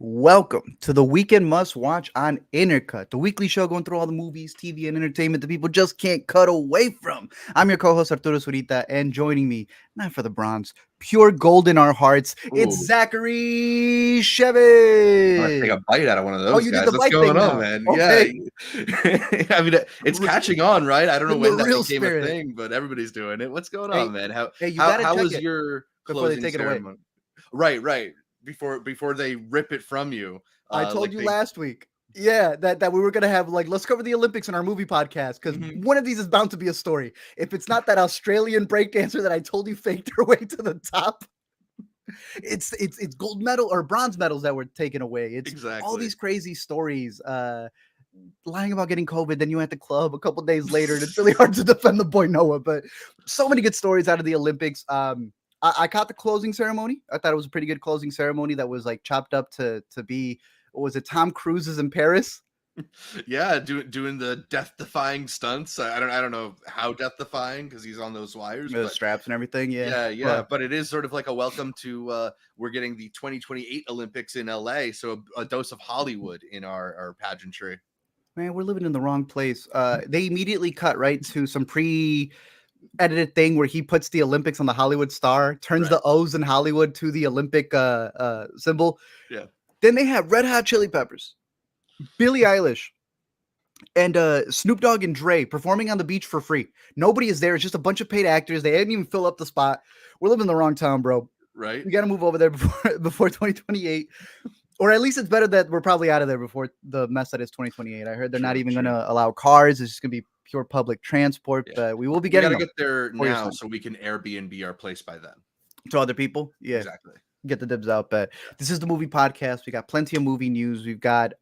Welcome to the Weekend Must Watch on Intercut, the weekly show going through all the movies, TV, and entertainment that people just can't cut away from. I'm your co-host Arturo Zurita, and joining me, not for the bronze, pure gold in our hearts, it's Ooh, Zachary I'm gonna take Chevy. a bite out of one of Oh, those you did guys. the What's bite going thing on, now. man? Yeah, Okay, I mean, it's catching on, right? I don't know in the when that real became a spirit. thing, but everybody's doing it. What's going Hey, on, man? How hey, you how gotta how check was it your before they closing take it away. ceremony? Right. Before they rip it from you, I told like you they. last week. Yeah, that we were gonna have like let's cover the Olympics in our movie podcast because Mhm. one of these is bound to be a story. If it's not that Australian breakdancer that I told you faked her way to the top, it's gold medal or bronze medals that were taken away. It's all Exactly. these crazy stories. Lying about getting COVID, then you at the club a couple days later, and it's really hard to defend the boy Noah. But so many good stories out of the Olympics. I caught the closing ceremony. I thought it was a pretty good closing ceremony that was like chopped up to be what was it, Tom Cruise's in Paris? Yeah, doing the death-defying stunts. I don't know how death-defying because he's on those wires, The but straps and everything, yeah. yeah, but it is sort of like a welcome to we're getting the 2028 Olympics in LA, so a dose of Hollywood in our pageantry. Man, we're living in the wrong place. They immediately cut right to some pre-edited thing where he puts the Olympics on the Hollywood star, turns Right. the O's in Hollywood to the Olympic symbol. Yeah. Then they have Red Hot Chili Peppers, Billie Eilish, and Snoop Dogg and Dre performing on the beach for free. Nobody is there. It's just a bunch of paid actors. They didn't even fill up the spot. We're living in the wrong town, bro. Right. We got to move over there before 2028. Or at least it's better that we're probably out of there before the mess that is 2028. I heard they're not even going True. to allow cars. It's just going to be pure public transport, Yeah. but we will be We got getting to them get there for your now son. so we can Airbnb our place by then. To other people. Yeah. Exactly. Get the dibs out. But this is the movie podcast. We got plenty of movie news. We've got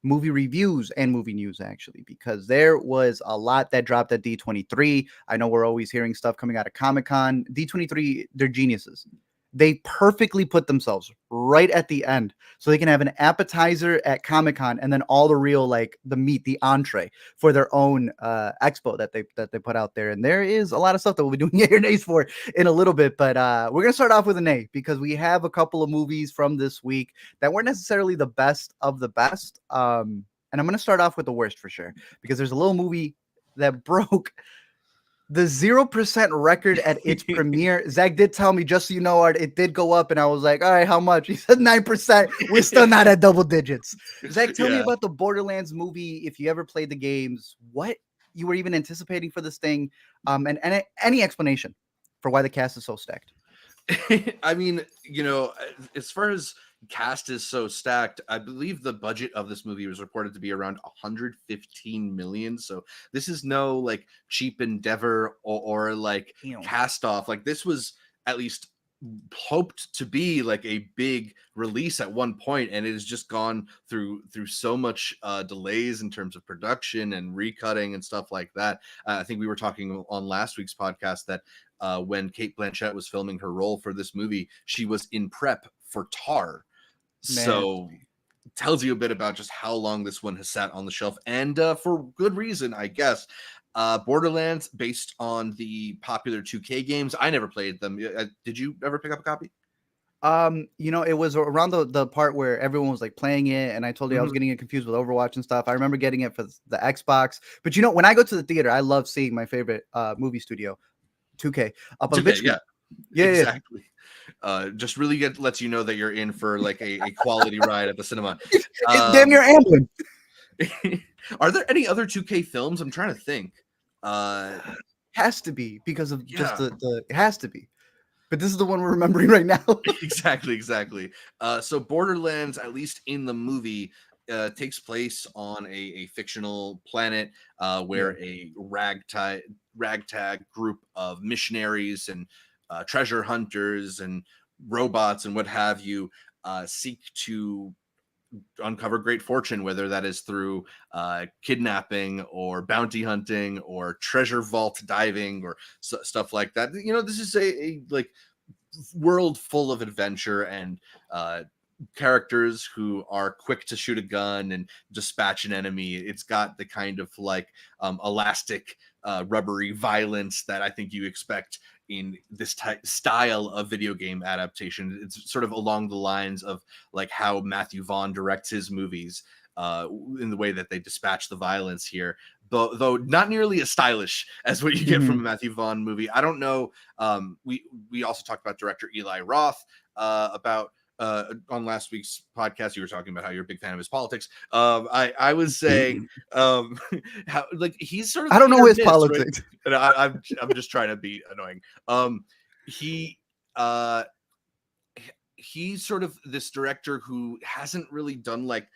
movie reviews and movie news actually, because there was a lot that dropped at D23. I know we're always hearing stuff coming out of Comic-Con. D23, they're geniuses. They perfectly put themselves right at the end so they can have an appetizer at Comic-Con and then all the real like the meat, the entree for their own expo that they put out there. And there is a lot of stuff that we'll be doing yay or nays for in a little bit, but we're gonna start off with an A because we have a couple of movies from this week that weren't necessarily the best of the best. And I'm gonna start off with the worst for sure because there's a little movie that broke the 0% record at its premiere. Zach did tell me, just so you know, Art, it did go up, and I was like, all right, how much? He said 9%. We're still not at double digits. Zach, tell me Yeah. about the Borderlands movie. If you ever played the games, what you were even anticipating for this thing, and any explanation for why the cast is so stacked. I mean, as far as cast is so stacked, I believe the budget of this movie was reported to be around 115 million. So this is no like cheap endeavor or like Damn. cast off. Like this was at least hoped to be like a big release at one point, and it has just gone through so much delays in terms of production and recutting and stuff like that. I think we were talking on last week's podcast that when Kate Blanchett was filming her role for this movie, she was in prep for Tar. So Nasty. tells you a bit about just how long this one has sat on the shelf, and for good reason, I guess. Borderlands, based on the popular 2K games. I never played them. Did you ever pick up a copy? It was around the part where everyone was like playing it, and I told you I was getting it confused with Overwatch and stuff. I remember getting it for the Xbox, but when I go to the theater, I love seeing my favorite movie studio, 2K, up on the big 2K, screen. yeah, Yeah. exactly. Just really lets you know that you're in for like a quality ride at the cinema. It's damn near ambling. Are there any other 2K films? I'm trying to think. Has to be because of just Yeah. the it has to be. But this is the one we're remembering right now. Exactly. So Borderlands, at least in the movie, takes place on a fictional planet where a ragtag group of missionaries and treasure hunters and robots and what have you seek to uncover great fortune, whether that is through kidnapping or bounty hunting or treasure vault diving or stuff like that. This is a like world full of adventure and characters who are quick to shoot a gun and dispatch an enemy. It's got the kind of like elastic, rubbery violence that I think you expect in this style of video game adaptation. It's sort of along the lines of like how Matthew Vaughn directs his movies, in the way that they dispatch the violence here, though not nearly as stylish as what you get from a Matthew Vaughn movie. I don't know. We also talked about director Eli Roth about on last week's podcast. You were talking about how you're a big fan of his politics. I was saying how like he's sort of I don't know his miss, politics. Right? And I'm just trying to be annoying. He's sort of this director who hasn't really done like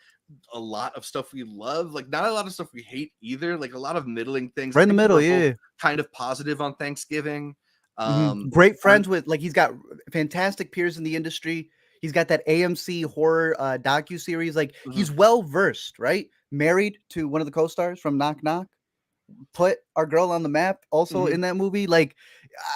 a lot of stuff we love, like not a lot of stuff we hate either, like a lot of middling things. Right in the middle, yeah. Kind of positive on Thanksgiving. Great friends with, like, he's got fantastic peers in the industry. He's got that AMC horror docu-series. Like, he's well versed, right? Married to one of the co-stars from Knock Knock. Put our girl on the map also in that movie. Like,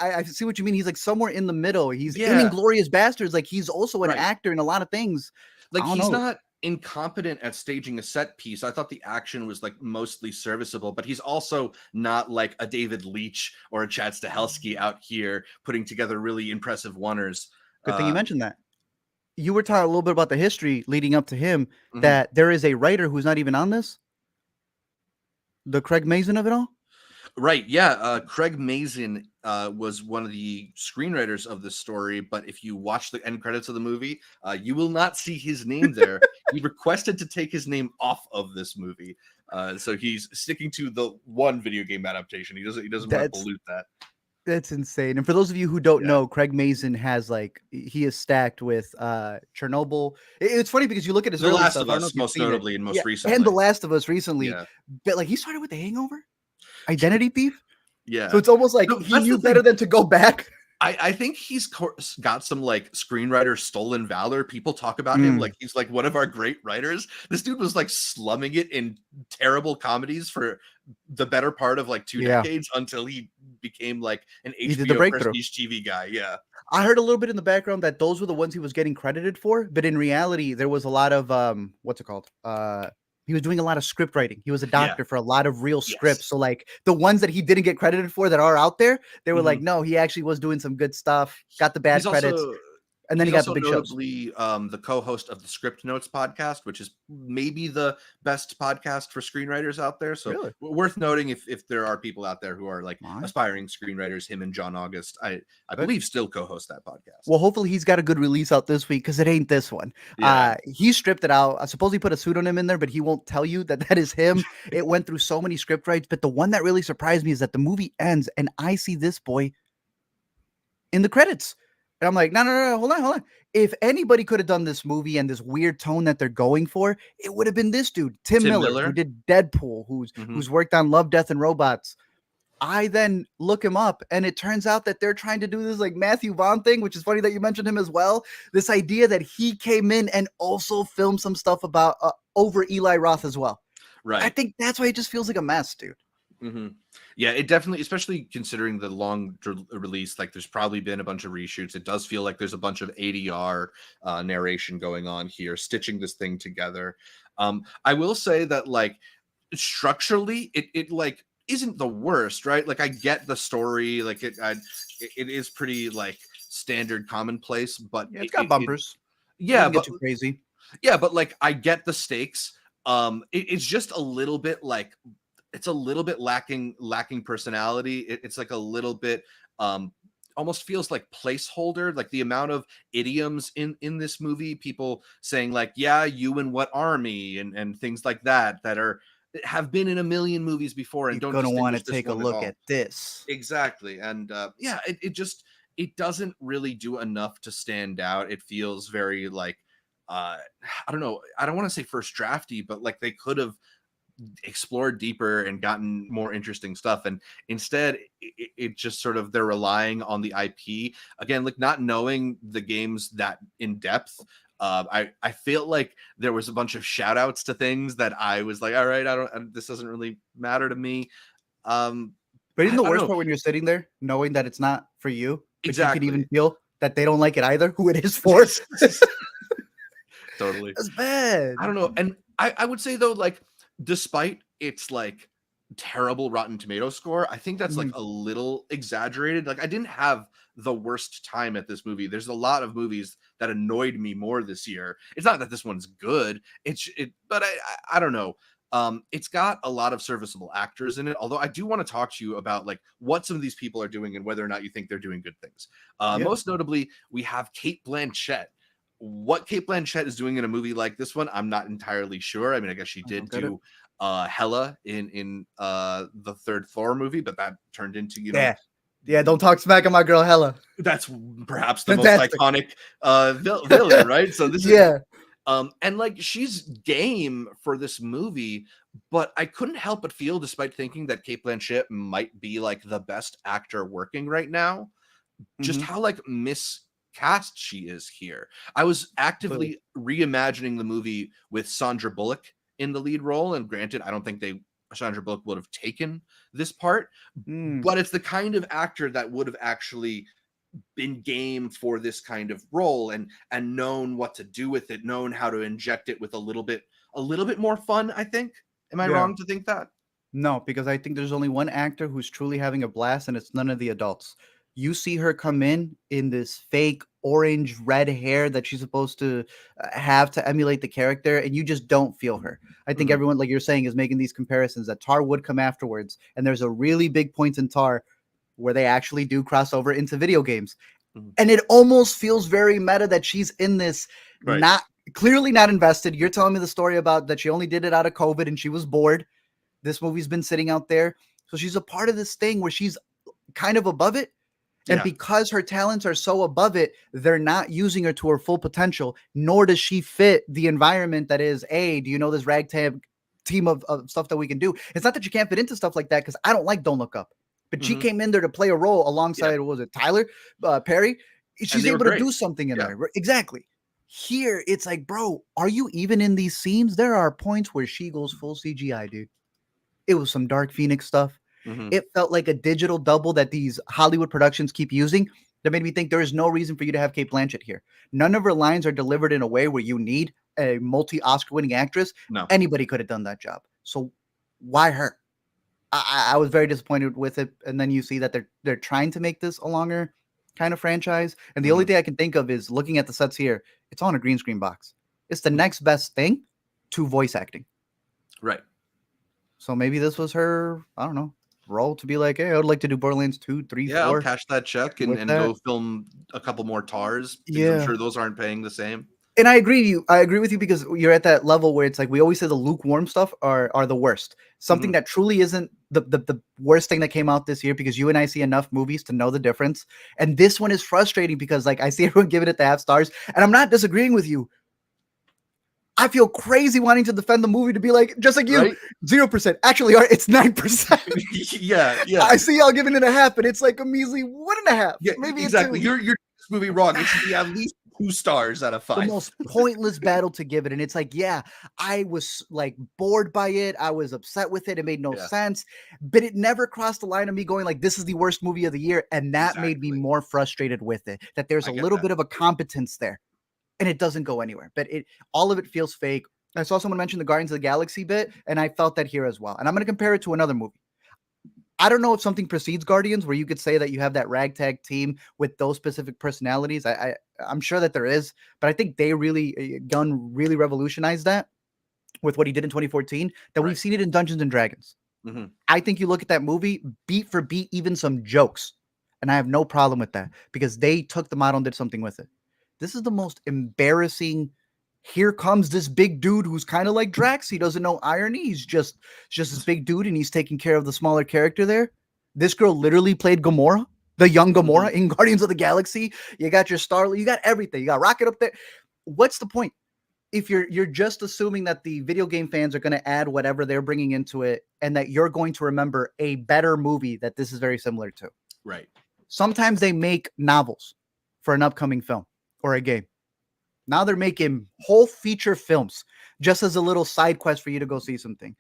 I see what you mean. He's like somewhere in the middle. He's in Inglourious Bastards. Like, he's also an actor in a lot of things. Like, he's not incompetent at staging a set piece. I thought the action was like mostly serviceable, but he's also not like a David Leitch or a Chad Stahelski out here putting together really impressive oneers. Good thing you mentioned that. You were talking a little bit about the history leading up to him, that there is a writer who's not even on this. The Craig Mazin of it all? Right. Yeah. Craig Mazin was one of the screenwriters of this story. But if you watch the end credits of the movie, you will not see his name there. He requested to take his name off of this movie. So he's sticking to the one video game adaptation. He doesn't want to pollute that. That's insane. And for those of you who don't know, Craig Mazin has he is stacked with Chernobyl. It's funny because you look at his The Last of Us, most notably and most recently. And The Last of Us recently. But like, he started with The Hangover, Identity Thief. So it's almost like he knew better than to go back. I think he's got some like screenwriter stolen valor. People talk about him like he's like one of our great writers. This dude was like slumming it in terrible comedies for the better part of like 2 decades until he became like an HBO prestige TV guy. Yeah. I heard a little bit in the background that those were the ones he was getting credited for, but in reality, there was a lot of what's it called? He was doing a lot of script writing. He was a doctor for a lot of real scripts. So like the ones that he didn't get credited for that are out there, they were like, no, he actually was doing some good stuff, got the bad credits. And then he got the big shows. The co-host of the Script Notes podcast, which is maybe the best podcast for screenwriters out there. So worth noting if there are people out there who are like aspiring screenwriters. Him and John August, I believe, still co-host that podcast. Well, hopefully he's got a good release out this week because it ain't this one. He stripped it out. I suppose he put a pseudonym in there, but he won't tell you that is him. It went through so many script writes, but the one that really surprised me is that the movie ends and I see this boy in the credits. And I'm like, no, hold on. If anybody could have done this movie and this weird tone that they're going for, it would have been this dude, Tim Miller, who did Deadpool, who's worked on Love, Death, and Robots. I then look him up, and it turns out that they're trying to do this like Matthew Vaughn thing, which is funny that you mentioned him as well. This idea that he came in and also filmed some stuff about over Eli Roth as well. Right. I think that's why it just feels like a mess, dude. Yeah, it definitely, especially considering the long release, like there's probably been a bunch of reshoots. It does feel like there's a bunch of ADR narration going on here, stitching this thing together. I will say that like structurally, it like isn't the worst, right? Like I get the story, like it is pretty like standard commonplace, but it's got bumpers. But too crazy. Yeah, but like I get the stakes. It's just a little bit like. It's a little bit lacking personality. It's like a little bit almost feels like placeholder, like the amount of idioms in this movie, people saying like, yeah, you and what army and things like that have been in a million movies before and You're gonna want to take a look at this. Exactly. And it doesn't really do enough to stand out. It feels very like I don't know, I don't want to say first drafty, but like they could have explored deeper and gotten more interesting stuff, and instead it just sort of they're relying on the IP again, like not knowing the games that in depth. I feel like there was a bunch of shout outs to things that I was like, all right, this doesn't really matter to me. But isn't the worst part when you're sitting there knowing that it's not for you? Exactly. You can even feel that they don't like it either, who it is for. Totally. That's bad. I don't know. And I would say though, like, despite its like terrible Rotten Tomato score, I think that's like Mhm. a little exaggerated. Like, I didn't have the worst time at this movie. There's a lot of movies that annoyed me more this year. It's not that this one's good. But I don't know. It's got a lot of serviceable actors in it. Although I do want to talk to you about like what some of these people are doing and whether or not you think they're doing good things. Yeah. Most notably, we have Kate Blanchett. What Kate Blanchett is doing in a movie like this one, I'm not entirely sure. I mean, I guess she I did don't get it. do Hella in the third Thor movie, but that turned into, Yeah. Yeah, don't talk smack on my girl Hella. that's perhaps the Fantastic. most iconic villain, right? So this is Yeah. and like she's game for this movie, but I couldn't help but feel, despite thinking that Kate Blanchett might be like the best actor working right now, just Mhm. how like miscast she is here. I was actively reimagining the movie with Sandra Bullock in the lead role, and granted, I don't think Sandra Bullock would have taken this part, Mm. but it's the kind of actor that would have actually been game for this kind of role and known what to do with it, known how to inject it with a little bit more fun, I think. Am I Yeah. wrong to think that? No, because I think there's only one actor who's truly having a blast, and it's none of the adults. You see her come in this fake orange red hair that she's supposed to have to emulate the character, and you just don't feel her. I think Mhm. everyone, like you're saying, is making these comparisons that Tar would come afterwards, and there's a really big point in Tar where they actually do cross over into video games, Mhm. and it almost feels very meta that she's in this, Right. not clearly not invested. You're telling me the story about that she only did it out of COVID and she was bored. This movie's been sitting out there. So she's a part of this thing where she's kind of above it. And Yeah. because her talents are so above it, they're not using her to her full potential, nor does she fit the environment that is, hey, do you know this ragtag team of stuff that we can do? It's not that you can't fit into stuff like that, because I don't like Don't Look Up. But she Mhm. came in there to play a role alongside, Yeah. what was it, Tyler Perry? And She's they were able to great. do something in Yeah. there. Exactly. Here, it's like, bro, are you even in these scenes? There are points where she goes full CGI, dude. It was some Dark Phoenix stuff. Mhm. It felt like a digital double that these Hollywood productions keep using. That made me think there is no reason for you to have Kate Blanchett here. None of her lines are delivered in a way where you need a multi-Oscar winning actress. No. Anybody could have done that job. So why her? I was very disappointed with it. And then you see that they're trying to make this a longer kind of franchise. And the only Mhm. thing I can think of is looking at the sets here. It's on a green screen box. It's the Mhm. next best thing to voice acting. Right. So maybe this was her, I don't know, role to be like, hey, I would like to do Borderlands 2, 3, Yeah, I'll 4 cash that check with and that. go film a couple more Tars, because I'm Yeah. sure those aren't paying the same. And I agree with you because you're at that level where it's like we always say the lukewarm stuff are the worst. Something Mhm. that truly isn't the worst thing that came out this year, because you and I see enough movies to know the difference. And this one is frustrating because like I see everyone giving it the half stars, and I'm not disagreeing with you. I feel crazy wanting to defend the movie to be like, just like you, Right? 0%. Actually, it's 9%. Yeah, yeah. I see y'all giving it a half, and it's like a measly 1.5, Yeah, maybe exactly. a 2. You're this movie wrong. It should be at least 2 stars out of The 5. most pointless battle to give it. And it's like, yeah, I was like bored by it. I was upset with it. It made no Yeah. sense, but it never crossed the line of me going like, this is the worst movie of the year. And that made me Exactly. more frustrated with it, that there's I a get little that. bit of a competence there and it doesn't go anywhere, but all of it feels fake. I saw someone mention the Guardians of the Galaxy bit, and I felt that here as well. And I'm going to compare it to another movie. I don't know if something precedes Guardians where you could say that you have that ragtag team with those specific personalities. I'm sure that there is, but I think they really Gunn really revolutionized that with what he did in 2014. That we've Right. seen it in Dungeons and Dragons. Mhm. I think you look at that movie beat for beat, even some jokes, and I have no problem with that because they took the model and did something with it. This is the most embarrassing. Here comes this big dude who's kind of like Drax. He doesn't know irony. He's just this big dude, and he's taking care of the smaller character there. This girl literally played Gamora, the young Gamora Mhm. in Guardians of the Galaxy. You got your Starlet, you got everything. You got Rocket up there. What's the point? If you're just assuming that the video game fans are going to add whatever they're bringing into it, and that you're going to remember a better movie that this is very similar to. Right. Sometimes they make novels for an upcoming film or a game. Now they're making whole feature films just as a little side quest for you to go see something.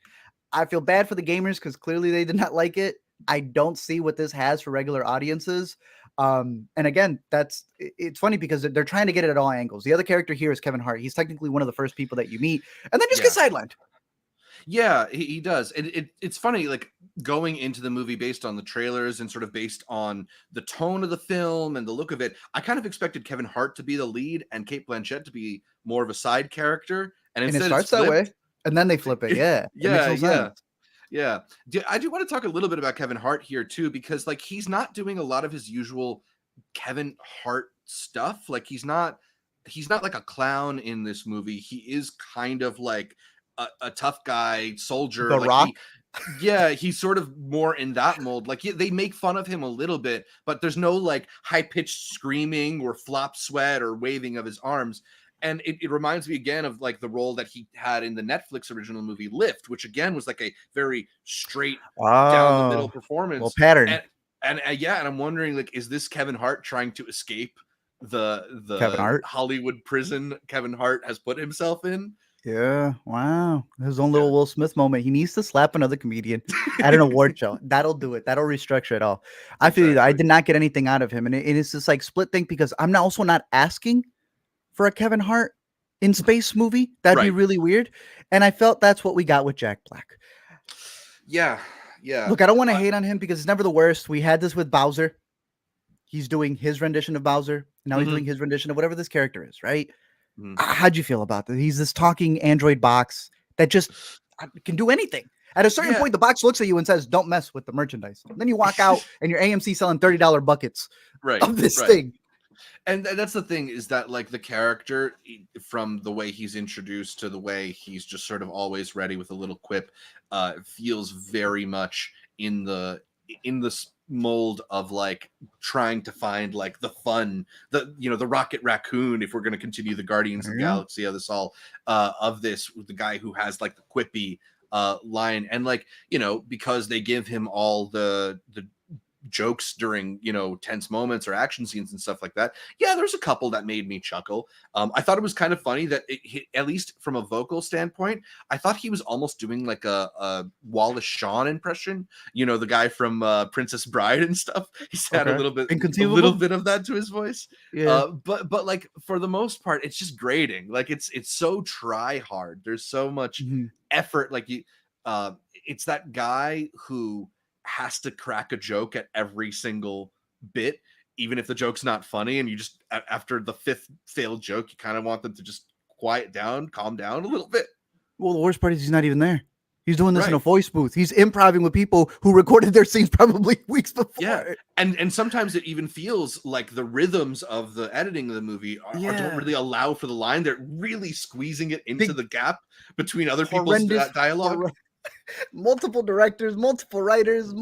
I feel bad for the gamers because clearly they did not like it. I don't see what this has for regular audiences. And again, it's funny because they're trying to get it at all angles. The other character here is Kevin Hart. He's technically one of the first people that you meet, and then just get sidelined. Yeah, he does. It's funny, like going into the movie based on the trailers and sort of based on the tone of the film and the look of it. I kind of expected Kevin Hart to be the lead and Cate Blanchett to be more of a side character, and And it instead starts it's that way, flipped. and then they flip it. Yeah, it makes no sense. Yeah. I do want to talk a little bit about Kevin Hart here too, because like he's not doing a lot of his usual Kevin Hart stuff. Like he's not like a clown in this movie. He is kind of like a tough guy soldier. The Like Rock. he's sort of more in that mold. Like they make fun of him a little bit, but there's no like high pitched screaming or flop sweat or waving of his arms. And it reminds me again of like the role that he had in the Netflix original movie Lift, which again was like a very straight down the middle performance. Pattern. And I'm wondering, like, is this Kevin Hart trying to escape the Kevin Hart Hollywood prison Kevin Hart has put himself in? Yeah, wow. His own little Will Smith moment. He needs to slap another comedian at an award show. That'll do it. That'll restructure it all. I feel you. I did not get anything out of him, and it's this like split thing because I'm also not asking for a Kevin Hart in space movie. That'd be really weird. And I felt that's what we got with Jack Black. Yeah. Look, I don't want to hate on him because it's never the worst. We had this with Bowser. He's doing his rendition of Bowser. And now he's doing his rendition of whatever this character is, right? How'd you feel about that? He's this talking android box that just can do anything. At a certain point, the box looks at you and says, "Don't mess with the merchandise." And then you walk out and your AMC selling $30 buckets of this thing. And that's the thing is that like the character from the way he's introduced to the way he's just sort of always ready with a little quip feels very much in the mold of like trying to find like the fun, the Rocket Raccoon, if we're going to continue the Guardians of the Galaxy of this all of this, the guy who has like the quippy line, and like because they give him all the jokes during tense moments or action scenes and stuff like that. There's a couple that made me chuckle. I thought it was kind of funny that at least from a vocal standpoint, I thought he was almost doing like a Wallace Shawn impression, the guy from Princess Bride and stuff. He's had a little bit of that to his voice. But like for the most part it's just grating. Like it's so try hard. There's so much effort. Like it's that guy who has to crack a joke at every single bit, even if the joke's not funny, and you just after the fifth failed joke you kind of want them to just calm down a little bit. Well, the worst part is he's not even there. He's doing this in a voice booth. He's improvising with people who recorded their scenes probably weeks before. And sometimes it even feels like the rhythms of the editing of the movie don't really allow for the line. They're really squeezing it into the gap between other people's dialogue. Multiple directors, multiple writers,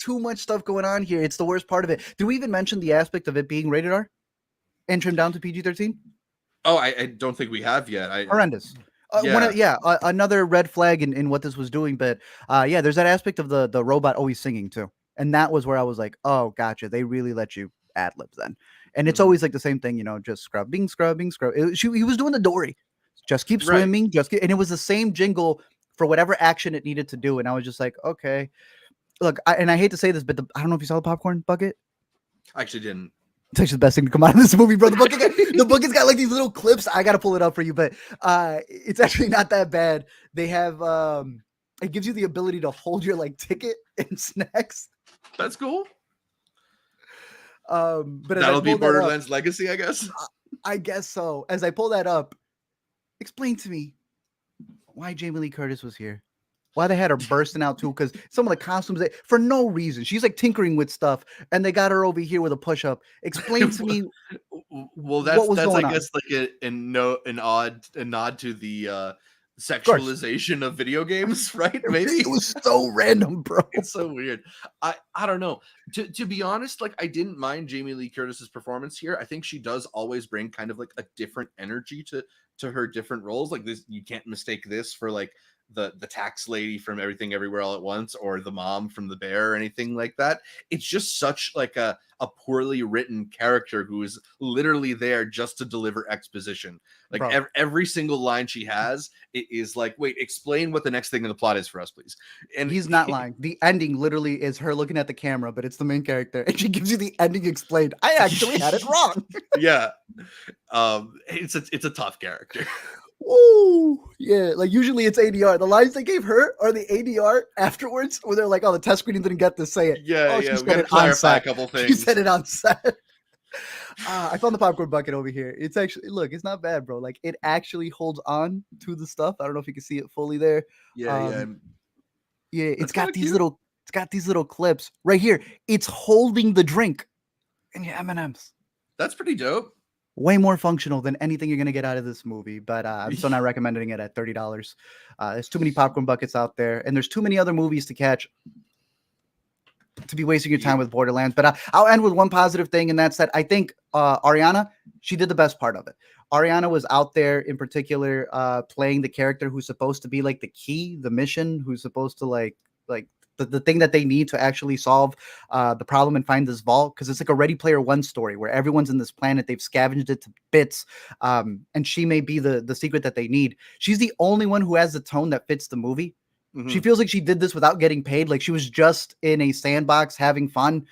too much stuff going on here. It's the worst part of it. Did we even mention the aspect of it being rated R and trimmed down to PG-13? Oh, I don't think we have yet. Horrendous. Another red flag in what this was doing. But there's that aspect of the robot always singing too. And that was where I was like, oh, gotcha. They really let you ad libs then. And it's always like the same thing, just scrubbing. He was doing the Dory. Just keep swimming. And it was the same jingle for whatever action it needed to do. And I was just like, okay. Look, I hate to say this, but I don't know if you saw the popcorn bucket. I actually didn't. It's actually the best thing to come out of this movie, bro. The bucket's got like these little clips. I got to pull it up for you, but it's actually not that bad. They have, it gives you the ability to hold your like ticket and snacks. That's cool. But that'll be Borderlands Legacy, I guess. I guess so. As I pull that up, explain to me why Jamie Lee Curtis was here. Why they had her bursting out too? Because some of the costumes, for no reason, she's like tinkering with stuff, and they got her over here with a push-up. Explain to me. Well, that's I guess like a nod to the sexualization of video games, right? Maybe it was so random, bro. It's so weird. I don't know. To be honest, like I didn't mind Jamie Lee Curtis's performance here. I think she does always bring kind of like a different energy to to her different roles. Like this, you can't mistake this for like the tax lady from Everything Everywhere All at Once, or the mom from The Bear, or anything like that. It's just such like a poorly written character who is literally there just to deliver exposition. Like every single line she has, it is like, wait, explain what the next thing in the plot is for us, please. And he's not lying. The ending literally is her looking at the camera, but it's the main character, and she gives you the ending explained. I actually had it wrong. Yeah. It's a tough character. Ooh, yeah. Like usually it's ADR. The lines they gave her are the ADR afterwards, where they're like, "Oh, the test screening didn't get to say it." Yeah, oh, yeah. She We said gotta it on clarify set. a couple things. She said it on set. I found the popcorn bucket over here. It's actually, look, it's not bad, bro. Like it actually holds on to the stuff. I don't know if you can see it fully there. Yeah. Yeah. It's got these cute. little clips right here. It's holding the drink and your M&Ms. That's pretty dope. Way more functional than anything you're gonna get out of this movie, but I'm still not recommending it at $30. There's too many popcorn buckets out there, and there's too many other movies to catch to be wasting your time with Borderlands. But I'll end with one positive thing, and that's that I think Ariana, she did the best part of it. Ariana was out there in particular playing the character who's supposed to be like the key, the mission, who's supposed to like the thing that they need to actually solve the problem and find this vault, because it's like a Ready Player One story where everyone's in this planet, they've scavenged it to bits, and she may be the secret that they need. She's the only one who has the tone that fits the movie. Mm-hmm. She feels like she did this without getting paid, like she was just in a sandbox having fun,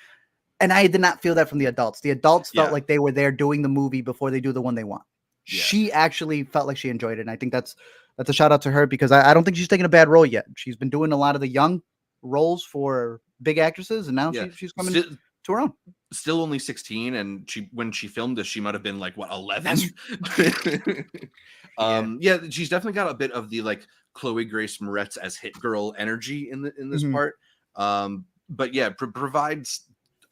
and I did not feel that from the adults. The adults felt like they were there doing the movie before they do the one they want. She actually felt like she enjoyed it, and I think that's a shout out to her, because I don't think she's taken a bad role yet. She's been doing a lot of the young roles for big actresses, and now she's coming to her own. Still only 16, and when she filmed this, she might have been like, what, 11? She's definitely got a bit of the like Chloe Grace Moretz as hit girl energy in this part. But yeah, provides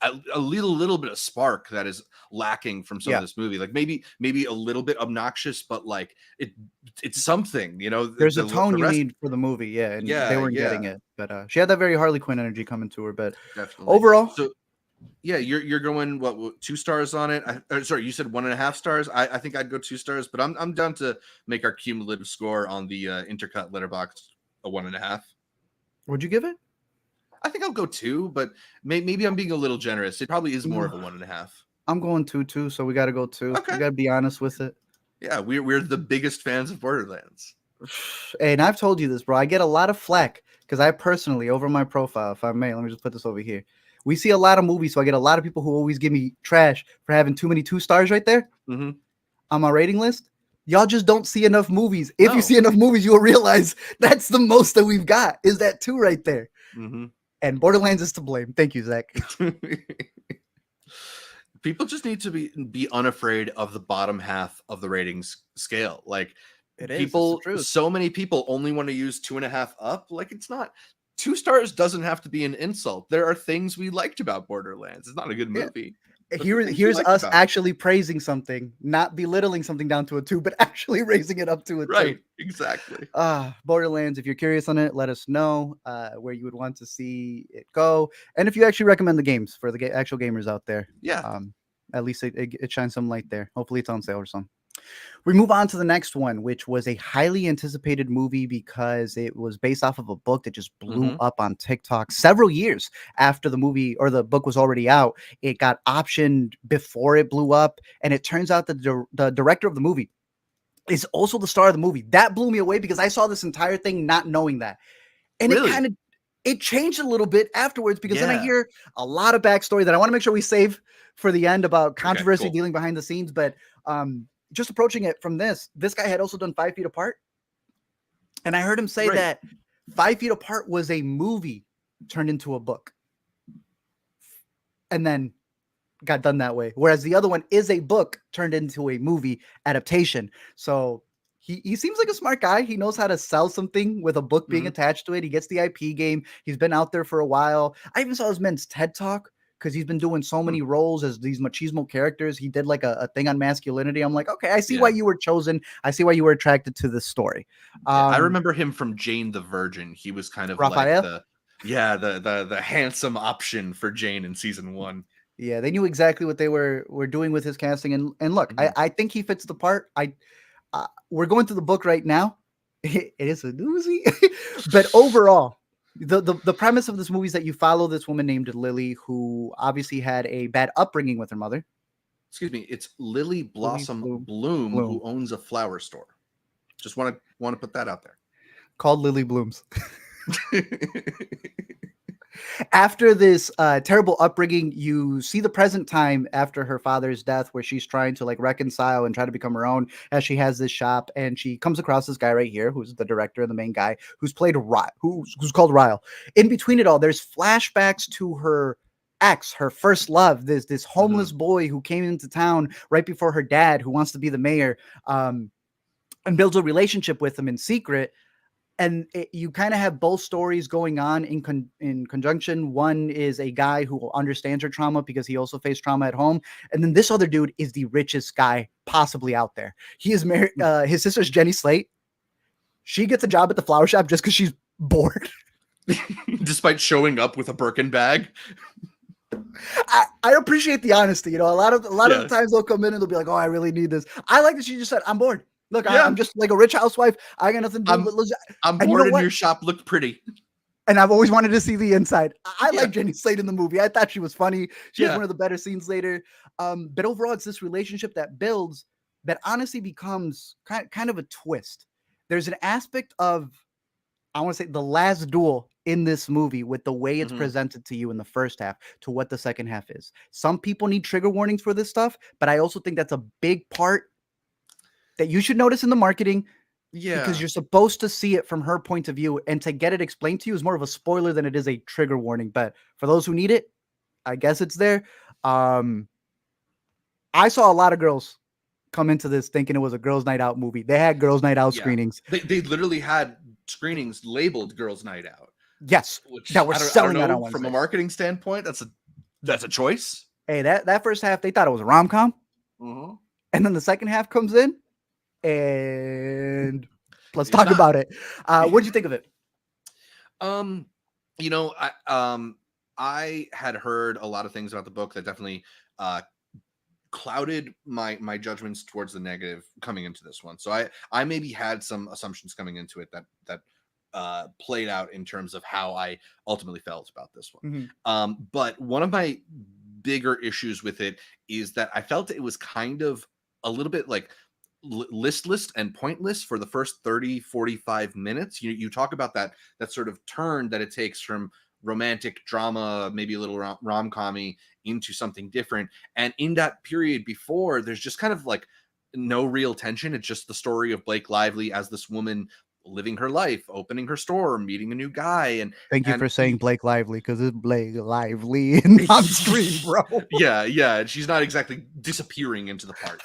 a little bit of spark that is lacking from some of this movie. Like maybe a little bit obnoxious, but like it's something, you know. There's a tone you need for the movie, and they weren't getting it. But she had that very Harley Quinn energy coming to her. But definitely. Overall, so yeah, you're going what 2 stars on it? Sorry, you said 1.5 stars. I think I'd go 2 stars, but I'm down to make our cumulative score on the Intercut letterbox a 1.5. Would you give it? I think I'll go 2, but maybe I'm being a little generous. It probably is more of a 1.5. I'm going 2 too, so we got to go 2. Okay. We got to be honest with it. Yeah, we're the biggest fans of Borderlands. And I've told you this, bro. I get a lot of flack because I personally, over my profile, if I may, let me just put this over here. We see a lot of movies, so I get a lot of people who always give me trash for having too many 2 stars right there on my rating list. Y'all just don't see enough movies. If you see enough movies, you'll realize that's the most that we've got, is that 2 right there. And Borderlands is to blame. Thank you, Zach. People just need to be unafraid of the bottom half of the ratings scale. Like so many people only want to use 2.5 up. Like it's not 2 stars doesn't have to be an insult. There are things we liked about Borderlands. It's not a good movie. Here's us actually praising something, not belittling something down to a 2, but actually raising it up to a 2. Right, exactly. Borderlands, if you're curious on it, let us know where you would want to see it go. And if you actually recommend the games for the actual gamers out there. Yeah. At least it shines some light there. Hopefully it's on sale or something. We move on to the next one, which was a highly anticipated movie because it was based off of a book that just blew up on TikTok several years after the movie or the book was already out. It got optioned before it blew up, and it turns out that the director of the movie is also the star of the movie. That blew me away because I saw this entire thing not knowing that. And it changed a little bit afterwards because then I hear a lot of backstory that I want to make sure we save for the end about controversy dealing behind the scenes. But just approaching it from this guy had also done 5 Feet Apart. And I heard him say that 5 Feet Apart was a movie turned into a book. And then got done that way. Whereas the other one is a book turned into a movie adaptation. So he seems like a smart guy. He knows how to sell something with a book being attached to it. He gets the IP game. He's been out there for a while. I even saw his man's TED Talk because he's been doing so many roles as these machismo characters. He did like a thing on masculinity. I'm like, okay, I see why you were chosen. I see why you were attracted to this story. I remember him from Jane the Virgin. He was kind of Raphael? Like the handsome option for Jane in season 1. Yeah, they knew exactly what they were doing with his casting. And look, I think he fits the part. we're going through the book right now. It is a doozy. But overall, the premise of this movie is that you follow this woman named Lily, who obviously had a bad upbringing with her mother. Excuse me, it's Lily Blossom Bloom. Bloom, who owns a flower store. Just want to put that out there. Called Lily Blooms. After this terrible upbringing, you see the present time after her father's death, where she's trying to like reconcile and try to become her own, as she has this shop, and she comes across this guy right here, who's the director and the main guy, who's played who's called Ryle. In between it all, there's flashbacks to her ex, her first love, this homeless boy who came into town right before her dad, who wants to be the mayor, and builds a relationship with him in secret. And you kind of have both stories going on in conjunction. One is a guy who understands her trauma because he also faced trauma at home. And then this other dude is the richest guy possibly out there. He is married. His sister's Jenny Slate. She gets a job at the flower shop just because she's bored. Despite showing up with a Birkin bag. I appreciate the honesty. A lot of the times they'll come in and they'll be like, oh, I really need this. I like that she just said, I'm bored. Look, I'm just like a rich housewife. I got nothing to do. I'm bored, and your shop looked pretty. And I've always wanted to see the inside. I like Jenny Slate in the movie. I thought she was funny. She has one of the better scenes later. But overall, it's this relationship that builds that honestly becomes kind of a twist. There's an aspect of, I want to say, the last duel in this movie with the way it's presented to you in the first half to what the second half is. Some people need trigger warnings for this stuff, but I also think that's a big part that you should notice in the marketing, because you're supposed to see it from her point of view, and to get it explained to you is more of a spoiler than it is a trigger warning. But for those who need it, I guess it's there. I saw a lot of girls come into this thinking it was a girls' night out movie. They had girls' night out screenings. They literally had screenings labeled girls' night out. Yes, that were selling out on Wednesday. From a marketing standpoint, that's a choice. Hey, that first half, they thought it was a rom-com. And then the second half comes in. And let's talk about it. What'd you think of it? I had heard a lot of things about the book that definitely clouded my judgments towards the negative coming into this one. So I maybe had some assumptions coming into it that played out in terms of how I ultimately felt about this one. But one of my bigger issues with it is that I felt it was kind of a little bit like listless and pointless for the first 30-45 minutes. You talk about that sort of turn that it takes from romantic drama, maybe a little rom-com-y, into something different, and in that period before, there's just kind of like no real tension. It's just the story of Blake Lively as this woman living her life, opening her store, meeting a new guy. And thank you for saying Blake Lively, because it's Blake Lively on screen, bro. yeah, she's not exactly disappearing into the part.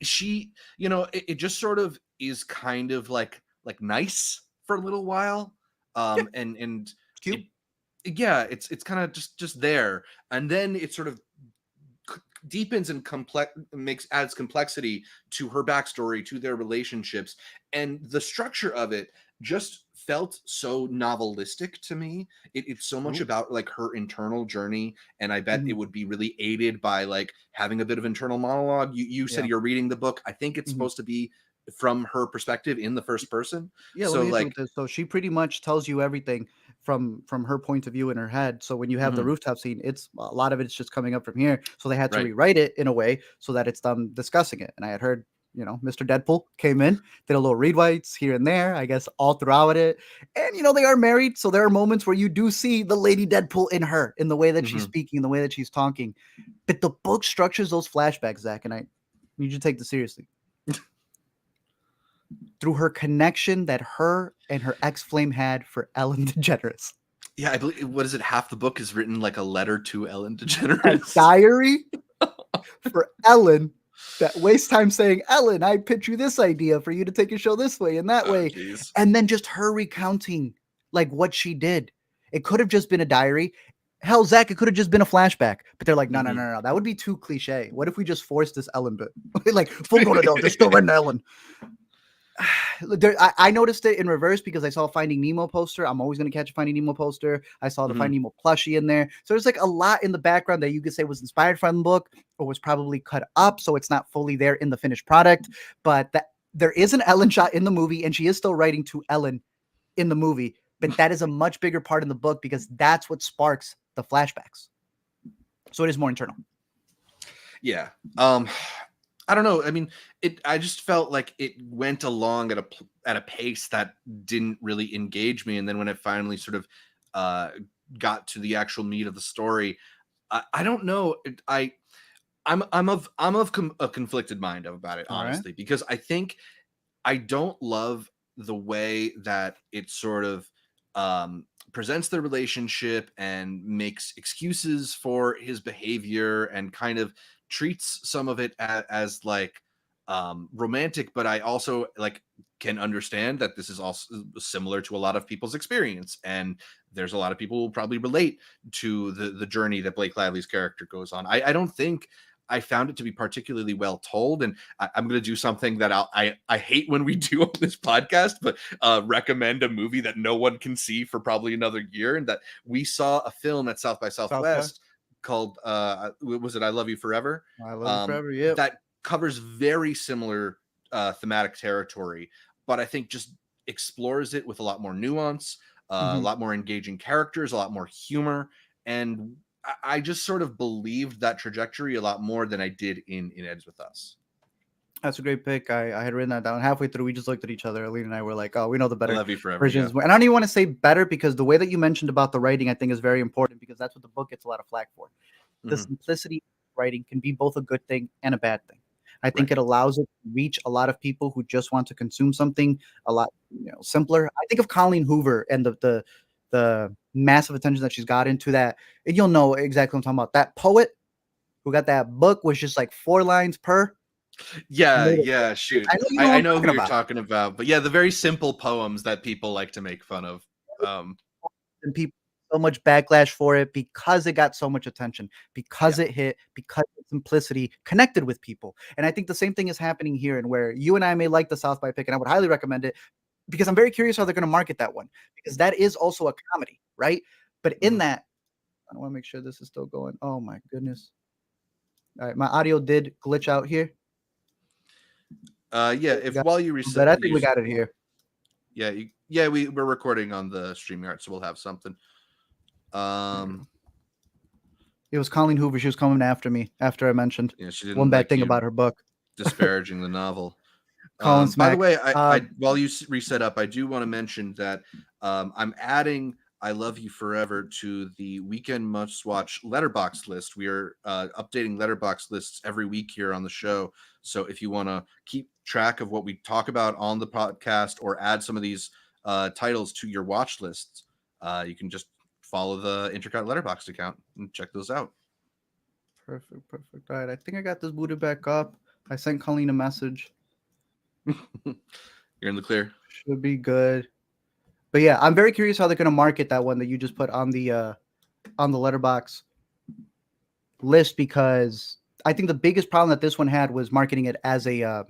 She, it just sort of is kind of like nice for a little while, and cute. It's kind of just there, and then it sort of deepens and adds complexity to her backstory, to their relationships, and the structure of it just felt so novelistic to me. It's so much about like her internal journey, and I bet it would be really aided by like having a bit of internal monologue. You said you're reading the book. I think it's supposed to be from her perspective in the first person. So she pretty much tells you everything from her point of view in her head. So when you have the rooftop scene, it's a lot of it's just coming up from here. So they had to rewrite it in a way so that it's them discussing it. And I had heard, Mr. Deadpool came in, did a little rewrites here and there, I guess, all throughout it. And, they are married. So there are moments where you do see the Lady Deadpool in her, in the way that she's speaking, the way that she's talking. But the book structures those flashbacks, Zach, and I need you to take this seriously. Through her connection that her and her ex-flame had for Ellen DeGeneres. Yeah, I believe, what is it? Half the book is written like a letter to Ellen DeGeneres. A diary for Ellen that wastes time saying, Ellen, I pitch you this idea for you to take your show this way and that way. Geez. And then just her recounting like what she did. It could have just been a diary. Hell, Zach, it could have just been a flashback. But they're like, no. That would be too cliche. What if we just force this Ellen bit? Like, full grown adult, they're still writing Ellen. I noticed it in reverse because I saw a Finding Nemo poster. I'm always going to catch a Finding Nemo poster. I saw the Finding Nemo plushie in there. So there's like a lot in the background that you could say was inspired from the book or was probably cut up, so it's not fully there in the finished product. But there is an Ellen shot in the movie, and she is still writing to Ellen in the movie. But that is a much bigger part in the book because that's what sparks the flashbacks. So it is more internal. Yeah. I don't know. I mean, I just felt like it went along at a pace that didn't really engage me. And then when it finally sort of got to the actual meat of the story, I don't know. I'm of a conflicted mind about it, honestly, because I think I don't love the way that it sort of presents the relationship and makes excuses for his behavior and kind of treats some of it as like romantic, but I also like can understand that this is also similar to a lot of people's experience, and there's a lot of people who probably relate to the journey that Blake Lively's character goes on. I don't think I found it to be particularly well told, and I'm going to do something that I hate when we do on this podcast, but recommend a movie that no one can see for probably another year, and that we saw a film at South by Southwest called was it I Love You Forever? I Love You Forever, yeah. That covers very similar thematic territory, but I think just explores it with a lot more nuance, a lot more engaging characters, a lot more humor, and I just sort of believed that trajectory a lot more than I did in Eds With Us. That's a great pick. I had written that down. Halfway through, we just looked at each other. Alina and I were like, oh, we know the better Love You Forever, versions. yeah. And I don't even want to say better because the way that you mentioned about the writing, I think is very important because that's what the book gets a lot of flack for. The simplicity of writing can be both a good thing and a bad thing. I think it allows it to reach a lot of people who just want to consume something a lot simpler. I think of Colleen Hoover and the massive attention that she's got into that. And you'll know exactly what I'm talking about. That poet who got that book was just like 4 lines per. Yeah, shoot. I know who you're talking about. But yeah, the very simple poems that people like to make fun of. And people so much backlash for it because it got so much attention, because it hit, because the simplicity connected with people. And I think the same thing is happening here, and where you and I may like the South by pick, and I would highly recommend it because I'm very curious how they're going to market that one, because that is also a comedy, right? But in that, I want to make sure this is still going. Oh my goodness. All right, my audio did glitch out here. While you reset, but I think we got it here. Yeah, we're recording on the StreamYard, so we'll have something. It was Colleen Hoover. She was coming after me after I mentioned she didn't one bad thing about her book, disparaging the novel. By the way, while you reset up, I do want to mention that I'm adding I Love You Forever to the weekend must watch letterbox list. We are updating letterbox lists every week here on the show. So if you want to keep track of what we talk about on the podcast or add some of these titles to your watch lists, you can just follow the Intercut letterbox account and check those out. Perfect. All right, I think I got this booted back up. I sent Colleen a message. You're in the clear. Should be good. But yeah, I'm very curious how they're going to market that one that you just put on the letterbox list, because I think the biggest problem that this one had was marketing it as a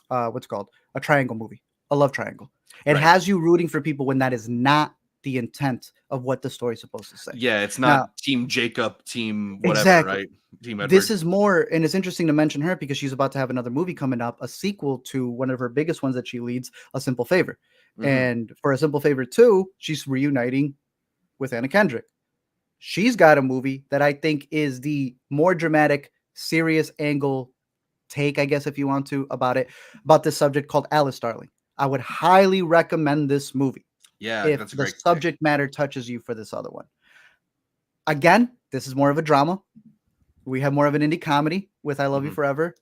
what's called a triangle movie, a love triangle. It has you rooting for people when that is not the intent of what the story is supposed to say. Yeah, it's not Team Jacob, Team whatever, right? Team Edward. This is more, and it's interesting to mention her because she's about to have another movie coming up, a sequel to one of her biggest ones that she leads, A Simple Favor. And for A Simple Favor 2, she's reuniting with Anna Kendrick. She's got a movie that I think is the more dramatic, serious angle take, I guess, if you want to, about this subject, called Alice Darling. I would highly recommend this movie. Yeah, if that's a the great subject matter touches you for this other one. Again, this is more of a drama. We have more of an indie comedy with I Love You Forever.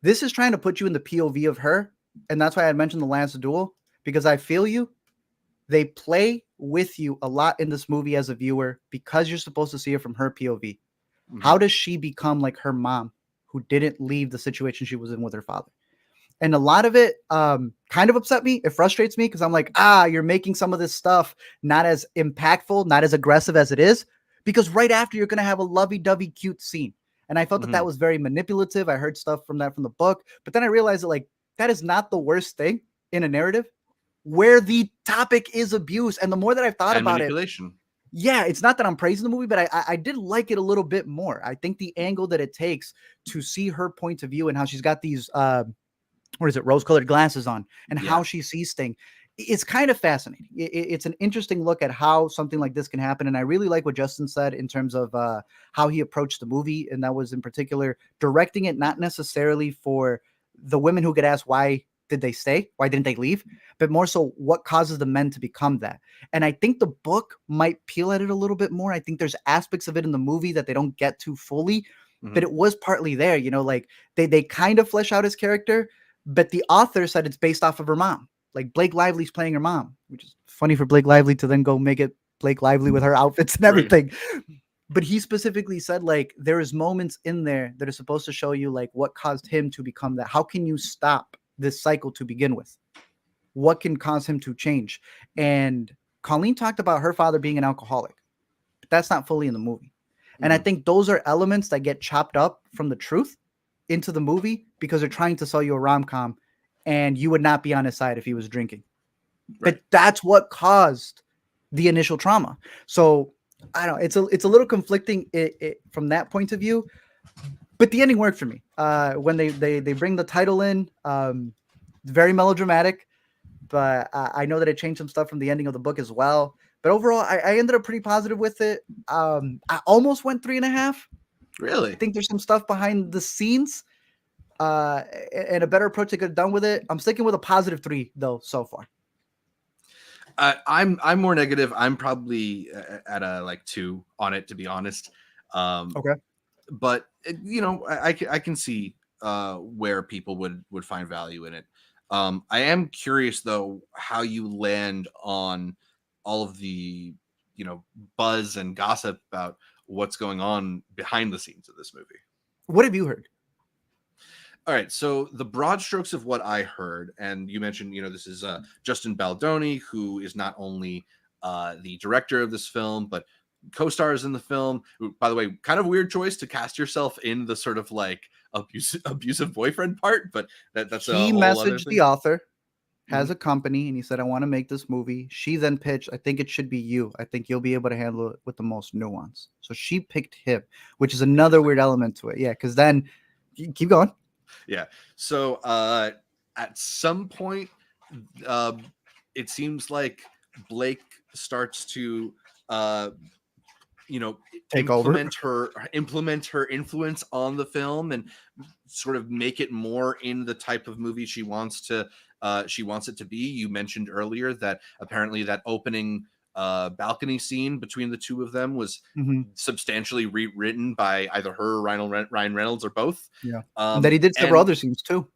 This is trying to put you in the POV of her, and that's why I mentioned The Last Duel, because I feel you. They play with you a lot in this movie as a viewer because you're supposed to see it from her POV. How does she become like her mom, who didn't leave the situation she was in with her father? And a lot of it kind of upset me. It frustrates me because I'm like, you're making some of this stuff not as impactful, not as aggressive as it is, because right after you're going to have a lovey-dovey cute scene. And I felt that was very manipulative. I heard stuff from the book, but then I realized that that is not the worst thing. in a narrative where the topic is abuse. And the more that I've thought And about manipulation. yeah, it's not that I'm praising the movie, but I did like it a little bit more. I think the angle that it takes to see her point of view and how she's got these what is it, rose-colored glasses on, and how she sees things, it's kind of fascinating. It's an interesting look at how something like this can happen. And I really like what Justin said in terms of how he approached the movie. And that was in particular directing it not necessarily for the women who get asked why did they stay, why didn't they leave, but more so what causes the men to become that. And I think the book might peel at it a little bit more. I think there's aspects of it in the movie that they don't get to fully, but it was partly there, you know, like they kind of flesh out his character, but the author said it's based off of her mom. Like Blake Lively's playing her mom, which is funny for Blake Lively to then go make it Blake Lively with her outfits and everything. Right. But he specifically said, like, there is moments in there that are supposed to show you like what caused him to become that. How can you stop this cycle to begin with? What can cause him to change? And Colleen talked about her father being an alcoholic, but that's not fully in the movie. And I think those are elements that get chopped up from the truth into the movie because they're trying to sell you a rom-com, and you would not be on his side if he was drinking. Right. But that's what caused the initial trauma. So I don't know. It's a little conflicting from that point of view, but the ending worked for me. When they bring the title in, very melodramatic, but I know that it changed some stuff from the ending of the book as well. But overall, I ended up pretty positive with it. I almost went 3.5. Really? I think there's some stuff behind the scenes and a better approach they could have done with it. I'm sticking with a positive 3 though so far. I'm more negative. I'm probably at a like 2 on it, to be honest. Okay. But you know, I can see where people would find value in it. I am curious though how you land on all of the, you know, buzz and gossip about what's going on behind the scenes of this movie. What have you heard? All right, so the broad strokes of what I heard, and you mentioned, you know, this is Justin Baldoni, who is not only the director of this film, but co-stars in the film. By the way, kind of weird choice to cast yourself in the sort of like abusive boyfriend part, but that's a whole other thing. The author has a company, and he said, I want to make this movie. She then pitched, I think it should be you. I think you'll be able to handle it with the most nuance. So she picked him, which is another weird element to it. Yeah, because then keep going. Yeah. So at some point, it seems like Blake starts to you know, implement her influence on the film and sort of make it more in the type of movie she wants it to be. You mentioned earlier that apparently that opening balcony scene between the two of them was substantially rewritten by either her or Ryan Reynolds or both. Yeah. And that he did several other scenes too.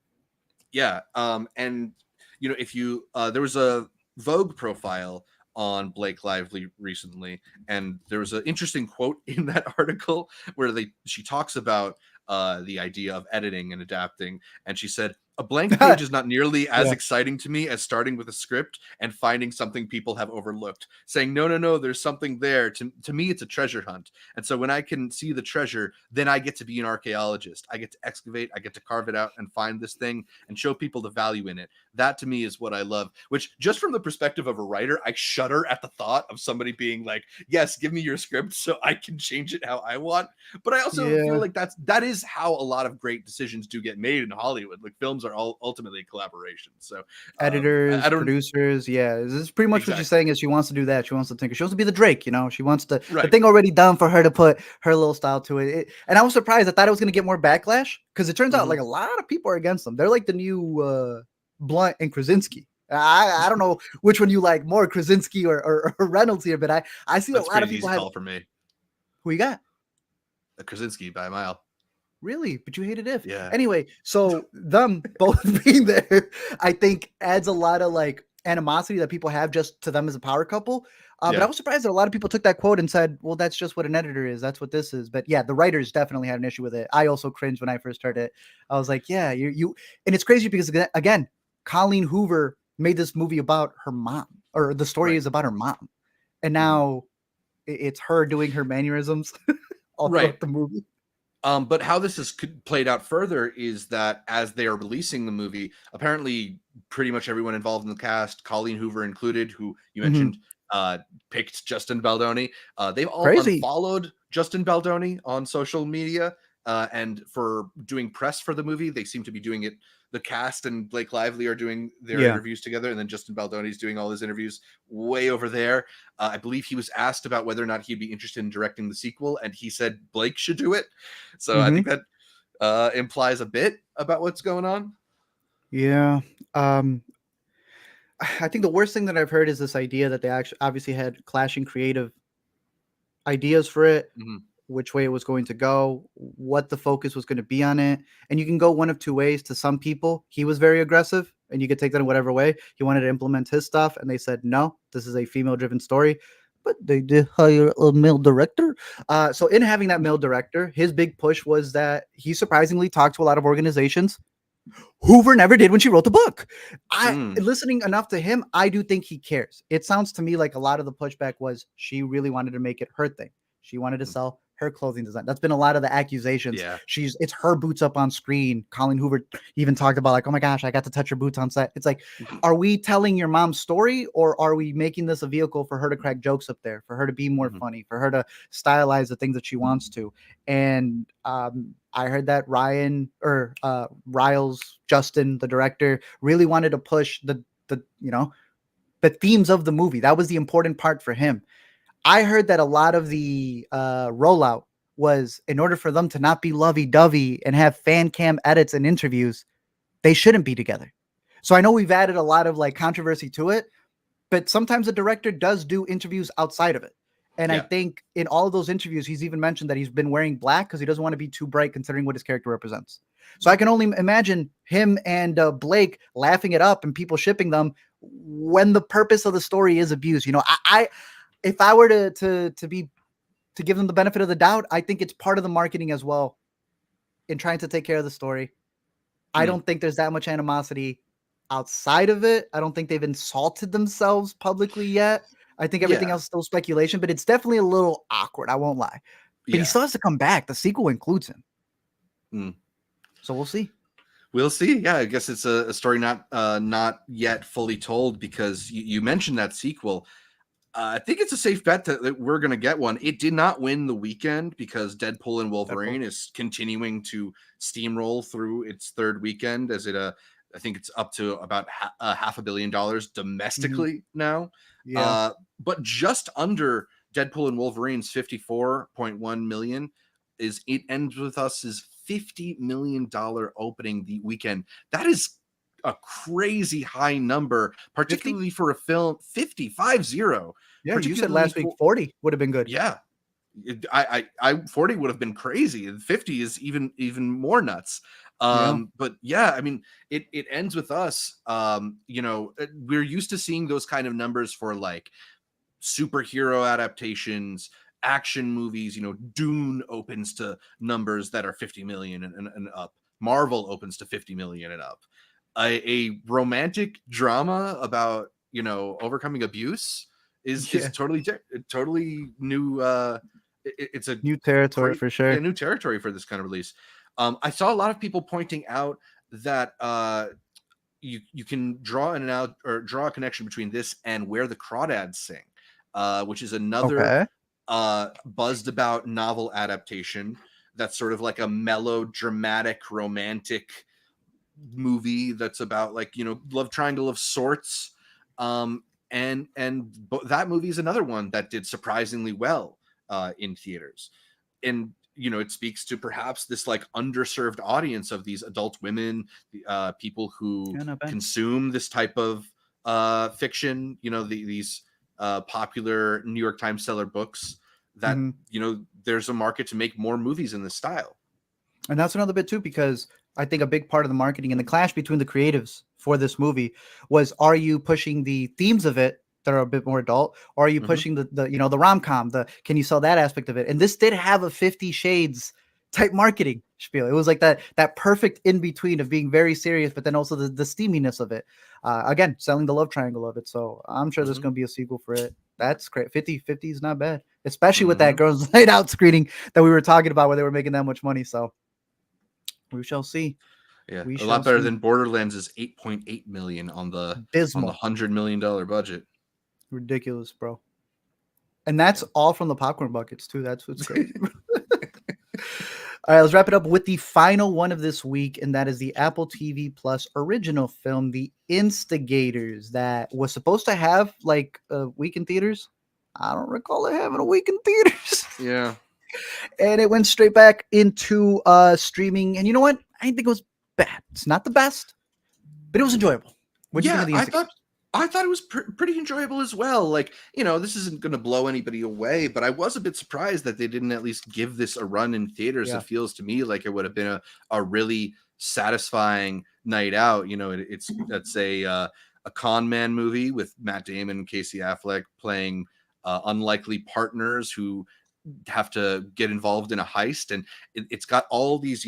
Yeah. And you know, if you there was a Vogue profile on Blake Lively recently, and there was an interesting quote in that article where she talks about the idea of editing and adapting, and she said, a blank page is not nearly as exciting to me as starting with a script and finding something people have overlooked, saying, no, there's something there. To me, it's a treasure hunt. And so when I can see the treasure, then I get to be an archaeologist. I get to excavate, I get to carve it out and find this thing and show people the value in it. That to me is what I love, which just from the perspective of a writer, I shudder at the thought of somebody being like, yes, give me your script so I can change it how I want. But I also feel like that is how a lot of great decisions do get made in Hollywood. Like films are all ultimately a collaboration. So editors, producers, this is pretty much what she's saying. Is she wants to do that? She wants to tinker. She wants to be the Drake. You know, she wants to the thing already done for her to put her little style to it. And I was surprised. I thought it was going to get more backlash because it turns out like a lot of people are against them. They're like the new Blunt and Krasinski. I don't know which one you like more, Krasinski or Reynolds here, but I see that's a lot of people have. For me, who you got? Krasinski by a mile. Really? But you hated If. Yeah. Anyway, so them both being there, I think adds a lot of like animosity that people have just to them as a power couple. But I was surprised that a lot of people took that quote and said, well, that's just what an editor is. That's what this is. But yeah, the writers definitely had an issue with it. I also cringed when I first heard it. I was like, yeah, you and it's crazy because again, Colleen Hoover made this movie about her mom, or the story is about her mom. And now it's her doing her mannerisms all throughout the movie. But how this is played out further is that as they are releasing the movie, apparently pretty much everyone involved in the cast, Colleen Hoover included, who you mentioned, picked Justin Baldoni. They've all Crazy. unfollowed Justin Baldoni on social media. And for doing press for the movie, they seem to be doing it. The cast and Blake Lively are doing their interviews together, and then Justin Baldoni's doing all his interviews way over there. I believe he was asked about whether or not he'd be interested in directing the sequel, and he said Blake should do it. So I think that implies a bit about what's going on. Yeah. I think the worst thing that I've heard is this idea that they actually obviously had clashing creative ideas for it, which way it was going to go, what the focus was going to be on it. And you can go one of two ways. To some people, he was very aggressive, and you could take that in whatever way. He wanted to implement his stuff, and they said, no, this is a female-driven story. But they did hire a male director. So in having that male director, his big push was that he surprisingly talked to a lot of organizations. Hoover never did when she wrote the book. Listening enough to him, I do think he cares. It sounds to me like a lot of the pushback was she really wanted to make it her thing. She wanted to sell her clothing design. That's been a lot of the accusations. Yeah. It's her boots up on screen. Colleen Hoover even talked about like, oh my gosh, I got to touch her boots on set. It's like, are we telling your mom's story, or are we making this a vehicle for her to crack jokes up there, for her to be more funny, for her to stylize the things that she wants to? And I heard that Riles, Justin, the director, really wanted to push the themes of the movie. That was the important part for him. I heard that a lot of the rollout was, in order for them to not be lovey-dovey and have fan cam edits and interviews, they shouldn't be together. So I know we've added a lot of like controversy to it, but sometimes the director does do interviews outside of it. And I think in all of those interviews, he's even mentioned that he's been wearing black because he doesn't want to be too bright considering what his character represents. So I can only imagine him and Blake laughing it up and people shipping them when the purpose of the story is abuse. If I were to give them the benefit of the doubt, I think it's part of the marketing as well in trying to take care of the story. I don't think there's that much animosity outside of it. I don't think they've insulted themselves publicly yet. I think everything else is still speculation, but it's definitely a little awkward. I won't lie. But he still has to come back. The sequel includes him. So we'll see. We'll see. Yeah, I guess it's a story not yet fully told, because you mentioned that sequel. I think it's a safe bet that we're going to get one. It did not win the weekend because Deadpool and Wolverine is continuing to steamroll through its third weekend, as it I think it's up to about $500 million domestically now. Yeah. But just under Deadpool and Wolverine's 54.1 million is It Ends With Us's $50 million opening the weekend. That is a crazy high number, particularly 50? For a film. 50. Yeah, you said last week 40 would have been good. Yeah, I 40 would have been crazy, and 50 is even more nuts. But yeah, I mean, it ends with us. We're used to seeing those kind of numbers for like superhero adaptations, action movies. Dune opens to numbers that are 50 million and up. Marvel opens to 50 million and up. A romantic drama about overcoming abuse is totally new. It's a new territory for sure. Yeah, new territory for this kind of release. I saw a lot of people pointing out that you can draw in and out, or draw a connection between this and Where the Crawdads Sing, which is another buzzed about novel adaptation that's sort of like a melodramatic romantic movie that's about like love triangle of sorts. And that movie is another one that did surprisingly well in theaters, and it speaks to perhaps this like underserved audience of these adult women, people who consume this type of fiction, these popular New York Times seller books, that there's a market to make more movies in this style. And that's another bit too, because I think a big part of the marketing and the clash between the creatives for this movie was, are you pushing the themes of it that are a bit more adult, or are you pushing the rom-com, can you sell that aspect of it? And this did have a 50 Shades type marketing spiel. It was like that perfect in between of being very serious, but then also the steaminess of it. Again, selling the love triangle of it. So I'm sure there's going to be a sequel for it. That's great. 50/50 is not bad, especially with that Girls Night Out screening that we were talking about where they were making that much money. So we shall see. Yeah, We a shall lot better see. than Borderlands' 8.8 million on the Abysmal. $100 million budget. Ridiculous, bro. And that's all from the popcorn buckets too. That's what's crazy. All right, let's wrap it up with the final one of this week, and that is the Apple TV Plus original film, The Instigators, that was supposed to have like a week in theaters. I don't recall it having a week in theaters. Yeah. And it went straight back into streaming. And you know what? I didn't think it was bad. It's not the best, but it was enjoyable. What do you think of The Instigators? I thought it was pretty enjoyable as well. Like, this isn't going to blow anybody away, but I was a bit surprised that they didn't at least give this a run in theaters. Yeah. It feels to me like it would have been a really satisfying night out. It's a con man movie with Matt Damon and Casey Affleck playing unlikely partners who have to get involved in a heist, and it's got all these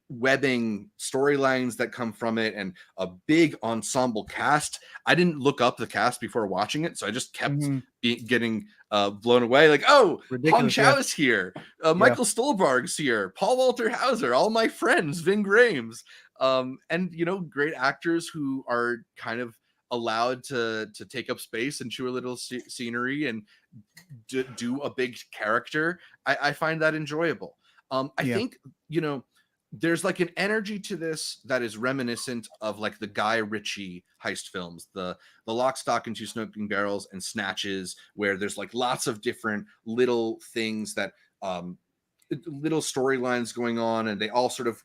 webbing storylines that come from it and a big ensemble cast. I didn't look up the cast before watching it, so I just kept getting blown away. Like, oh, Hong Chau is here, Michael Stuhlbarg's here, Paul Walter Hauser, all my friends, Ving Rhames, and great actors who are kind of allowed to take up space and chew a little scenery and do a big character. I find that enjoyable. I think there's like an energy to this that is reminiscent of like the Guy Ritchie heist films, the Lock, Stock, and Two Smoking Barrels and Snatches, where there's like lots of different little things that little storylines going on, and they all sort of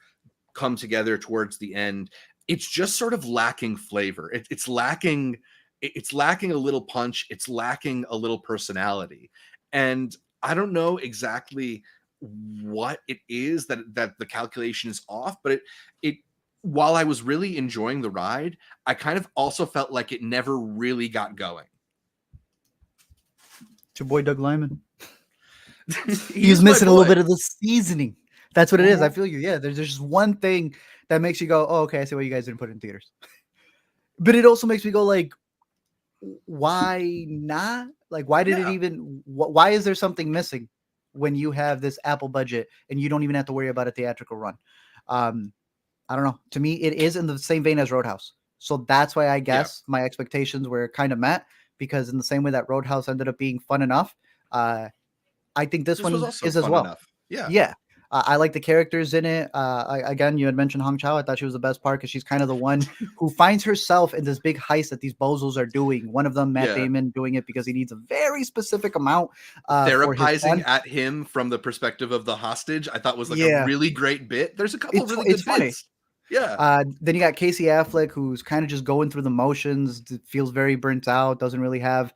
come together towards the end. It's just sort of lacking flavor. It's lacking a little punch. It's lacking a little personality. And I don't know exactly what it is that the calculation is off, but it while I was really enjoying the ride, I kind of also felt like it never really got going. It's your boy Doug Lyman. He's missing a little bit of the seasoning. That's what it is. I feel you. Yeah, there's just one thing that makes you go, oh, okay, I see why you guys didn't put it in theaters. But it also makes me go like, why not? Like, why did it even, why is there something missing when you have this Apple budget and you don't even have to worry about a theatrical run? I don't know. To me, it is in the same vein as Roadhouse. So that's why I guess my expectations were kind of met, because in the same way that Roadhouse ended up being fun enough, I think this one is as well. Enough. Yeah. Yeah. I like the characters in it. Again, you had mentioned Hong Chau. I thought she was the best part because she's kind of the one who finds herself in this big heist that these bozos are doing. One of them, Matt Damon, doing it because he needs a very specific amount. Therapizing at him from the perspective of the hostage, I thought was like a really great bit. There's a couple really good bits. Yeah. Then you got Casey Affleck, who's kind of just going through the motions, feels very burnt out, doesn't really have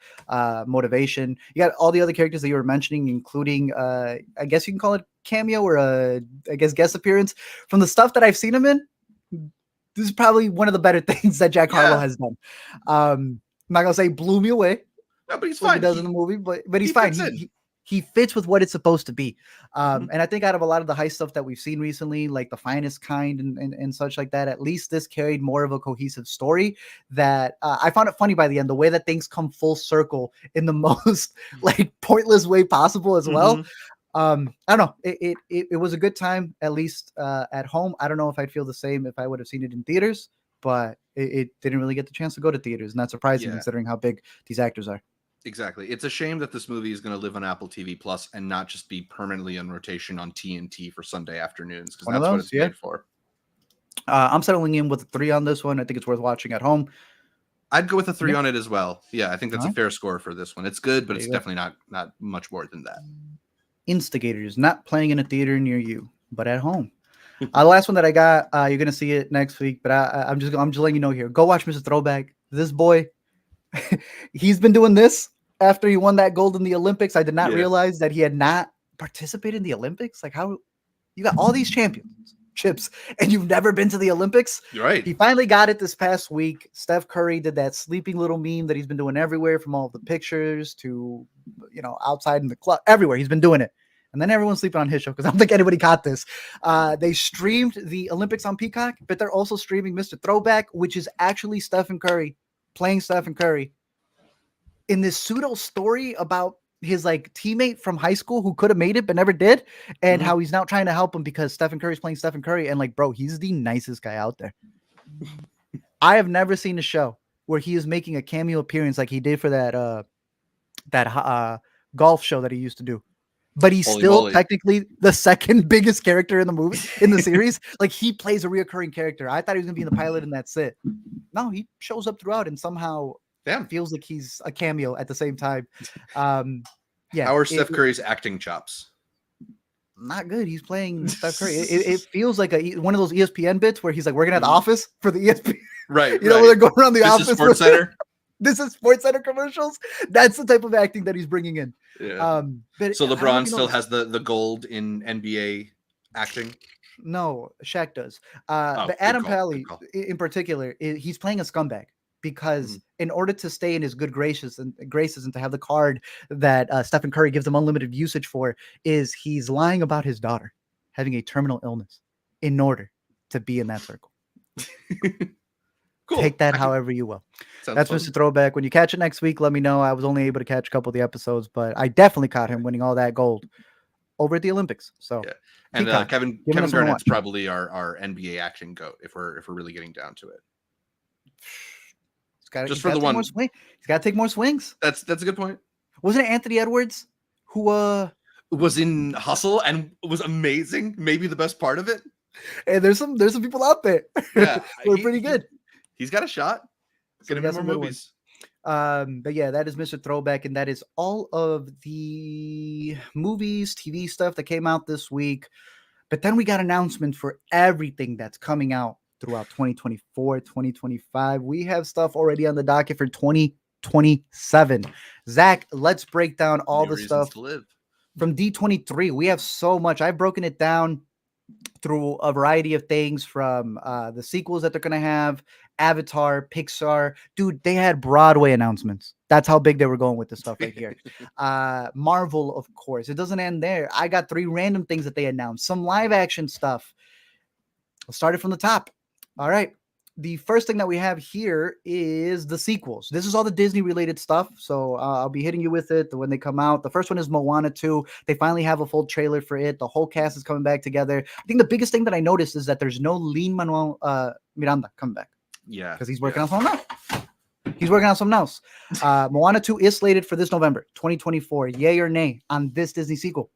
motivation. You got all the other characters that you were mentioning, including, I guess you can call it cameo or I guess guest appearance. From the stuff that I've seen him in, this is probably one of the better things that Jack Harlow has done. I'm not gonna say blew me away. No, but he's fine. He does in the movie, but he's fine. He fits with what it's supposed to be. And I think out of a lot of the heist stuff that we've seen recently, like The Finest Kind and such like that, at least this carried more of a cohesive story that I found it funny by the end, the way that things come full circle in the most like pointless way possible as well. I don't know. It was a good time, at least at home. I don't know if I'd feel the same if I would have seen it in theaters, but it didn't really get the chance to go to theaters. And that's surprising considering how big these actors are. Exactly. It's a shame that this movie is going to live on Apple TV Plus and not just be permanently on rotation on TNT for Sunday afternoons, because that's what it's made for. I'm settling in with a 3 on this one. I think it's worth watching at home. I'd go with a 3 on it as well. Yeah, I think that's a fair score for this one. It's good, but it's definitely not much more than that. Instigators, not playing in a theater near you, but at home. The last one that I got, you're going to see it next week, but I'm just letting you know here. Go watch Mr. Throwback. This boy, he's been doing this after he won that gold in the Olympics. I did not realize that he had not participated in the Olympics. Like, how you got all these championships and you've never been to the Olympics? You're right. He finally got it this past week. Steph Curry did that sleeping little meme that he's been doing everywhere, from all the pictures to, outside in the club, everywhere. He's been doing it. And then everyone's sleeping on his show because I don't think anybody caught this. They streamed the Olympics on Peacock, but they're also streaming Mr. Throwback, which is actually Stephen Curry playing Stephen Curry in this pseudo story about his like teammate from high school who could have made it but never did, and how he's now trying to help him because Stephen Curry's playing Stephen Curry, and like, bro, he's the nicest guy out there. I have never seen a show where he is making a cameo appearance like he did for that golf show that he used to do. But he's Holy still moly. technically the second biggest character in the movie, in the series. Like, he plays a reoccurring character. I thought he was gonna be in the pilot and that's it. No, he shows up throughout and somehow feels like he's a cameo at the same time. Yeah. How are Steph Curry's acting chops? Not good. He's playing Steph Curry. It feels like one of those ESPN bits where he's like working at the office for the ESPN. Right. You know, when they're going around the office. This is Sports Center. This is Sports Center commercials. That's the type of acting that he's bringing in. Yeah. But so LeBron still has the gold in NBA acting? No, Shaq does. But Adam Pally, in particular, he's playing a scumbag because in order to stay in his good graces and to have the card that Stephen Curry gives him unlimited usage for, is he's lying about his daughter having a terminal illness in order to be in that circle. Cool. Take that however you will. That's fun. Mr. Throwback. When you catch it next week, let me know. I was only able to catch a couple of the episodes, but I definitely caught him winning all that gold over at the Olympics. So yeah. And Kevin Garnett's probably our NBA action goat if we're really getting down to it. Just for the one. He's got to take more swings. That's a good point. Wasn't it Anthony Edwards who was in Hustle and was amazing? Maybe the best part of it. And there's some people out there. Yeah, who are pretty good. He's got a shot. So get him more movies. But yeah, that is Mr. Throwback, and that is all of the movies, TV stuff that came out this week. But then we got announcements for everything that's coming out throughout 2024, 2025. We have stuff already on the docket for 2027. Zach, let's break down all the stuff from D23. We have so much. I've broken it down through a variety of things, from the sequels that they're going to have, Avatar, Pixar. Dude, they had Broadway announcements. That's how big they were going with this stuff right here. Marvel, of course. It doesn't end there. I got 3 random things that they announced. Some live action stuff. Let's start it from the top. All right. The first thing that we have here is the sequels. This is all the Disney related stuff. So I'll be hitting you with it when they come out. The first one is Moana 2. They finally have a full trailer for it. The whole cast is coming back together. I think the biggest thing that I noticed is that there's no Lin-Manuel Miranda coming back. Yeah. Because he's working on something else. He's working on something else. Moana 2 is slated for this November, 2024. Yay or nay on this Disney sequel?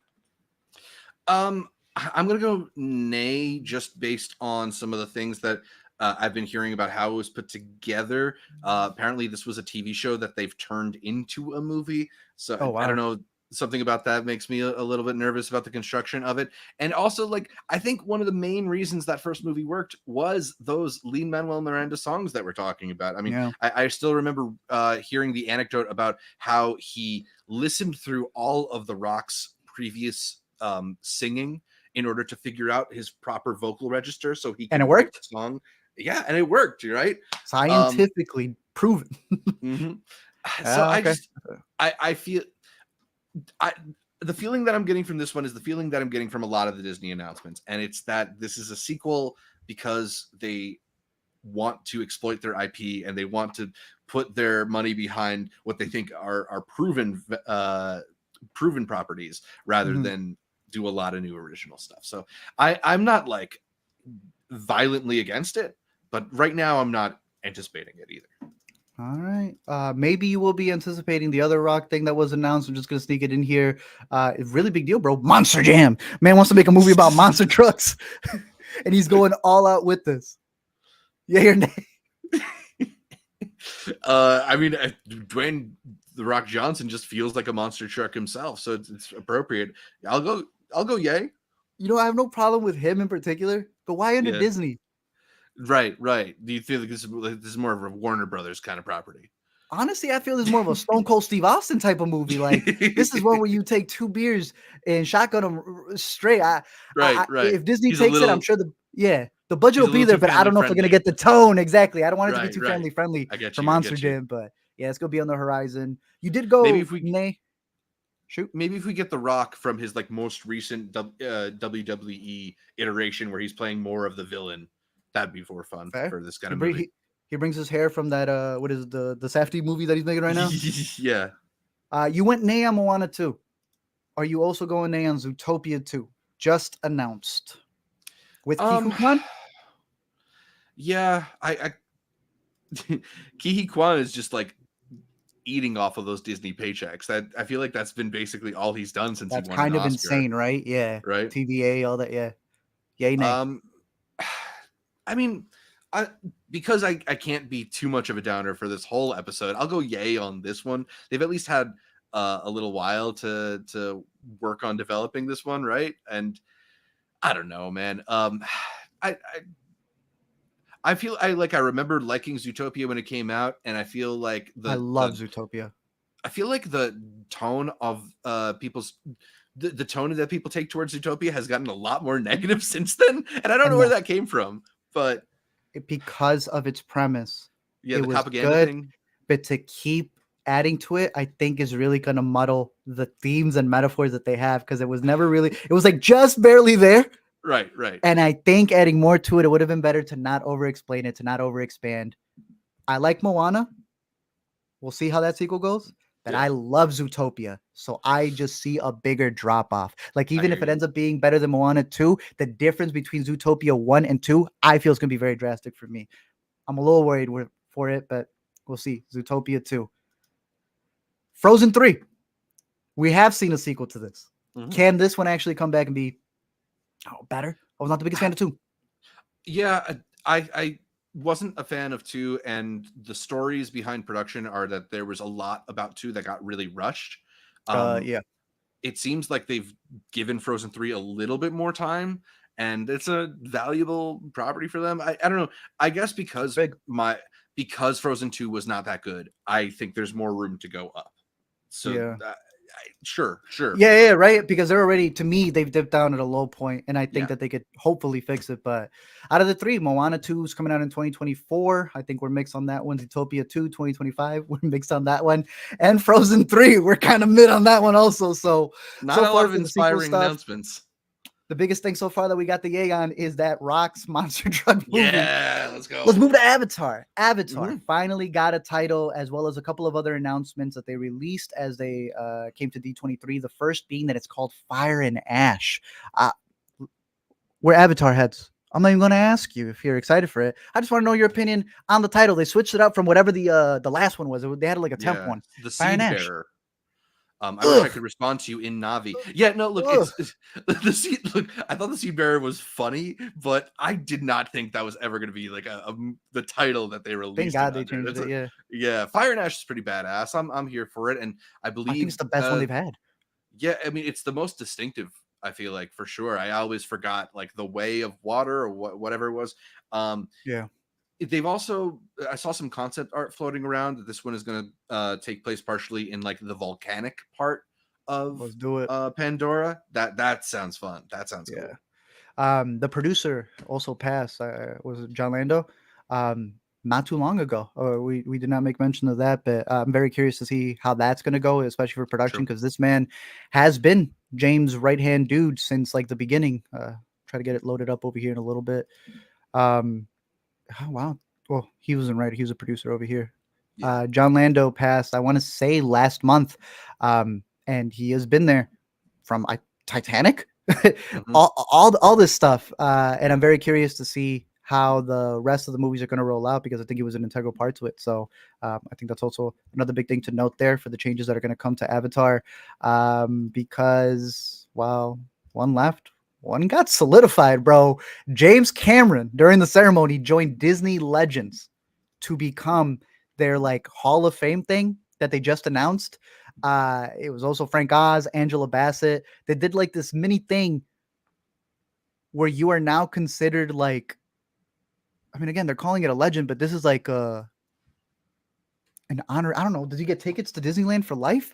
I'm going to go nay, just based on some of the things that I've been hearing about how it was put together. Apparently, this was a TV show that they've turned into a movie. So I don't know. Something about that makes me a little bit nervous about the construction of it. And also, like, I think one of the main reasons that first movie worked was those Lin-Manuel Miranda songs that we're talking about. I mean, I still remember hearing the anecdote about how he listened through all of The Rock's previous singing in order to figure out his proper vocal register. So he and it worked. The song. Yeah, and it worked, right? Scientifically proven. So I feel the feeling that I'm getting from this one is the feeling that I'm getting from a lot of the Disney announcements, and it's that this is a sequel because they want to exploit their IP and they want to put their money behind what they think are proven properties rather than do a lot of new original stuff. So I'm not like violently against it, but right now I'm not anticipating it either. All right. Maybe you will be anticipating the other Rock thing that was announced. I'm just going to sneak it in here. Really big deal, bro. Monster Jam. Man wants to make a movie about monster trucks. And he's going all out with this. Yay or nay? I mean, Dwayne The Rock Johnson just feels like a monster truck himself. So it's appropriate. I'll go yay. You know, I have no problem with him in particular, but why under Disney? Right. Do you feel like this is more of a Warner Brothers kind of property? Honestly, I feel it's more of a Stone Cold Steve Austin type of movie. Like, this is one where you take 2 beers and shotgun them straight. Right. If Disney takes it, I'm sure the budget will be there, but I don't know if we're gonna get the tone exactly. I don't want it to be too family friendly for Monster Jam, but yeah, it's gonna be on the horizon. You did go Shoot. Maybe if we get The Rock from his like most recent WWE iteration where he's playing more of the villain. That'd be more fun for this kind of movie. He brings his hair from that what is the Safdie movie that he's making right now? Yeah. You went nay on Moana 2. Are you also going nay on Zootopia 2? Just announced. With Kiku-kan? Yeah, I Kihi Kwan is just like eating off of those Disney paychecks. That I feel like that's been basically all he's done since That's he won an kind of Oscar, insane, right? Yeah. right? TVA, all that, yeah. Yay, nay. I mean, because I can't be too much of a downer for this whole episode, I'll go yay on this one. They've at least had a little while to work on developing this one, right? And I don't know, man. I feel I remember liking Zootopia when it came out, and I feel like I love Zootopia. I feel like the tone of people's the tone that people take towards Zootopia has gotten a lot more negative since then, and I don't know where that came from, but because of its premise, yeah, it the was propaganda good, thing. but to keep adding to it, I think is really going to muddle the themes and metaphors that they have, because it was never really, it was like just barely there. Right. And I think adding more to it, it would have been better to not over-explain it, to not over-expand. I like Moana. We'll see how that sequel goes. But I love Zootopia, so I just see a bigger drop-off. Like, even if it ends up being better than Moana 2, the difference between Zootopia 1 and 2, I feel is going to be very drastic for me. I'm a little worried for it, but we'll see. Zootopia 2. Frozen 3. We have seen a sequel to this. Mm-hmm. Can this one actually come back and be better? I was not the biggest fan of 2. Yeah, I wasn't a fan of 2, and the stories behind production are that there was a lot about 2 that got really rushed. Yeah. It seems like they've given Frozen 3 a little bit more time, and it's a valuable property for them. I don't know. I guess because Frozen 2 was not that good, I think there's more room to go up. So yeah. Sure. Yeah, right. Because they're already, to me, they've dipped down at a low point, and I think that they could hopefully fix it. But out of the 3, Moana 2 is coming out in 2024. I think we're mixed on that one. Zootopia 2, 2025. We're mixed on that one. And Frozen 3, we're kind of mid on that one also. So not a lot of inspiring announcements. The biggest thing so far that we got the yay on is that Rock's monster truck movie. Yeah, let's go. Let's move to Avatar. Avatar finally got a title, as well as a couple of other announcements that they released as they came to D23. The first being that it's called Fire and Ash. We're Avatar heads. I'm not even going to ask you if you're excited for it. I just want to know your opinion on the title. They switched it up from whatever the last one was. They had like a temp one. The Seed Bearer. I wish I could respond to you in Navi. Yeah, no, look, it's the seed. Look, I thought the Seed Bearer was funny, but I did not think that was ever going to be like the title that they released. Thank God they changed it. Yeah. Fire and Ash is pretty badass. I'm here for it, and I believe it's the best one they've had. Yeah, I mean, it's the most distinctive. I feel like, for sure. I always forgot like the way of water or whatever it was. Yeah. They've also, I saw some concept art floating around that this one is going to take place partially in like the volcanic part of Pandora. That sounds fun. That sounds cool. The producer also passed. Was John Lando? Not too long ago. We did not make mention of that, but I'm very curious to see how that's going to go, especially for production, because this man has been James' right-hand dude since like the beginning. Try to get it loaded up over here in a little bit. Oh, wow. Well, he wasn't right. He was a producer over here. John Lando passed, I want to say last month. And he has been there from Titanic, all this stuff. And I'm very curious to see how the rest of the movies are going to roll out, because I think he was an integral part to it. So I think that's also another big thing to note there for the changes that are going to come to Avatar. Because, well, one left. One got solidified, bro. James Cameron, during the ceremony, joined Disney Legends to become their like Hall of Fame thing that they just announced. It was also Frank Oz, Angela Bassett. They did like this mini thing where you are now considered like, I mean, again, they're calling it a legend, but this is like an honor. I don't know. Does he get tickets to Disneyland for life?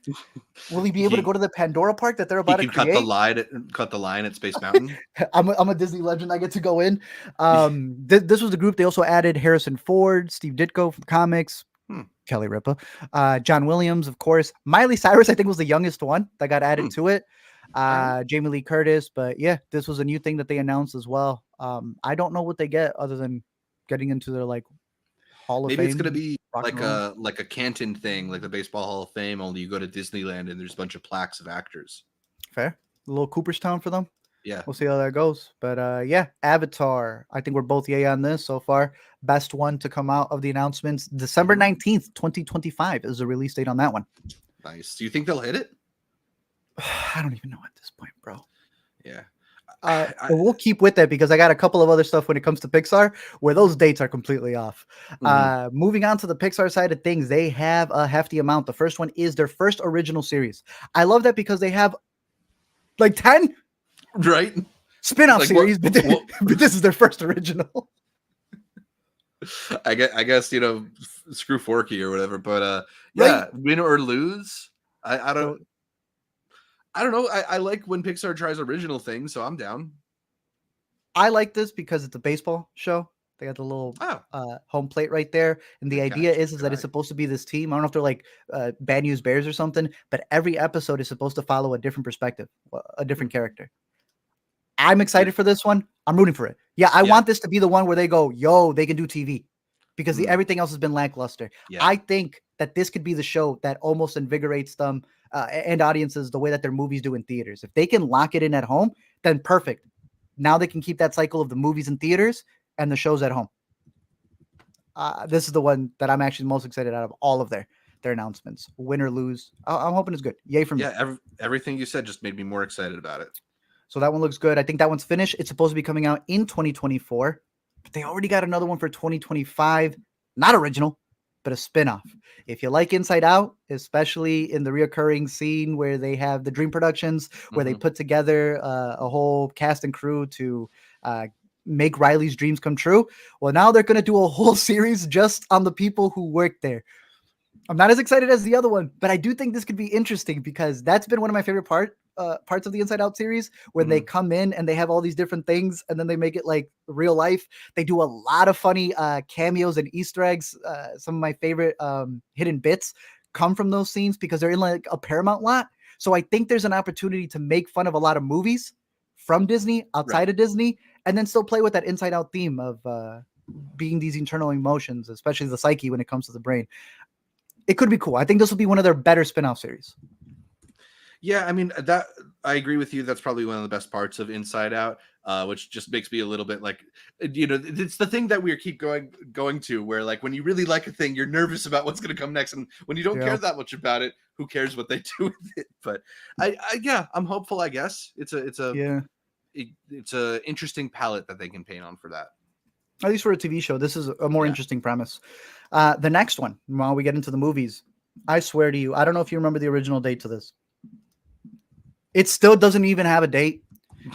Will he be able to go to the Pandora park that they're about to create? Cut the line at Space Mountain. I'm a Disney legend. I get to go in. This was the group. They also added Harrison Ford, Steve Ditko from comics, Kelly Ripa, John Williams, of course. Miley Cyrus, I think, was the youngest one that got added to it. Jamie Lee Curtis. But yeah, this was a new thing that they announced as well. I don't know what they get other than getting into their like Hall of Maybe it's Fame. gonna be Rock and roll. like a Canton thing, like the Baseball Hall of Fame. Only you go to Disneyland and there's a bunch of plaques of actors. Fair. A little Cooperstown for them. Yeah. We'll see how that goes. But yeah, Avatar. I think we're both yay on this so far. Best one to come out of the announcements. December 19th, 2025 is the release date on that one. Nice. Do you think they'll hit it? I don't even know at this point, bro. Yeah. We'll keep with that because I got a couple of other stuff when it comes to Pixar where those dates are completely off. Moving on to the Pixar side of things, they have a hefty amount. The first one is their first original series. I love that because they have like 10 right spin-off like, series, but this is their first original. I guess, you know, screw Forky or whatever, but yeah, right? Win or lose. I don't know. I like when Pixar tries original things, so I'm down. I like this because it's a baseball show. They got the little home plate right there. And the idea is that it's supposed to be this team. I don't know if they're like Bad News Bears or something, but every episode is supposed to follow a different perspective, a different character. I'm excited for this one. I'm rooting for it. Yeah, I want this to be the one where they go, yo, they can do TV because everything else has been lackluster. Yeah. I think that this could be the show that almost invigorates them and audiences the way that their movies do in theaters. If they can lock it in at home, then perfect. Now they can keep that cycle of the movies in theaters and the shows at home. This is the one that I'm actually most excited out of all of their announcements. Win or lose, I'm hoping it's good. Yay for me. Yeah, everything you said just made me more excited about it. So that one looks good. I think that one's finished. It's supposed to be coming out in 2024, but they already got another one for 2025. Not original, but a spinoff. If you like Inside Out, especially in the reoccurring scene where they have the Dream Productions, where they put together a whole cast and crew to make Riley's dreams come true. Well, now they're going to do a whole series just on the people who work there. I'm not as excited as the other one, but I do think this could be interesting because that's been one of my favorite parts of the Inside Out series when they come in and they have all these different things and then they make it like real life. They do a lot of funny cameos and Easter eggs. Some of my favorite hidden bits come from those scenes because they're in like a Paramount lot. So I think there's an opportunity to make fun of a lot of movies from Disney, outside of Disney, and then still play with that Inside Out theme of being these internal emotions, especially the psyche when it comes to the brain. It could be cool. I think this will be one of their better spin-off series. Yeah, I mean, that I agree with you. That's probably one of the best parts of Inside Out, which just makes me a little bit like, you know, it's the thing that we keep going to where like when you really like a thing, you're nervous about what's going to come next, and when you don't care that much about it, who cares what they do with it? But I'm hopeful. I guess it's a interesting palette that they can paint on for that. At least for a TV show, this is a more interesting premise. The next one, while we get into the movies, I swear to you, I don't know if you remember the original date to this. It still doesn't even have a date.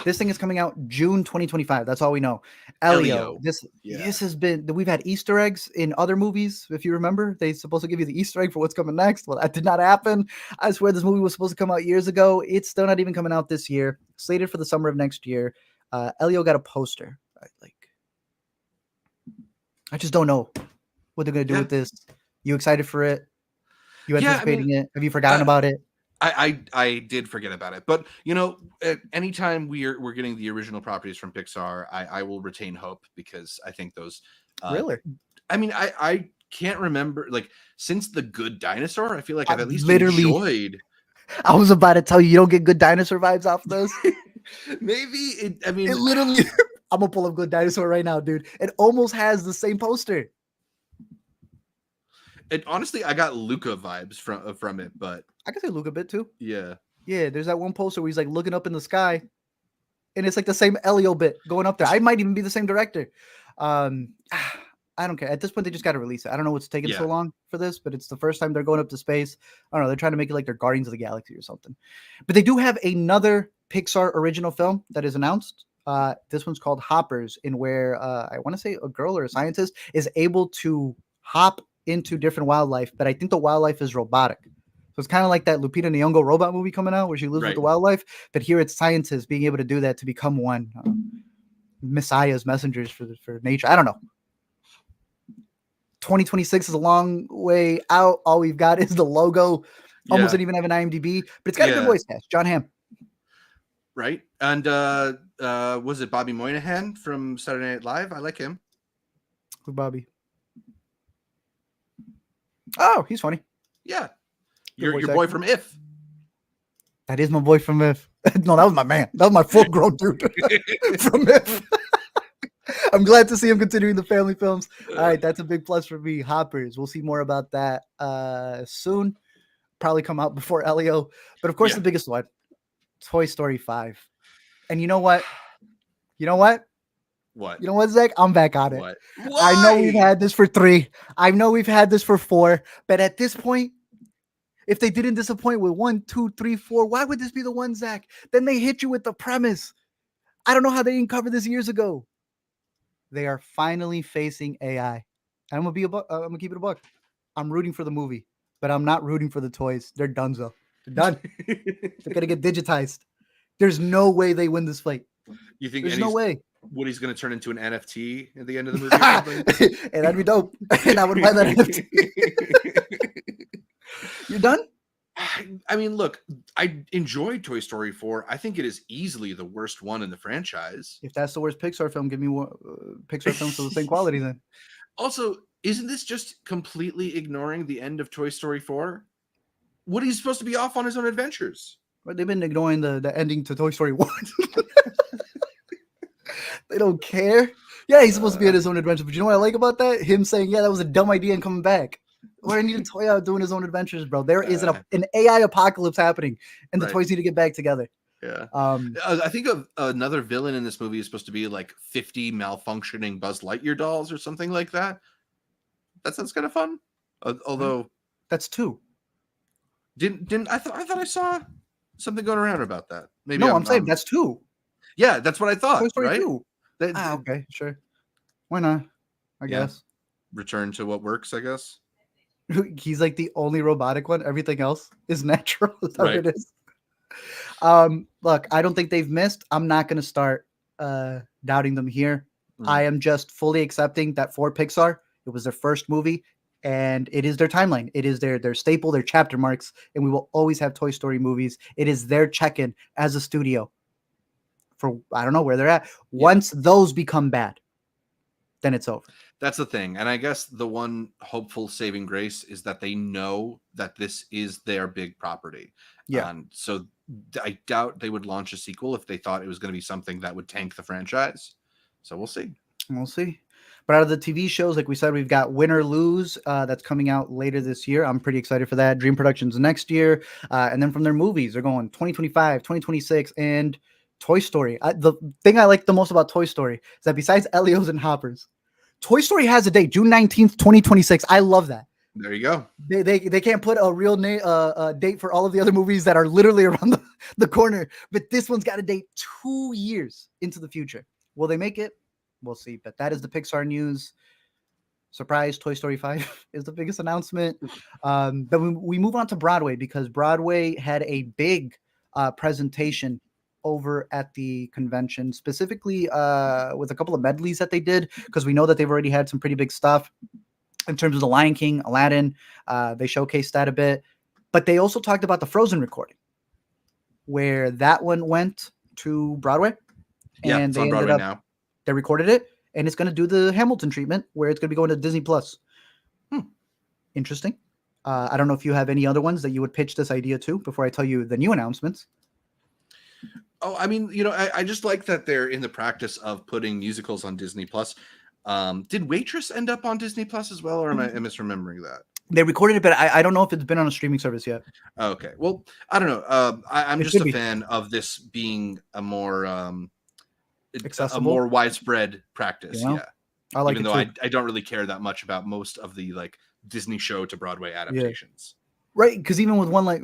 This thing is coming out June 2025. That's all we know. Elio. This has been, we've had Easter eggs in other movies. If you remember, they're supposed to give you the Easter egg for what's coming next. Well, that did not happen. I swear this movie was supposed to come out years ago. It's still not even coming out this year. Slated for the summer of next year. Elio got a poster. I just don't know what they're going to do with this. You excited for it? You anticipating it? Have you forgotten about it? I did forget about it, but you know, anytime we're getting the original properties from Pixar, I will retain hope because I think those really. I mean, I can't remember like since The Good Dinosaur. I feel like I've at least enjoyed. I was about to tell you, you don't get Good Dinosaur vibes off this. Maybe it literally. I'm gonna pull up Good Dinosaur right now, dude. It almost has the same poster. And honestly, I got Luca vibes from it, but I can say Luca a bit too. Yeah. There's that one poster where he's like looking up in the sky, and it's like the same Elio bit going up there. I might even be the same director. I don't care. At this point, they just got to release it. I don't know what's taking so long for this, but it's the first time they're going up to space. I don't know. They're trying to make it like they're Guardians of the Galaxy or something. But they do have another Pixar original film that is announced. This one's called Hoppers, in where I want to say a girl or a scientist is able to hop into different wildlife, but I think the wildlife is robotic. So it's kind of like that Lupita Nyong'o robot movie coming out where she lives with the wildlife, but here it's scientists being able to do that to become one. Messiah's messengers for nature. I don't know. 2026 is a long way out. All we've got is the logo. Almost didn't even have an IMDb, but it's got a good voice cast. John Hamm. Right. And was it Bobby Moynihan from Saturday Night Live? I like him. Who, Bobby? Oh, he's funny. Yeah, Good your voice boy actor. from If. That is my boy from If. No, that was my man. That was my full grown dude from If. I'm glad to see him continuing the family films. All right, that's a big plus for me. Hoppers. We'll see more about that soon. Probably come out before Elio. But of course, Yeah. the biggest one, Toy Story 5. And you know what? You know what? What? You know what, Zach? I'm back on it. What? I know we've Why? had this for 3. I know we've had this for 4. But at this point, if they didn't disappoint with 1, 2, 3, 4, why would this be the one, Zach? Then they hit you with the premise. I don't know how they didn't cover this years ago. They are finally facing AI. I'm gonna I'm gonna keep it a buck. I'm rooting for the movie, but I'm not rooting for the toys. They're donezo. They're done. They're gonna get digitized. There's no way they win this fight. You think There's no way. Woody's going to turn into an NFT at the end of the movie or something? And that'd be dope. And I would buy that NFT. You're done? I mean, look, I enjoyed Toy Story 4. I think it is easily the worst one in the franchise. If that's the worst Pixar film, give me one Pixar films of the same quality then. Also, isn't this just completely ignoring the end of Toy Story 4? Woody's supposed to be off on his own adventures. But they've been ignoring the ending to Toy Story 1. They don't care. Yeah, he's supposed to be on his own adventure. But you know what I like about that? Him saying, yeah, that was a dumb idea and coming back. Why need a toy out doing his own adventures, bro? There is an AI apocalypse happening, and the toys need to get back together. Yeah. I think of another villain in this movie is supposed to be like 50 malfunctioning Buzz Lightyear dolls or something like that. That sounds kind of fun. Although that's 2. Didn't I thought I saw something going around about that. Maybe no, I'm saying that's 2. Yeah, that's what I thought. Toy Story right? 2. Okay, sure. Why not? I guess. Return to what works, I guess. He's like the only robotic one. Everything else is natural. That's how it is. Look, I don't think they've missed. I'm not going to start doubting them here. I am just fully accepting that for Pixar, it was their first movie, and it is their timeline. It is their staple, their chapter marks, and we will always have Toy Story movies. It is their check-in as a studio for, I don't know where they're at. Once those become bad, then it's over. That's the thing. And I guess the one hopeful saving grace is that they know that this is their big property. Yeah. So I doubt they would launch a sequel if they thought it was going to be something that would tank the franchise. So we'll see. We'll see. But out of the TV shows, like we said, we've got Win or Lose that's coming out later this year. I'm pretty excited for that. Dream Productions next year. And then from their movies, they're going 2025, 2026, and Toy Story. The thing I like the most about Toy Story is that besides Elio's and Hoppers, Toy Story has a date, June 19th, 2026. I love that. There you go. They can't put a real date for all of the other movies that are literally around the corner, but this one's got a date 2 years into the future. Will they make it? We'll see. But that is the Pixar news. Surprise, Toy Story 5 is the biggest announcement. But we move on to Broadway because Broadway had a big presentation over at the convention, specifically with a couple of medleys that they did, because we know that they've already had some pretty big stuff in terms of The Lion King, Aladdin. They showcased that a bit, but they also talked about the Frozen recording, where that one went to Broadway. Yeah, and it's on Broadway now. They recorded it, and it's going to do the Hamilton treatment, where it's going to be going to Disney Plus. Interesting. I don't know if you have any other ones that you would pitch this idea to before I tell you the new announcements. Oh, I mean, I just like that they're in the practice of putting musicals on Disney Plus. Did Waitress end up on Disney Plus as well, or am I misremembering that? They recorded it, but I don't know if it's been on a streaming service yet. Okay. Well, I don't know. I'm just a fan of this being a more accessible, a more widespread practice. Yeah. I like Even it though too. I don't really care that much about most of the like Disney show to Broadway adaptations. Right. Because even with one like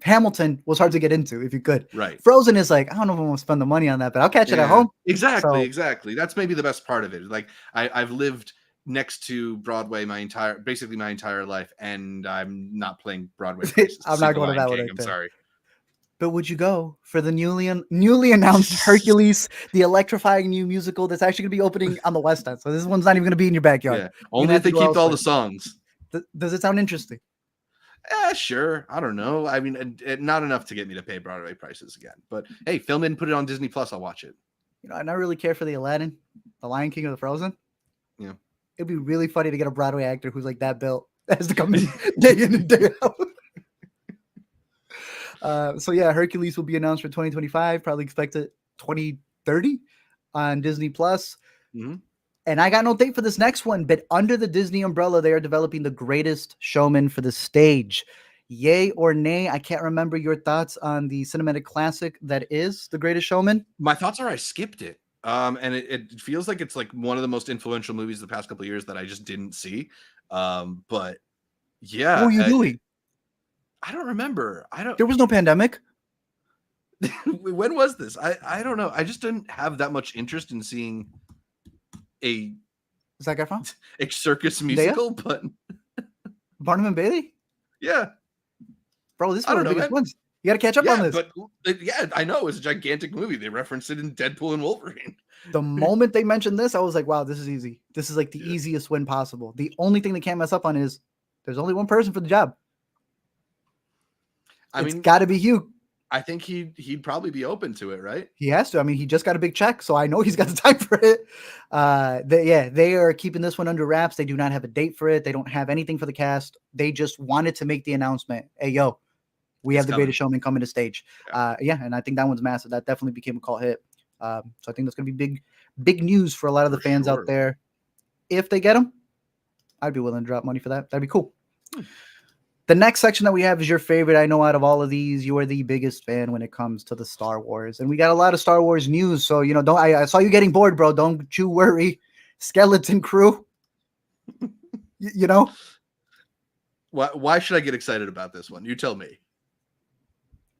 Hamilton was hard to get into if you could. Right. Frozen is like, I don't know if I'm gonna spend the money on that, but I'll catch it at home. Exactly. That's maybe the best part of it. Like I've lived next to Broadway my entire life, and I'm not playing Broadway. I'm not going to that one. I'm sorry. But would you go for the newly announced Hercules, the electrifying new musical that's actually going to be opening on the West End? So this one's not even going to be in your backyard. Yeah. Only if they keep all the songs. Does it sound interesting? Sure. I don't know. I mean, not enough to get me to pay Broadway prices again. But hey, film it and put it on Disney Plus. I'll watch it. I don't really care for the Aladdin, the Lion King, or the Frozen. Yeah. It'd be really funny to get a Broadway actor who's like that built has to come in day in and day out. So yeah, Hercules will be announced for 2025. Probably expect it 2030 on Disney Plus. Mm-hmm. And I got no date for this next one, but under the Disney umbrella, they are developing The Greatest Showman for the stage. Yay or nay? I can't remember your thoughts on the cinematic classic that is The Greatest Showman. My thoughts are I skipped it. And it feels like it's like one of the most influential movies of the past couple of years that I just didn't see. But yeah, What were you doing? I don't remember. There was no pandemic. When was this? I don't know. I just didn't have that much interest in seeing a Zac Efron? a circus musical, but Barnum and Bailey? Yeah. Bro, this is one of the biggest ones. You got to catch up on this. But yeah, I know it's a gigantic movie. They referenced it in Deadpool and Wolverine. The moment they mentioned this, I was like, wow, this is easy. This is like the easiest win possible. The only thing they can't mess up on is there's only one person for the job. It's got to be Hugh. I think he'd probably be open to it, right? He has to. I mean, he just got a big check, so I know he's got the time for it. They are keeping this one under wraps. They do not have a date for it. They don't have anything for the cast. They just wanted to make the announcement. Hey, yo, we have The Greatest Showman coming to stage. And I think that one's massive. That definitely became a cult hit. So I think that's going to be big news for a lot of the fans out there. If they get them, I'd be willing to drop money for that. That'd be cool. The next section that we have is your favorite. I know out of all of these, you are the biggest fan when it comes to the Star Wars. And we got a lot of Star Wars news. So, I saw you getting bored, bro. Don't you worry. Skeleton Crew. Why should I get excited about this one? You tell me.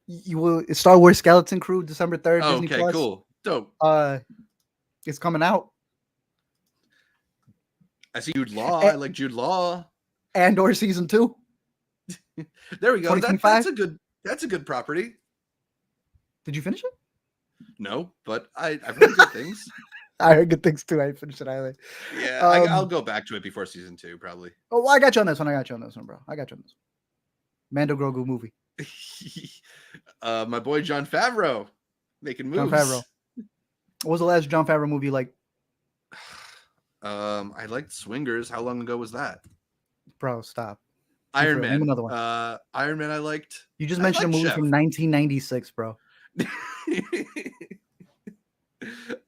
You will Star Wars Skeleton Crew, December 3rd. Oh, Disney okay, Plus. cool. Dope. It's coming out. I see Jude Law. I like Jude Law. Andor season 2. There we go. That's a good property. Did you finish it? No, but I've heard good things. I heard good things too. I finished it either. Yeah, I'll go back to it before season 2, probably. Oh, I got you on this one. Bro. I got you on this one. Mando Grogu movie. My boy Jon Favreau making moves. Jon Favreau. What was the last Jon Favreau movie like? I liked Swingers. How long ago was that? Bro, stop. Iron Man. Name another one. Iron Man I liked. You just mentioned a movie from 1996, bro.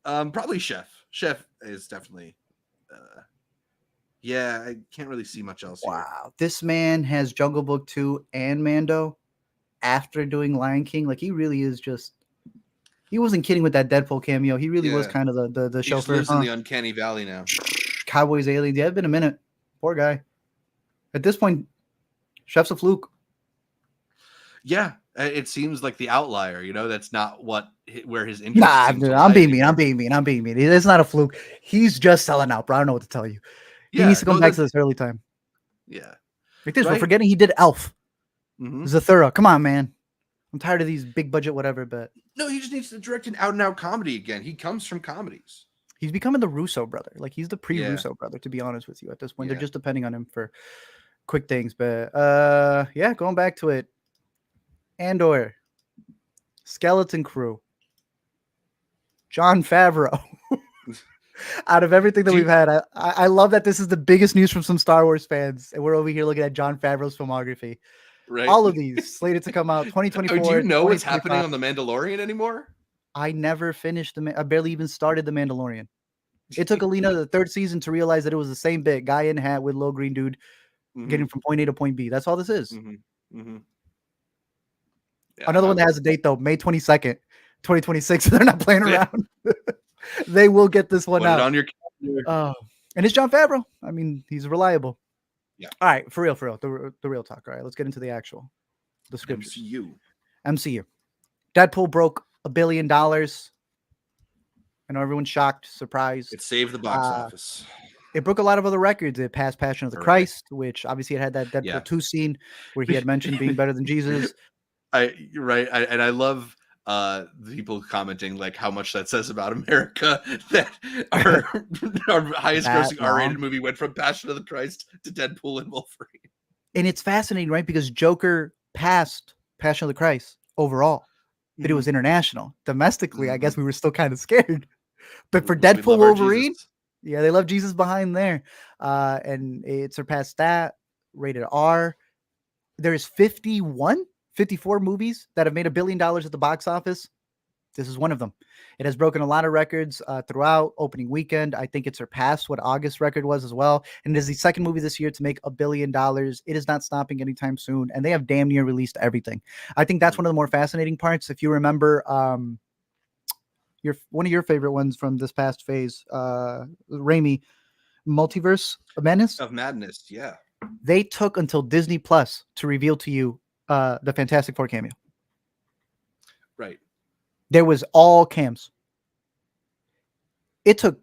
Probably Chef. Chef is definitely I can't really see much else. Wow. Here. This man has Jungle Book 2 and Mando after doing Lion King. Like, he really is just he wasn't kidding with that Deadpool cameo. He really was kind of the chauffeur. He lives in the uncanny valley now. Cowboys, aliens. Yeah, it's been a minute. Poor guy. At this point, Chef's a fluke. Yeah, it seems like the outlier. That's not where his interest. I'm being mean. It's not a fluke. He's just selling out, bro. I don't know what to tell you. He needs to come back to this early time. Yeah, like this. Right? We're forgetting he did Elf. Mm-hmm. Zathura. Come on, man. I'm tired of these big budget whatever. But no, he just needs to direct an out and out comedy again. He comes from comedies. He's becoming the Russo brother. Like, he's the pre-Russo brother. To be honest with you, at this point, they're just depending on him for quick things. But going back to it. Andor, Skeleton Crew, Jon Favreau. Out of everything that we've had, I love that this is the biggest news from some Star Wars fans, and we're over here looking at Jon Favreau's filmography. Right. All of these slated to come out 2024. Do you know what's happening on The Mandalorian anymore? I never finished I barely even started The Mandalorian. It took Alina the 3rd season to realize that it was the same bit. Guy in hat with low green dude getting from point A to point B. That's all this is. Mm-hmm. Mm-hmm. Yeah, another one that has a date though, May 22nd, 2026. They're not playing around. They will get this one out. On your calendar. And it's Jon Favreau. I mean, he's reliable. Yeah. All right, for real. The real talk. All right, let's get into the scriptures. MCU. Deadpool broke $1 billion. I know everyone's shocked, surprised. It saved the box office. It broke a lot of other records. It passed Passion of the Christ, which obviously it had that Deadpool 2 scene where he had mentioned being better than Jesus. I love the people commenting like how much that says about America that our highest grossing R-rated movie went from Passion of the Christ to Deadpool and Wolverine. And it's fascinating, right? Because Joker passed Passion of the Christ overall, but it was international. Domestically, I guess we were still kind of scared. But for Deadpool Wolverine, they love Jesus behind there. And it surpassed that. rated R. There's 54 movies that have made $1 billion at the box office. This is one of them. It has broken a lot of records throughout opening weekend. I think it surpassed what August's record was as well. And it is the second movie this year to make $1 billion. It is not stopping anytime soon. And they have damn near released everything. I think that's one of the more fascinating parts. If you remember one of your favorite ones from this past phase, Raimi, Multiverse of Madness. Yeah. They took until Disney Plus to reveal to you the Fantastic Four cameo. Right. There was all cams. It took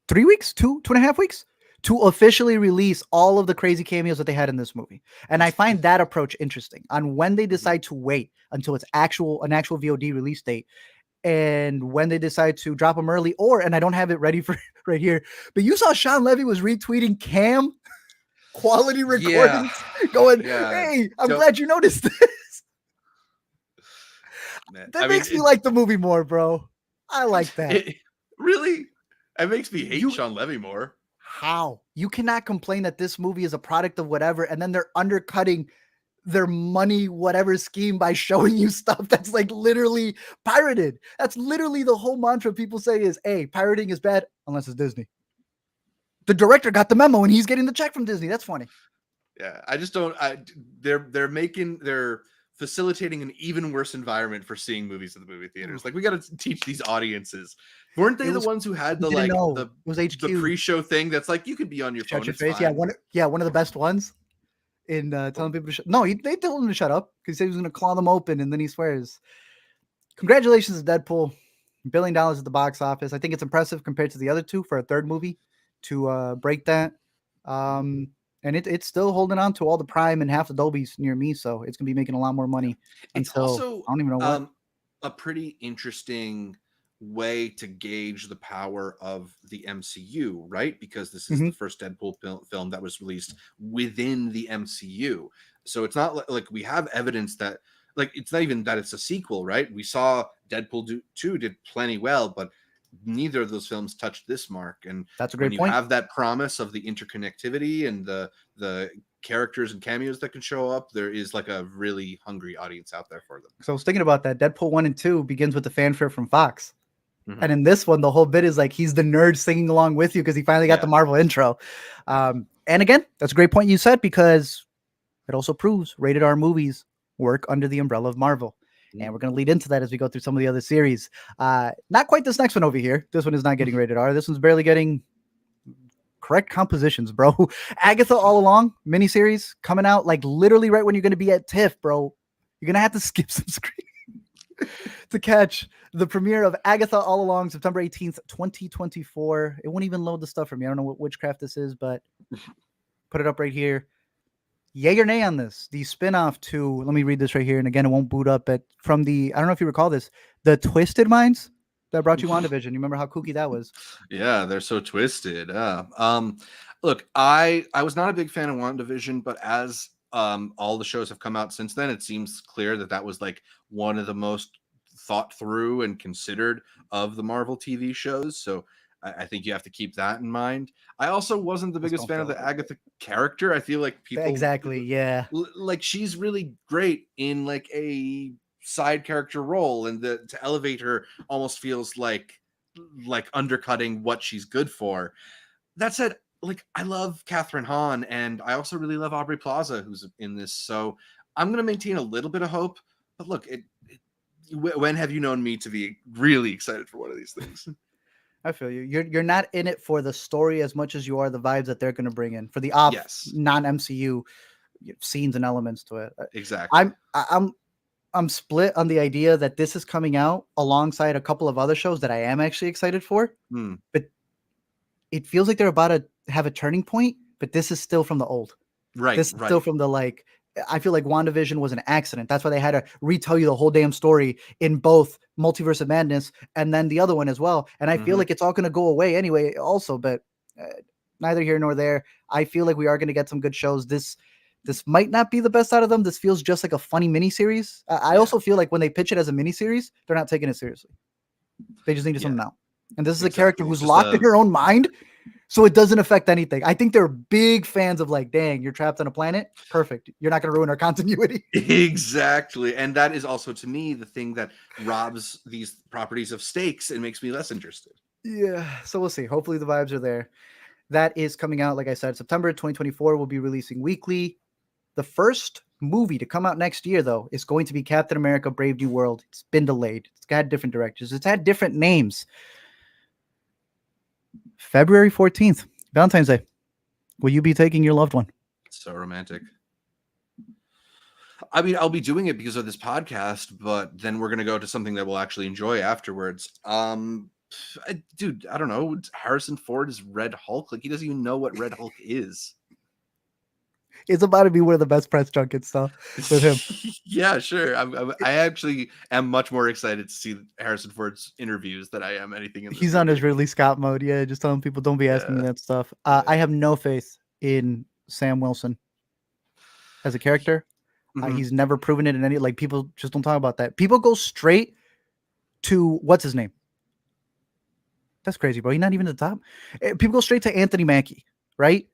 3 weeks, 2.5 weeks to officially release all of the crazy cameos that they had in this movie. And I find that approach interesting on when they decide to wait until it's an actual VOD release date, and when they decide to drop them early, and I don't have it ready for right here, but you saw Sean Levy was retweeting cam quality recordings going, hey, I'm glad you noticed this. Man, that makes me like the movie more, bro. I like that. Really? It makes me hate Sean Levy more. How? You cannot complain that this movie is a product of whatever, and then they're undercutting their money whatever scheme by showing you stuff that's like literally pirated. That's literally the whole mantra people say is, hey, pirating is bad unless it's Disney. The director got the memo and he's getting the check from Disney. That's funny. Yeah, I just don't. They're facilitating an even worse environment for seeing movies at the movie theaters. Like, we got to teach these audiences. Weren't they the ones who had the pre-show thing that's like, you could be on your phone? Your face. Fine. One of the best ones in telling people to shut. No, they told him to shut up because he said he was going to claw them open, and then he swears. Congratulations to Deadpool, $1 billion at the box office. I think it's impressive compared to the other two for a third movie to break that. And it's still holding on to all the Prime and half the Dolby's near me, so it's gonna be making a lot more money. It's until, also I don't even know what. A pretty interesting way to gauge the power of the MCU, right? Because this is the first Deadpool film that was released within the MCU, so it's not like we have evidence that, like, it's not even that it's a sequel, right? We saw Deadpool 2 did plenty well, but neither of those films touched this mark. And that's a great point. You have that promise of the interconnectivity and the characters and cameos that can show up, there is like a really hungry audience out there for them. So I was thinking about that. Deadpool 1 and 2 begins with the fanfare from Fox. And in this one, the whole bit is like he's the nerd singing along with you because he finally got the Marvel intro. And again, that's a great point you said, because it also proves rated R movies work under the umbrella of Marvel. And we're going to lead into that as we go through some of the other series. Not quite this next one over here. This one is not getting rated R. This one's barely getting correct compositions, bro. Agatha All Along miniseries coming out like literally right when you're going to be at TIFF, bro. You're going to have to skip some screen to catch the premiere of Agatha All Along, September 18th, 2024. It won't even load the stuff for me. I don't know what witchcraft this is, but put it up right here. Yay or nay on this? The spinoff to, let me read this right here. And again, it won't boot up, but from the, I don't know if you recall this, the Twisted Minds that brought you WandaVision. You remember how kooky that was? Yeah, they're so twisted. Look, I was not a big fan of WandaVision, but as all the shows have come out since then, it seems clear that that was like one of the most thought through and considered of the Marvel TV shows. So I think you have to keep that in mind. I also wasn't the biggest fan of the Agatha character. I feel like people like she's really great in like a side character role, and to elevate her almost feels like undercutting what she's good for. That said, like, I love Catherine Hahn, and I also really love Aubrey Plaza, who's in this. So I'm going to maintain a little bit of hope. But look, when have you known me to be really excited for one of these things? I feel you. You're not in it for the story as much as you are the vibes that they're going to bring in for the non-MCU scenes and elements to it. Exactly. I'm split on the idea that this is coming out alongside a couple of other shows that I am actually excited for. But it feels like they're about to have a turning point, but this is still from the old. Right. This is still from the like. I feel like WandaVision was an accident. That's why they had to retell you the whole damn story in both Multiverse of Madness and then the other one as well. And I feel like it's all going to go away anyway also, but neither here nor there. I feel like we are going to get some good shows. This might not be the best out of them. This feels just like a funny miniseries. I also feel like when they pitch it as a miniseries, they're not taking it seriously. They just need to something out. And this is a character who's locked in her own mind So it doesn't affect anything. I think they're big fans of like, dang, you're trapped on a planet. Perfect. You're not going to ruin our continuity. Exactly. And that is also, to me, the thing that robs these properties of stakes and makes me less interested. Yeah. So we'll see. Hopefully the vibes are there. That is coming out, like I said, September 2024. We'll be releasing weekly. The first movie to come out next year, though, is going to be Captain America Brave New World. It's been delayed. It's had different directors. It's had different names. February 14th, Valentine's Day. Will you be taking your loved one? So romantic. I mean, I'll be doing it because of this podcast, but then we're going to go to something that we'll actually enjoy afterwards. Dude, I don't know. Harrison Ford is Red Hulk. Like, he doesn't even know what Red Hulk is. It's about to be one of the best press junkets stuff with him. Yeah, sure. I actually am much more excited to see Harrison Ford's interviews than I am anything in this He's movie. on his Ridley Scott mode. Yeah, just telling people don't be asking me that stuff. I have no faith in Sam Wilson as a character. He's never proven it in any, like, people just don't talk about that. People go straight to what's his name. That's crazy, bro. He's not even at the top. People go straight to Anthony Mackie, right?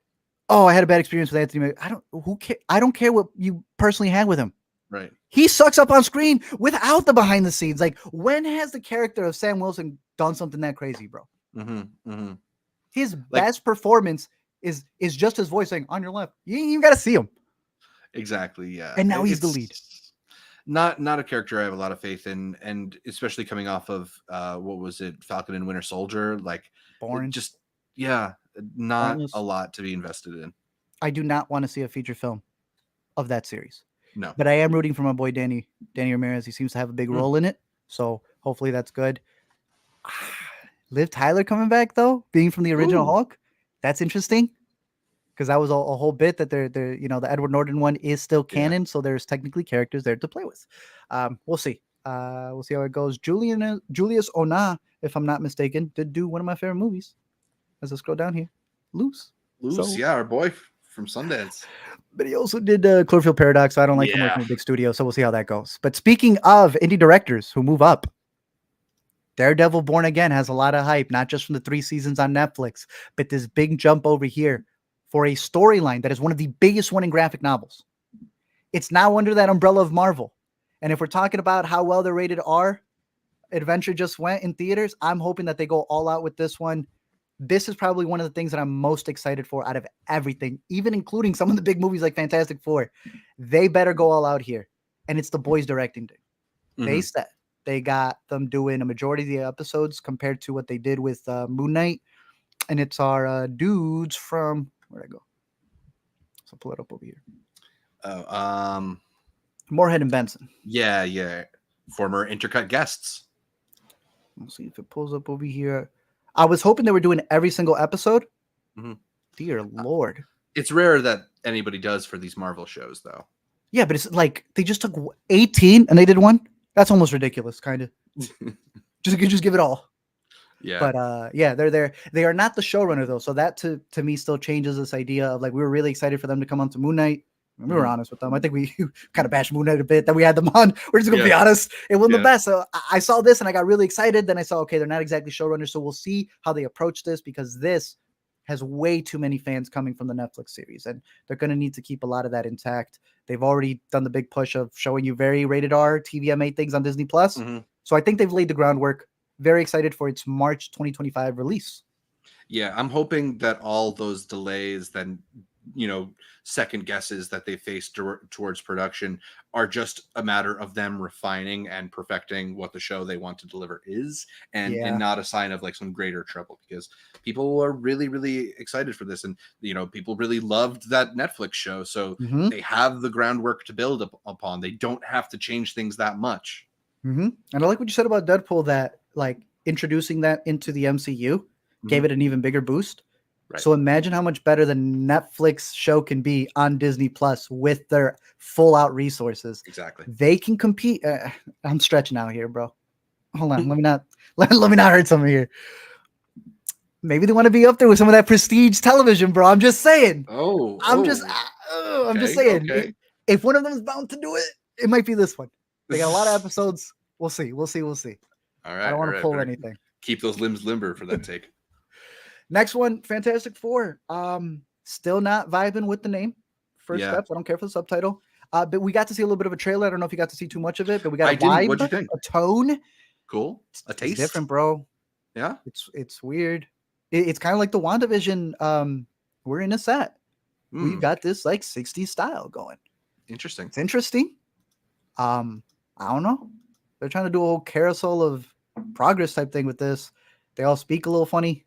Oh, I had a bad experience with Anthony Mackie. I don't care what you personally had with him. Right. He sucks up on screen without the behind the scenes. Like, when has the character of Sam Wilson done something that crazy, bro? His best performance is just his voice saying, "On your left." You got to see him. Exactly. Yeah. And now he's the lead. Not a character I have a lot of faith in, and especially coming off of what was it, Falcon and Winter Soldier? Like, Boring. Just not Pointless. A lot to be invested in. I do not want to see a feature film of that series. No. But I am rooting for my boy Danny Ramirez. He seems to have a big role in it, so hopefully that's good. Liv Tyler coming back though, being from the original Hulk, that's interesting. Because that was a whole bit that they're the Edward Norton one is still canon, so there's technically characters there to play with. We'll see. We'll see how it goes. Julius Ona, if I'm not mistaken, did do one of my favorite movies. As I scroll down here, Loose, yeah, our boy from Sundance. But he also did Cloverfield Paradox, so I don't like him working with big studio, so we'll see how that goes. But speaking of indie directors who move up, Daredevil Born Again has a lot of hype, not just from the 3 seasons on Netflix, but this big jump over here for a storyline that is one of the biggest one in graphic novels. It's now under that umbrella of Marvel. And if we're talking about how well they're rated R, Adventure just went in theaters, I'm hoping that they go all out with this one. This is probably one of the things that I'm most excited for out of everything, even including some of the big movies like Fantastic Four. They better go all out here. And it's the boys directing it. They said they got them doing a majority of the episodes compared to what they did with Moon Knight. And it's our dudes from, where'd I go? So pull it up over here. Moorhead and Benson. Yeah. Former Intercut guests. We'll see if it pulls up over here. I was hoping they were doing every single episode. Dear Lord. It's rare that anybody does for these Marvel shows, though. Yeah, but it's like they just took 18 and they did one. That's almost ridiculous, kind of. just give it all. Yeah. But they're there. They are not the showrunner though, so that to me still changes this idea of like we were really excited for them to come on to Moon Knight. We were honest with them. I think we kind of bashed Moon Knight a bit that we had them on. We're just gonna be honest. It wasn't the best. So I saw this and I got really excited. Then I saw, okay, they're not exactly showrunners. So we'll see how they approach this because this has way too many fans coming from the Netflix series. And they're gonna need to keep a lot of that intact. They've already done the big push of showing you very rated R TVMA things on Disney Plus. So I think they've laid the groundwork. Very excited for its March 2025 release. Yeah, I'm hoping that all those delays, then second guesses that they face towards production are just a matter of them refining and perfecting what the show they want to deliver is, and not a sign of like some greater trouble, because people are really, really excited for this. And, people really loved that Netflix show. So they have the groundwork to build upon. They don't have to change things that much. And I like what you said about Deadpool, that like introducing that into the MCU gave it an even bigger boost. Right. So imagine how much better the Netflix show can be on Disney Plus with their full out resources. Exactly. They can compete. I'm stretching out here, bro. Hold on. let me not hurt someone here. Maybe they want to be up there with some of that prestige television, bro. I'm just saying. I'm just saying. Okay. If one of them is bound to do it, it might be this one. They got a lot of episodes. We'll see. All right. I don't want to pull anything. Keep those limbs limber for that take. Next one, Fantastic Four. Still not vibing with the name. First Yeah. steps. I don't care for the subtitle. But we got to see a little bit of a trailer. I don't know if you got to see too much of it, but we got I a didn't. vibe, What'd you think? a tone. Cool. A It's taste. different, bro. Yeah. It's weird. It's kind of like the WandaVision. We're in a set. We've got this like 60s style going. Interesting. It's interesting. I don't know. They're trying to do a whole carousel of progress type thing with this. They all speak a little funny.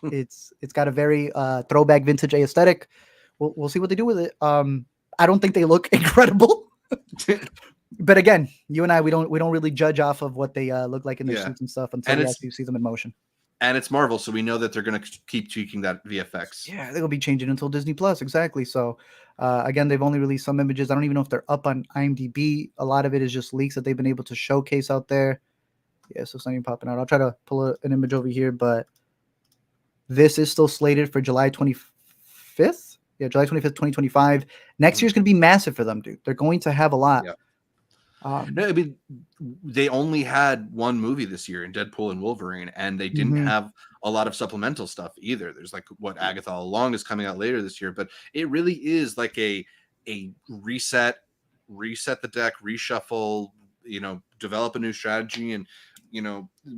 It's got a very throwback vintage aesthetic. We'll see what they do with it. I don't think they look incredible. But again, you and I, we don't really judge off of what they look like in their suits and stuff until we actually see them in motion. And it's Marvel, so we know that they're going to keep tweaking that VFX. Yeah, they'll be changing until Disney Plus, exactly. So, again, they've only released some images. I don't even know if they're up on IMDb. A lot of it is just leaks that they've been able to showcase out there. Yeah, so it's not even popping out. I'll try to pull an image over here, but this is still slated for July 25th. Yeah, July 25th, 2025. Next year's going to be massive for them, dude. They're going to have a lot. Yeah. No, I mean, they only had one movie this year in Deadpool and Wolverine, and they didn't have a lot of supplemental stuff either. There's like what Agatha All Along is coming out later this year, but it really is like a reset the deck, reshuffle, develop a new strategy. And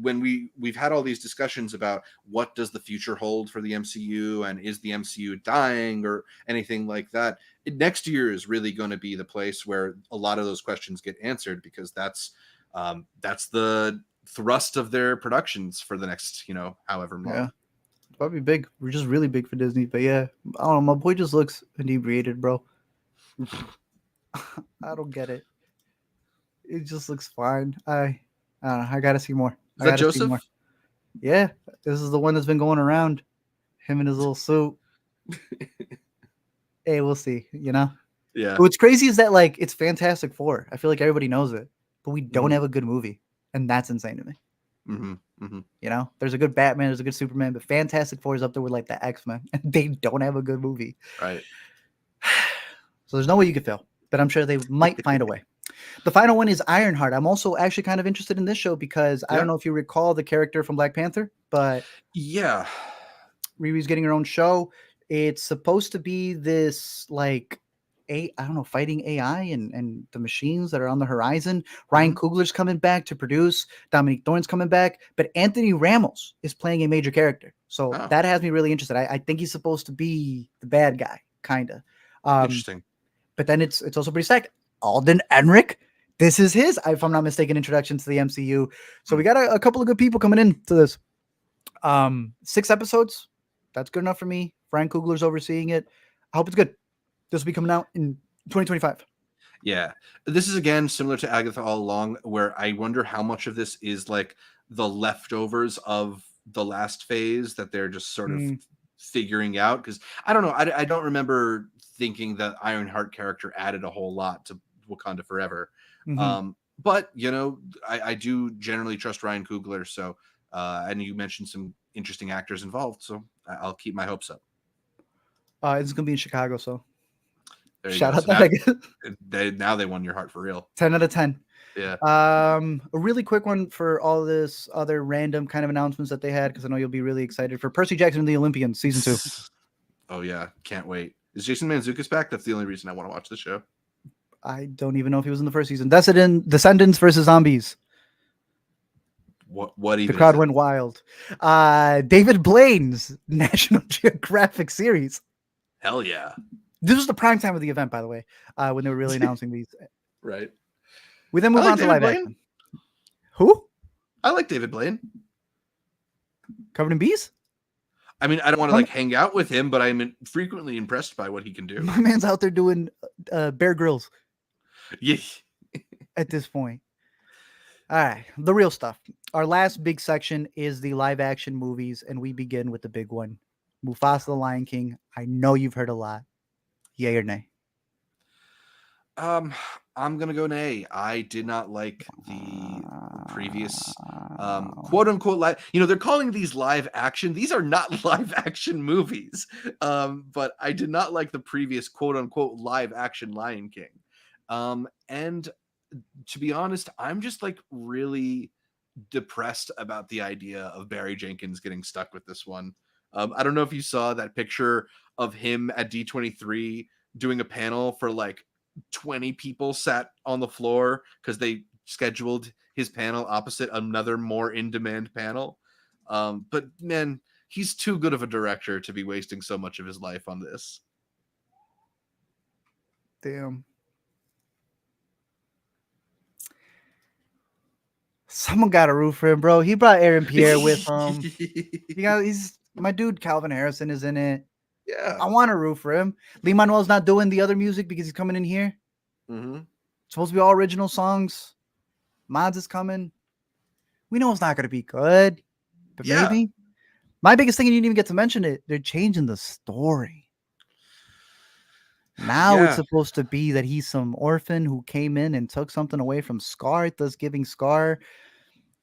when we've had all these discussions about what does the future hold for the MCU, and is the MCU dying or anything like that, next year is really going to be the place where a lot of those questions get answered, because that's the thrust of their productions for the next however long. Yeah, it's probably big. We're just really big for Disney, but yeah, I don't know. My boy just looks inebriated, bro. I don't get it. It just looks fine. I don't know. I gotta see more. Is that Joseph? Yeah, this is the one that's been going around. Him in his little suit. Hey, we'll see. Yeah. What's crazy is that like it's Fantastic Four. I feel like everybody knows it, but we don't have a good movie, and that's insane to me. There's a good Batman, there's a good Superman, but Fantastic Four is up there with like the X-Men, and they don't have a good movie. Right. So there's no way you could fail, but I'm sure they might find a way. The final one is Ironheart. I'm also actually kind of interested in this show because I don't know if you recall the character from Black Panther, but yeah, Riri's getting her own show. It's supposed to be this like fighting AI and the machines that are on the horizon. Ryan Coogler's coming back to produce. Dominique Thorne's coming back, but Anthony Ramos is playing a major character. So that has me really interested. I think he's supposed to be the bad guy, kind of. Interesting. But then it's also pretty stacked. Alden Ehrenreich, this is his, if I'm not mistaken, introduction to the MCU. So we got a couple of good people coming into this. 6 episodes. That's good enough for me. Frank Coogler's overseeing it. I hope it's good. This will be coming out in 2025. Yeah. This is, again, similar to Agatha All Along, where I wonder how much of this is like the leftovers of the last phase that they're just sort of figuring out. Because I don't know. I don't remember thinking that Ironheart character added a whole lot to Wakanda Forever. But, I do generally trust Ryan Coogler. So, and you mentioned some interesting actors involved. So I'll keep my hopes up. It's going to be in Chicago. So shout out that. Now they won your heart for real. 10 out of 10. Yeah. A really quick one for all this other random kind of announcements that they had, because I know you'll be really excited for Percy Jackson and the Olympians season 2. Oh yeah, can't wait. Is Jason Mantzoukas back? That's the only reason I want to watch the show. I don't even know if he was in the first season. That's it in Descendants versus Zombies. What even? The crowd went wild. David Blaine's National Geographic series. Hell yeah. This was the prime time of the event, by the way, when they were really announcing these. Right. We then move on to live action. Who? I like David Blaine. Covered in bees? I mean, I don't want to hang out with him, but I'm frequently impressed by what he can do. My man's out there doing Bear Grylls. Yeah. At this point. All right. The real stuff. Our last big section is the live action movies, and we begin with the big one. Mufasa the Lion King. I know you've heard a lot. Yay or nay? I'm gonna go nay. I did not like the previous quote unquote live. They're calling these live action. These are not live action movies. But I did not like the previous quote unquote live action Lion King. And to be honest, I'm just like really depressed about the idea of Barry Jenkins getting stuck with this one. I don't know if you saw that picture of him at D23 doing a panel for like 20 people sat on the floor because they scheduled his panel opposite another more in-demand panel. But man, he's too good of a director to be wasting so much of his life on this. Damn. Someone got a root for him, bro. He brought Aaron Pierre with him. He's my dude. Calvin Harrison is in it. Yeah. I want to root for him. Lin-Manuel's not doing the other music because he's coming in here. Mm-hmm. It's supposed to be all original songs. Mods is coming. We know it's not going to be good, but maybe. My biggest thing, and you didn't even get to mention it, they're changing the story. Now it's supposed to be that he's some orphan who came in and took something away from Scar, thus giving Scar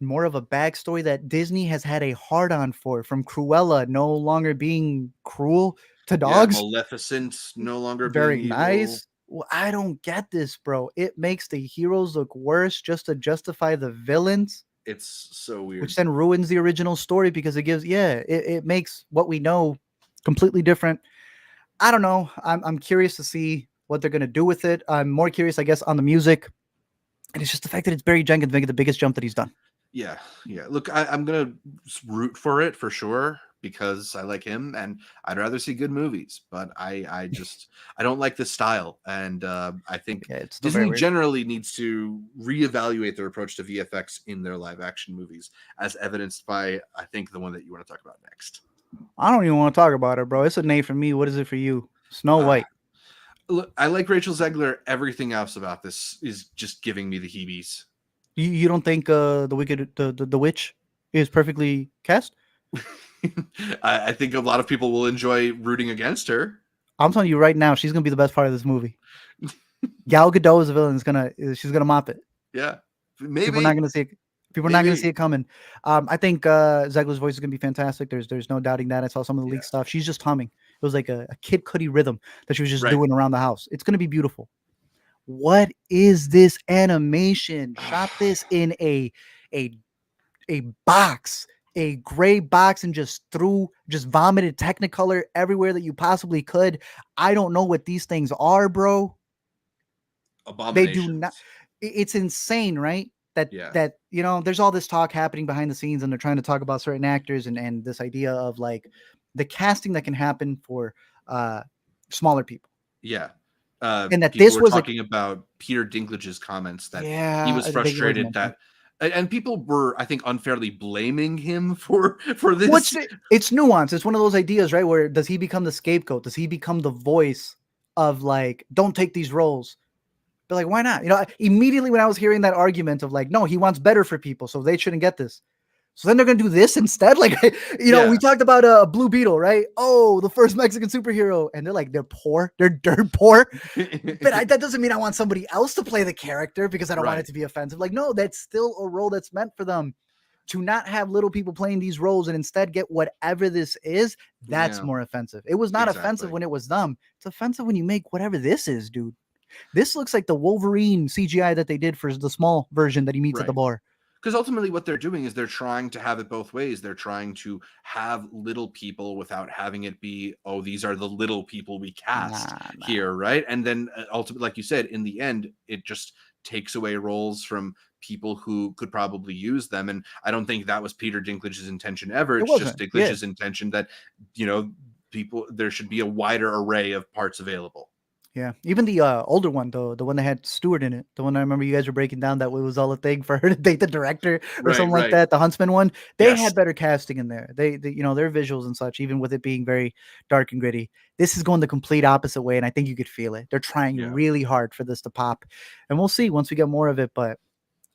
more of a backstory that Disney has had a hard-on for, from Cruella no longer being cruel to dogs. Yeah, Maleficent no longer very being nice. evil. Well, I don't get this, bro. It makes the heroes look worse just to justify the villains. It's so weird. Which then ruins the original story because it gives, it makes what we know completely different. I don't know. I'm curious to see what they're going to do with it. I'm more curious, I guess, on the music. And it's just the fact that it's Barry Jenkins making the biggest jump that he's done. Yeah. Look, I'm going to root for it for sure because I like him and I'd rather see good movies. But I don't like this style. And I think Disney generally needs to reevaluate their approach to VFX in their live action movies, as evidenced by, I think, the one that you want to talk about next. I don't even want to talk about it, bro. It's a nay for me. What is it for you? Snow White. Look, I like Rachel Zegler. Everything else about this is just giving me the heebies. You don't think the witch is perfectly cast? I think a lot of people will enjoy rooting against her. I'm telling you right now, she's gonna be the best part of this movie. Gal Gadot as a villain she's gonna mop it. Yeah, maybe people are not gonna see it. People are not going to see it coming. I think Zegler's voice is going to be fantastic. There's no doubting that. I saw some of the leaked stuff. She's just humming. It was like a Kid Cudi rhythm that she was just doing around the house. It's going to be beautiful. What is this animation? Shot this in a box, a gray box, and just vomited Technicolor everywhere that you possibly could. I don't know what these things are, bro. Abominations. They do not. It's insane, right? That there's all this talk happening behind the scenes, and they're trying to talk about certain actors and this idea of like the casting that can happen for smaller people. Yeah. And that this was talking about Peter Dinklage's comments that he was frustrated that, and people were, I think, unfairly blaming him for this. It's nuanced. It's one of those ideas, right? Where does he become the scapegoat? Does he become the voice of like, don't take these roles? But like, why not? Immediately when I was hearing that argument of like, no, he wants better for people, so they shouldn't get this. So then they're going to do this instead? Like, we talked about Blue Beetle, right? Oh, the first Mexican superhero. And they're like, they're poor. They're dirt poor. But that doesn't mean I want somebody else to play the character because I don't want it to be offensive. Like, no, that's still a role that's meant for them. To not have little people playing these roles and instead get whatever this is, that's more offensive. It was not offensive when it was them. It's offensive when you make whatever this is, dude. This looks like the Wolverine CGI that they did for the small version that he meets at the bar. Because ultimately what they're doing is they're trying to have it both ways. They're trying to have little people without having it be, oh, these are the little people we cast here, right? And then ultimately, like you said, in the end, it just takes away roles from people who could probably use them. And I don't think that was Peter Dinklage's intention ever. It's just Dinklage's intention that, there should be a wider array of parts available. Yeah, even the older one, though, the one that had Stewart in it, the one I remember you guys were breaking down that it was all a thing for her to date the director or something like that, the Huntsman one, they had better casting in there. They their visuals and such, even with it being very dark and gritty. This is going the complete opposite way, and I think you could feel it. They're trying really hard for this to pop, and we'll see once we get more of it, but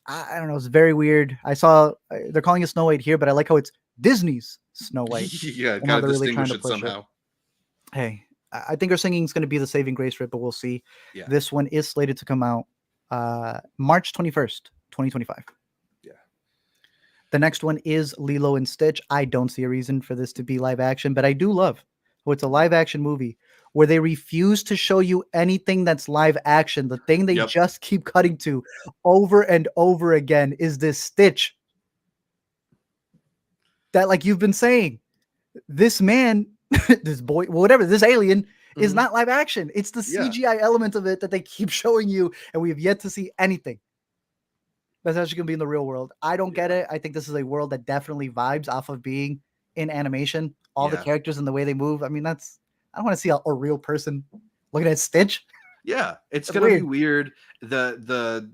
I don't know, it's very weird. I saw, they're calling it Snow White here, but I like how it's Disney's Snow White. Yeah, gotta distinguish it somehow. Hey. I think our singing is going to be the saving grace for it, but we'll see. Yeah. This one is slated to come out March 21st, 2025. Yeah. The next one is Lilo and Stitch. I don't see a reason for this to be live action, but I do love it's a live action movie where they refuse to show you anything that's live action. The thing they just keep cutting to over and over again is this Stitch. That, like you've been saying, this man, this boy, whatever, this alien is Mhm. not live action. It's the Yeah. CGI element of it that they keep showing you, and we have yet to see anything that's actually gonna be in the real world. I don't get Yeah. it. I think this is a world that definitely vibes off of being in animation. All the Yeah. characters and the way they move. I mean, that's I don't want to see a real person looking at Stitch. Yeah. It's That's gonna be weird. weird. The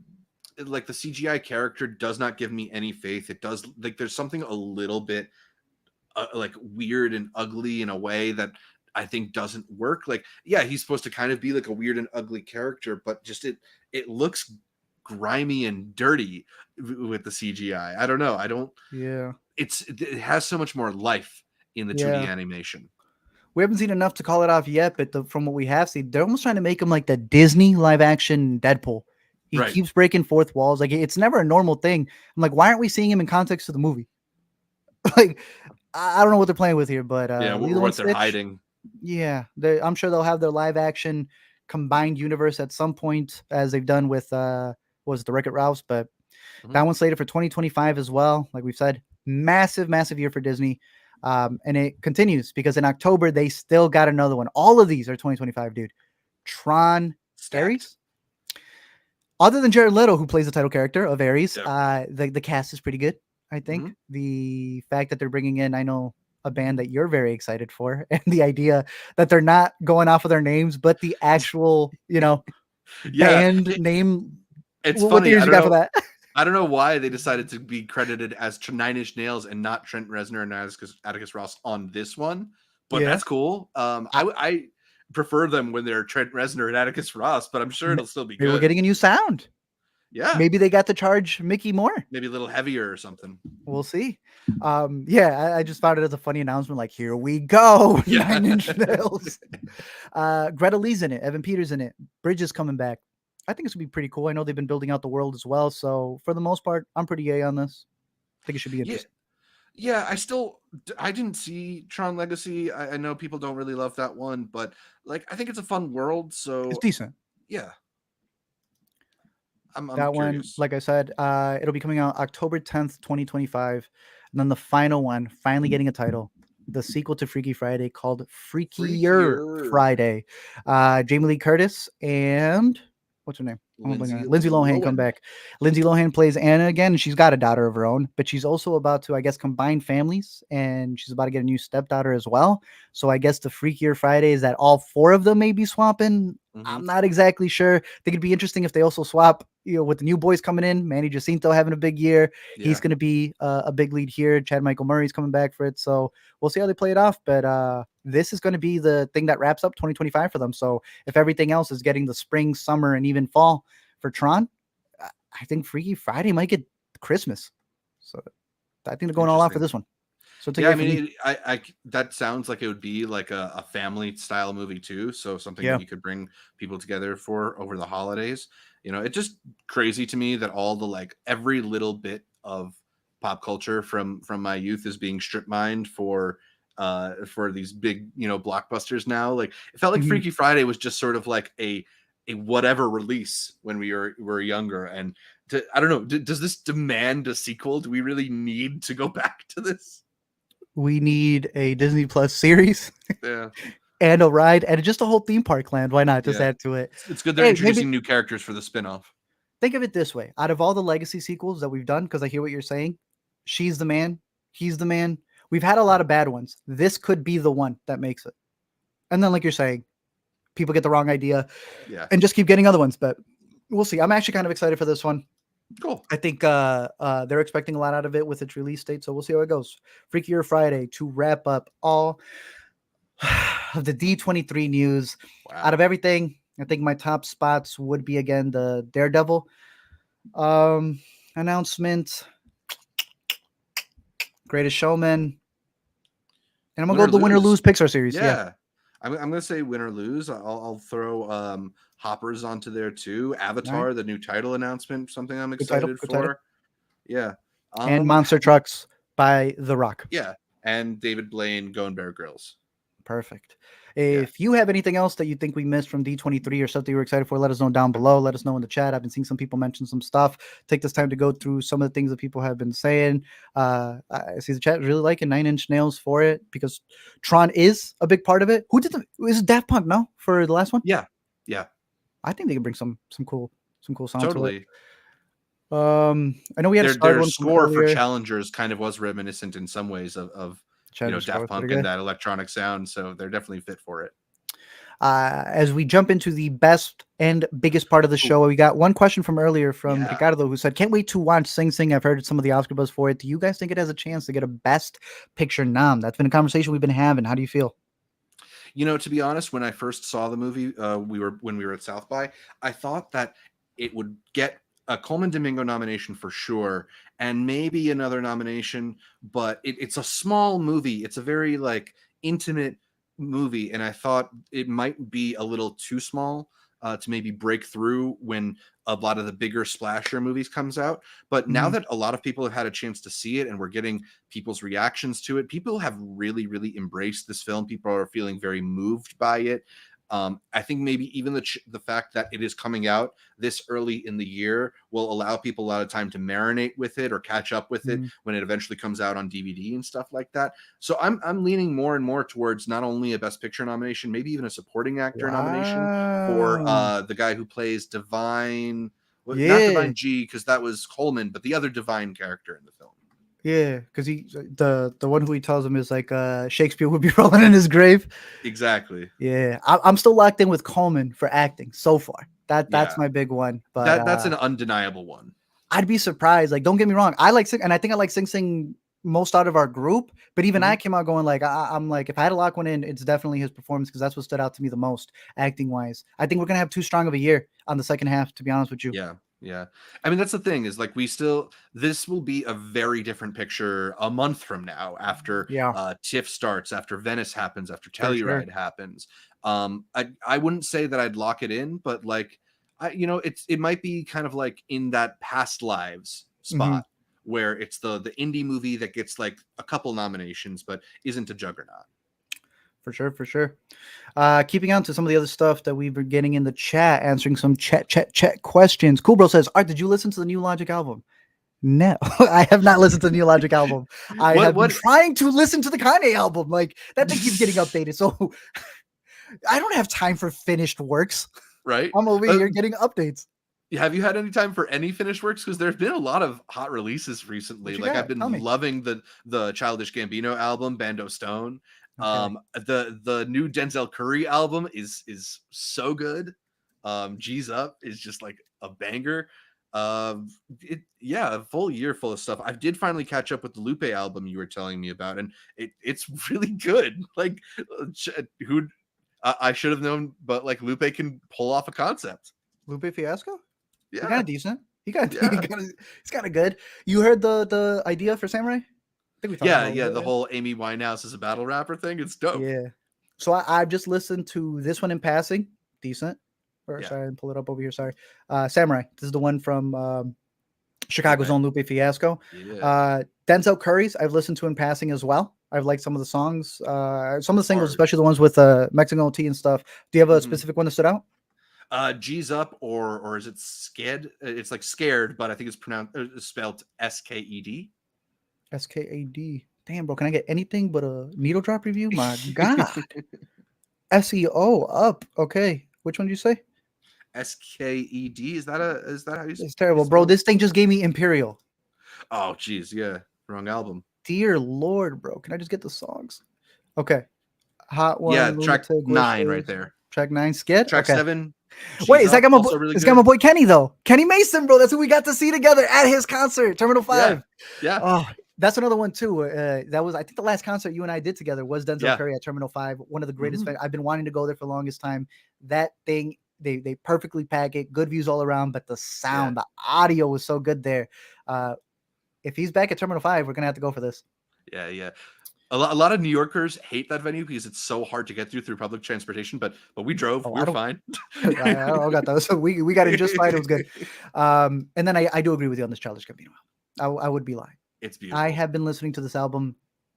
like the CGI character does not give me any faith. It does like there's something a little bit like weird and ugly in a way that I think doesn't work. Like, yeah, he's supposed to kind of be like a weird and ugly character, but just it looks grimy and dirty with the CGI. I don't know. I don't. Yeah. It has so much more life in the 2D Yeah. animation. We haven't seen enough to call it off yet, but from what we have seen, they're almost trying to make him like the Disney live action Deadpool. He Right. keeps breaking fourth walls. Like it's never a normal thing. I'm like, why aren't we seeing him in context of the movie? Like, I don't know what they're playing with here, but Yeah, or Lilo and what they're Stitch, hiding. yeah, I'm sure they'll have their live action combined universe at some point, as they've done with what was it, the Wreck-It Ralphs, but Mhm. that one's slated for 2025 as well. Like we've said, massive year for Disney. And it continues because in October they still got another one. All of these are 2025, dude. Tron Stacked. Ares. Other than Jared Leto, who plays the title character of Ares, Yeah. the cast is pretty good. I think Mhm. the fact that they're bringing in, I know a band that you're very excited for, and the idea that they're not going off of their names, but the actual, Yeah, band name. it's What funny. theories you got for that? I don't know why they decided to be credited as Nine Inch Nails and not Trent Reznor and Atticus Ross on this one, but Yeah. that's cool. I prefer them when they're Trent Reznor and Atticus Ross, but I'm sure it'll still be Maybe we're good. getting a new sound. Yeah, Maybe they got to charge Mickey more. maybe a little heavier or something. We'll see. Yeah, I just found it as a funny announcement. Like, here we go, Yeah. 9 Inch Nails. Greta Lee's in it. Evan Peters in it. Bridge is coming back. I think it's gonna be pretty cool. I know they've been building out the world as well. So for the most part, I'm pretty yay on this. I think it should be Yeah, interesting. yeah. I didn't see Tron Legacy. I know people don't really love that one, but like I think it's a fun world. So It's decent. yeah, I'm That one, curious. like I said, it'll be coming out October 10th, 2025. And then the final one, finally getting a title, the sequel to Freaky Friday called Freakier Friday. Jamie Lee Curtis and what's her name? Lindsay Lohan come back. Lindsay Lohan plays Anna again. She's got a daughter of her own, but she's also about to, I guess, combine families, and she's about to get a new stepdaughter as well. So I guess the Freakier Friday is that all four of them may be swapping. I'm not exactly sure. I think it'd be interesting if they also swap, with the new boys coming in. Manny Jacinto having a big year. Yeah. He's going to be a big lead here. Chad Michael Murray's coming back for it. So we'll see how they play it off. But this is going to be the thing that wraps up 2025 for them. So if everything else is getting the spring, summer, and even fall for Tron, I think Freaky Friday might get Christmas. So I think they're going all out for this one. So yeah, I mean, that sounds like it would be like a family style movie too. So something that you could bring people together for over the holidays. It's just crazy to me that all the like every little bit of pop culture from my youth is being strip mined for these big blockbusters now. Like it felt like Freaky Friday was just sort of like a whatever release when we were younger. And I don't know, does this demand a sequel? Do we really need to go back to this? We need a Disney Plus series. Yeah. And a ride and just a whole theme park land. Why not just add to it? It's good they're introducing new characters for the spinoff. Think of it this way. Out of all the legacy sequels that we've done, because I hear what you're saying, she's the man, he's the man. We've had a lot of bad ones. This could be the one that makes it. And then, like you're saying, people get the wrong idea and just keep getting other ones. But we'll see. I'm actually kind of excited for this one. Cool. I think they're expecting a lot out of it with its release date. So we'll see how it goes. Freakier Friday to wrap up all of the D23 news. Wow. Out of everything, I think my top spots would be, again, the Daredevil announcement, Greatest Showman, and I'm going to go with the Win or Lose Pixar series. Yeah. I'm going to say Win or Lose. I'll throw Hoppers onto there too. Avatar, the new title announcement, something I'm excited for. Title. Yeah. And Monster Trucks by The Rock. Yeah. And David Blaine going Bear Grylls. Perfect. Yeah. If you have anything else that you think we missed from D23 or something you're excited for, let us know down below. Let us know in the chat. I've been seeing some people mention some stuff. Take this time to go through some of the things that people have been saying. I see the chat really liking 9-Inch Nails for it because Tron is a big part of it. Who did is it Daft Punk, no? For the last one? Yeah. Yeah. I think they could bring some cool sound Totally. to it. I know we had a starred Their one from score for earlier. Challengers kind of was reminiscent in some ways of Daft Punk and that electronic sound, so they're definitely fit for it. As we jump into the best and biggest part of the show, we got one question from earlier from Ricardo who said, "Can't wait to watch Sing Sing. I've heard some of the Oscar buzz for it. Do you guys think it has a chance to get a Best Picture nom?" That's been a conversation we've been having. How do you feel? To be honest, when I first saw the movie, when we were at South by, I thought that it would get a Coleman Domingo nomination for sure, and maybe another nomination. But it's a small movie. It's a very intimate movie, and I thought it might be a little too small to maybe break through when a lot of the bigger splasher movies comes out. But now that a lot of people have had a chance to see it and we're getting people's reactions to it, people have really, really embraced this film. People are feeling very moved by it. I think maybe even the fact that it is coming out this early in the year will allow people a lot of time to marinate with it or catch up with it when it eventually comes out on DVD and stuff like that. So I'm leaning more and more towards not only a Best Picture nomination, maybe even a supporting actor nomination for the guy who plays Divine, not Divine G, because that was Coleman, but the other Divine character in the film. Yeah, because the one who he tells him is like Shakespeare would be rolling in his grave. Exactly. Yeah, I'm still locked in with Coleman for acting so far. That's my big one. But that's an undeniable one. I'd be surprised. Like, don't get me wrong, I like Sing, and I think I like Sing Sing most out of our group. But even I came out going like, I'm like, if I had to lock one in, it's definitely his performance because that's what stood out to me the most, acting wise. I think we're gonna have too strong of a year on the second half, to be honest with you. Yeah. I mean, that's the thing is this will be a very different picture a month from now after TIFF starts, after Venice happens, after Telluride happens. I wouldn't say that I'd lock it in, but it might be kind of like in that past lives spot where it's the indie movie that gets like a couple nominations, but isn't a juggernaut. For sure. Keeping on to some of the other stuff that we've been getting in the chat, answering some chat questions. Cool Bro says, Art, did you listen to the new Logic album? No, I have not listened to the new Logic album. I have been trying to listen to the Kanye album. Like, that thing keeps getting updated. So I don't have time for finished works. Right. I'm over here getting updates. Have you had any time for any finished works? Because there's been a lot of hot releases recently. Like, I've been loving the Childish Gambino album, Bando Stone. Okay. The new Denzel Curry album is so good. G's Up is just like a banger. A full year full of stuff. I did finally catch up with the Lupe album you were telling me about, and it's really good. Like, I should have known, but like Lupe can pull off a concept. Lupe Fiasco? Yeah, he got a decent. He's kind of good. You heard the idea for Samurai? The whole Amy Winehouse as a battle rapper thing. It's dope. Yeah. So I've just listened to this one in passing. Decent. Sorry, I didn't pull it up over here. Sorry. Samurai. This is the one from Chicago's own Lupe Fiasco. Yeah. Denzel Curry's I've listened to in passing as well. I've liked some of the songs, some of the singles, especially the ones with Mexican tea and stuff. Do you have a specific one that stood out? G's Up or is it Sked? It's like Scared, but I think it's spelled SKED. SKAD. Damn, bro. Can I get anything but a needle drop review? My God. SEO up. Okay. Which one did you say? SKED. Is that how you say it? It's terrible, bro. This thing just gave me Imperial. Oh, geez. Yeah. Wrong album. Dear Lord, bro. Can I just get the songs? Okay. Hot One. Yeah. Track 9 right there. Track 9. Skid? Track 7. Wait, it's got my boy Kenny, though. Kenny Mason, bro. That's who we got to see together at his concert, Terminal 5. Yeah. Oh, that's another one too. That was, I think, the last concert you and I did together was Denzel Curry at Terminal 5. One of the greatest. I've been wanting to go there for the longest time. That thing, they perfectly pack it. Good views all around, but the sound, the audio was so good there. If he's back at Terminal 5, we're gonna have to go for this. Yeah. A lot of New Yorkers hate that venue because it's so hard to get through public transportation. But we drove. We were fine. I got those. So we got it just fine. It was good. And then I do agree with you on this Childish Gambino. I would be lying. It's beautiful. I have been listening to this album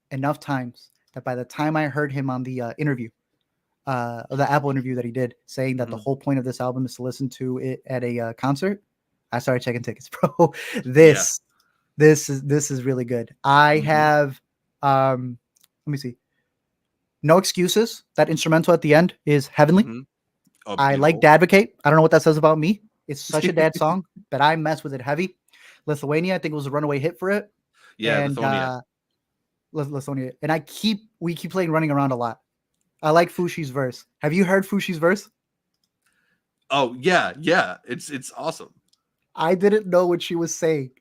enough times that by the time I heard him on the interview, the Apple interview that he did, saying that the whole point of this album is to listen to it at a concert, I started checking tickets, bro. This is really good. I have let me see. No Excuses. That instrumental at the end is heavenly. Oh, I like beautiful. Dadvocate. I don't know what that says about me. It's such a dad song, but I mess with it heavy. Lithuania, I think it was a runaway hit for it. Yeah, And Lithuania. Lithuania. And we keep playing Running Around a lot. I like Fushi's verse. Have you heard Fushi's verse? Oh yeah, it's awesome. I didn't know what she was saying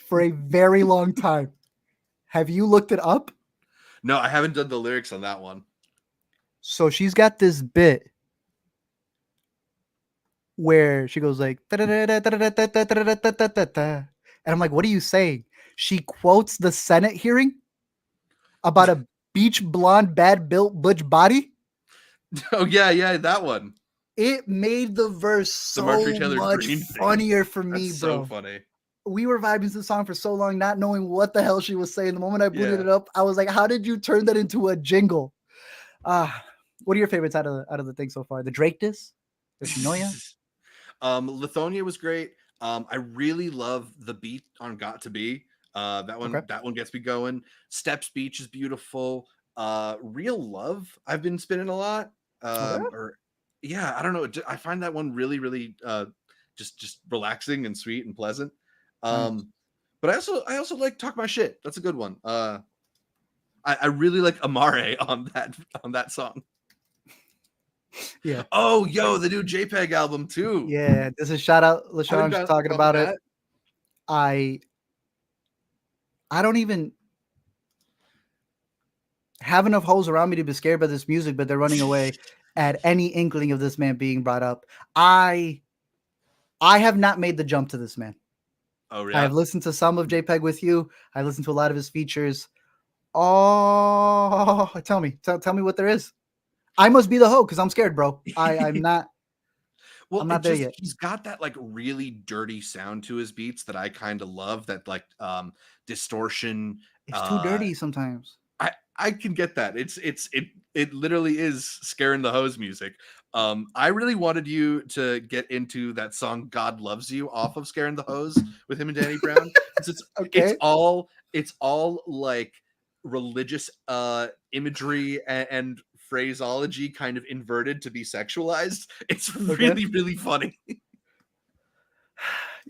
for a very long time. Have you looked it up? No, I haven't done the lyrics on that one. So she's got this bit where she goes like, and I'm like, what are you saying? She quotes the Senate hearing about a beach blonde, bad built butch body. Oh yeah, that one. It made the verse so much funnier for me, That's bro. So funny. We were vibing to the song for so long, not knowing what the hell she was saying. The moment I booted it up, I was like, how did you turn that into a jingle? What are your favorites out of the thing so far? The Drake diss? The Shinoya? Lithuania was great. I really love the beat on Got to Be. That one gets me going. Steps Beach is beautiful. Real Love, I've been spinning a lot. I don't know. I find that one really, really just relaxing and sweet and pleasant. But I also like Talk My Shit. That's a good one. I really like Amare on that song. Yeah. Oh, yo, the new JPEG album too. Yeah, this is shout out LaShawn talking about it. I don't even have enough hoes around me to be scared by this music, but they're running away at any inkling of this man being brought up. I have not made the jump to this man. Oh, I have listened to some of JPEG with you. I listened to a lot of his features. Oh, tell me what there is. I must be the hoe because I'm scared, bro. I'm not. Well, I'm not there yet. He's got that like really dirty sound to his beats that I kind of love. That like distortion. It's too dirty sometimes. I can get that. It literally is scaring the hose music. I really wanted you to get into that song "God Loves You" off of "Scaring the Hose" with him and Danny Brown. It's all like religious imagery and phraseology kind of inverted to be sexualized. It's really, really funny.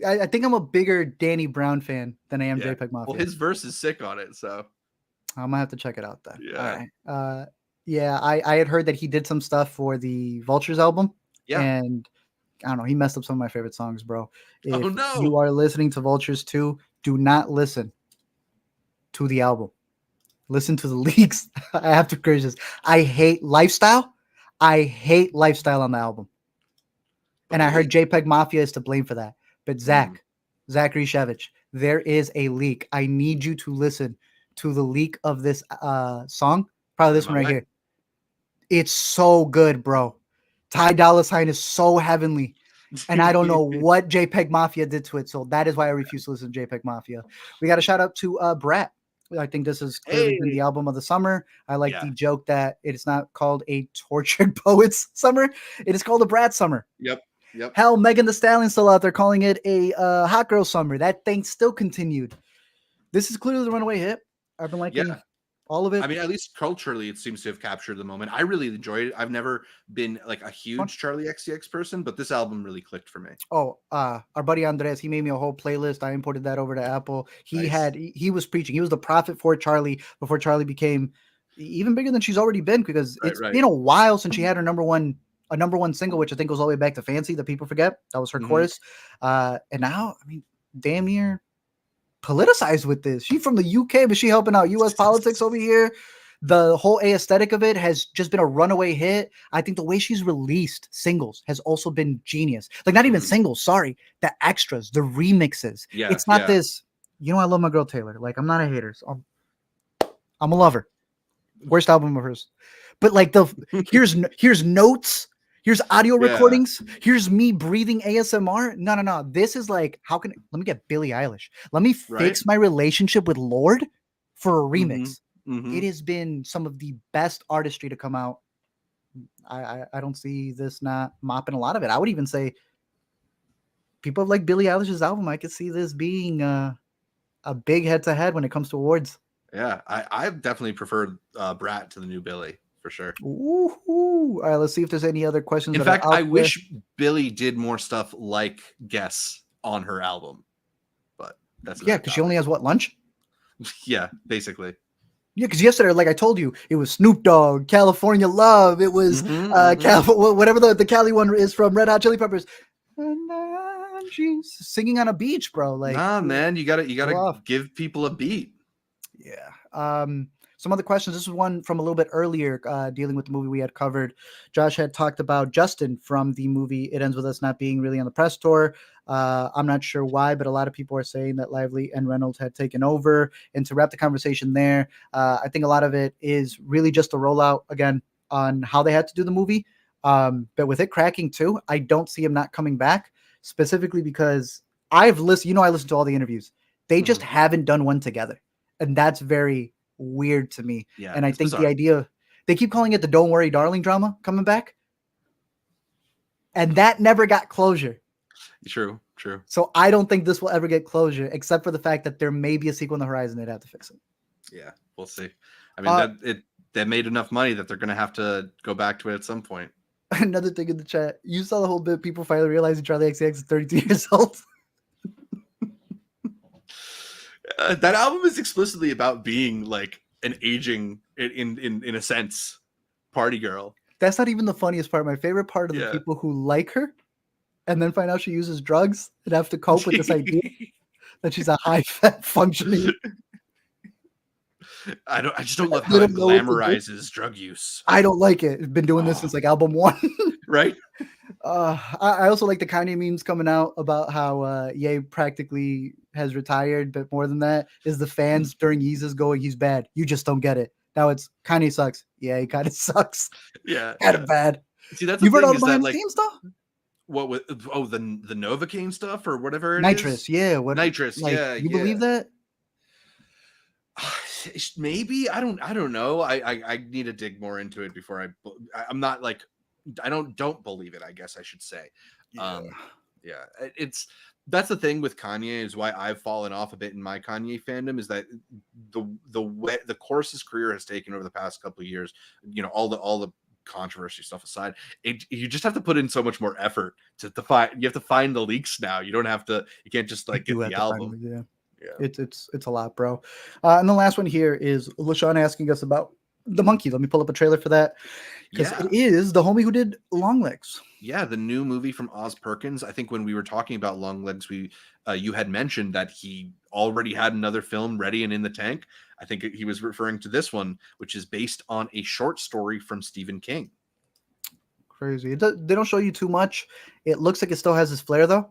I think I'm a bigger Danny Brown fan than I am JPEG Mafia. Well, his verse is sick on it, so I'm gonna have to check it out then. Yeah. All right. I had heard that he did some stuff for the Vultures album. Yeah. And I don't know, he messed up some of my favorite songs, bro. If oh no. you are listening to Vultures 2, do not listen to the album. Listen to the leaks. I have to encourage this. I hate Lifestyle. I hate Lifestyle on the album. And I heard JPEG Mafia is to blame for that. But Zachary Shevich, there is a leak. I need you to listen to the leak of this song. Probably this one right here. It's so good, bro. Ty Dolla $ign is so heavenly. And I don't know what JPEG Mafia did to it. So that is why I refuse to listen to JPEG Mafia. We got a shout out to Brat. I think this has clearly been the album of the summer. I like the joke that it is not called a Tortured Poets summer. It is called a Brat summer. Yep. Hell, Megan Thee Stallion still out there calling it a Hot Girl summer. That thing still continued. This is clearly the runaway hit. I've been liking all of it. I mean, at least culturally, it seems to have captured the moment. I really enjoyed it. I've never been like a huge Charlie XCX person, but this album really clicked for me. Oh, our buddy Andres, he made me a whole playlist. I imported that over to Apple. He was preaching. He was the prophet for Charlie before Charlie became even bigger than she's already been, because it's been a while since she had her number one single, which I think goes all the way back to Fancy, that people forget. That was her chorus. And now, I mean, damn near politicized with this. She from the UK, but she helping out US politics over here. The whole aesthetic of it has just been a runaway hit. I think the way she's released singles has also been genius. Like, not even singles, sorry. The extras, the remixes. It's not this, I love my girl Taylor. Like, I'm not a hater. So I'm a lover. Worst album of hers. But like here's notes. Here's audio recordings. Here's me breathing ASMR. No. This is like, let me get Billie Eilish. Let me fix my relationship with Lorde for a remix. it has been some of the best artistry to come out. I don't see this not mopping a lot of it. I would even say people like Billie Eilish's album. I could see this being a big head-to-head when it comes to awards. Yeah, I definitely preferred Brat to the new Billy for sure. Ooh, all right, let's see if there's any other questions. In fact, I wish Billie did more stuff like Guess on her album, but that's because she only has what, lunch? Yeah, basically. Yeah, because yesterday, like I told you, it was Snoop Dogg, California Love. It was whatever the Cali one is from Red Hot Chili Peppers. And she's singing on a beach, bro. Like, nah, man, you gotta give people a beat. Yeah. Some other questions. This is one from a little bit earlier, dealing with the movie we had covered. Josh had talked about Justin from the movie It Ends With Us not being really on the press tour. I'm not sure why, but a lot of people are saying that Lively and Reynolds had taken over. And to wrap the conversation there, I think a lot of it is really just a rollout again on how they had to do the movie. But with it cracking too, I don't see him not coming back, specifically because I've listened. I listen to all the interviews. They just haven't done one together, and that's very weird to me. Yeah, and I think bizarre. the idea, they keep calling it the Don't Worry Darling drama coming back, and that never got closure. True. So I don't think this will ever get closure, except for the fact that there may be a sequel on the horizon. They'd have to fix it. Yeah, we'll see. I mean, they made enough money that they're going to have to go back to it at some point. Another thing in the chat, you saw the whole bit. People finally realizing Charlie XCX is 32 years old. That album is explicitly about being like an aging, in a sense, party girl. That's not even the funniest part. My favorite part of the people who like her and then find out she uses drugs and have to cope with this idea that she's a high-fat functioning. I just don't love how it glamorizes drug use. I don't like it. I've been doing this since like album 1. Right? I also like the Kanye memes coming out about how Ye practically has retired, but more than that is the fans during Yeezus going, he's bad. You just don't get it. Now it's Kanye sucks. Yeah, he kind of sucks. Yeah. Kind of bad. See, that's You've the heard all thing the is that behind the like scenes stuff? What with the Novocaine stuff or whatever it Nitrous, is? yeah. Nitrous, like, yeah. You believe that? Maybe I don't know. I need to dig more into it before I'm not like I don't believe it. I guess I should say. Yeah. That's the thing with Kanye is why I've fallen off a bit in my Kanye fandom is that the course his career has taken over the past couple of years. All the controversy stuff aside, you just have to put in so much more effort to find. You have to find the leaks now. You can't just like get the album. Yeah. It's a lot, bro. And the last one here is LaShawn asking us about the monkey. Let me pull up a trailer for that because it is the homie who did Longlegs. Yeah, the new movie from Oz Perkins. I think when we were talking about Longlegs, you had mentioned that he already had another film ready and in the tank. I think he was referring to this one, which is based on a short story from Stephen King. Crazy. They don't show you too much. It looks like it still has his flair, though.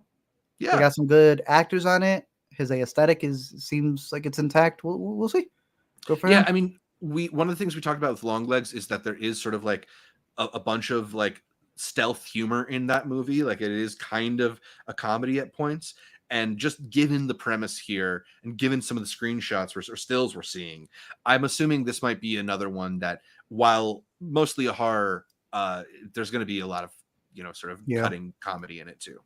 Yeah, they got some good actors on it. His aesthetic seems like it's intact. We'll see. Go for him. I mean, one of the things we talked about with Longlegs is that there is sort of like a bunch of like stealth humor in that movie. Like it is kind of a comedy at points. And just given the premise here and given some of the screenshots or stills we're seeing, I'm assuming this might be another one that, while mostly a horror, there's going to be a lot of, sort of cutting comedy in it too.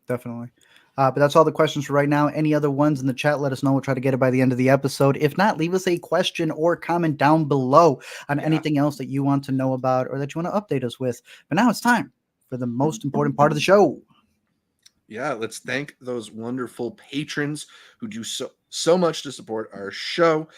Definitely. But that's all the questions for right now. Any other ones in the chat, let us know. We'll try to get it by the end of the episode. If not, leave us a question or comment down below on anything else that you want to know about or that you want to update us with. But now it's time for the most important part of the show. Yeah, let's thank those wonderful patrons who do so much to support our show.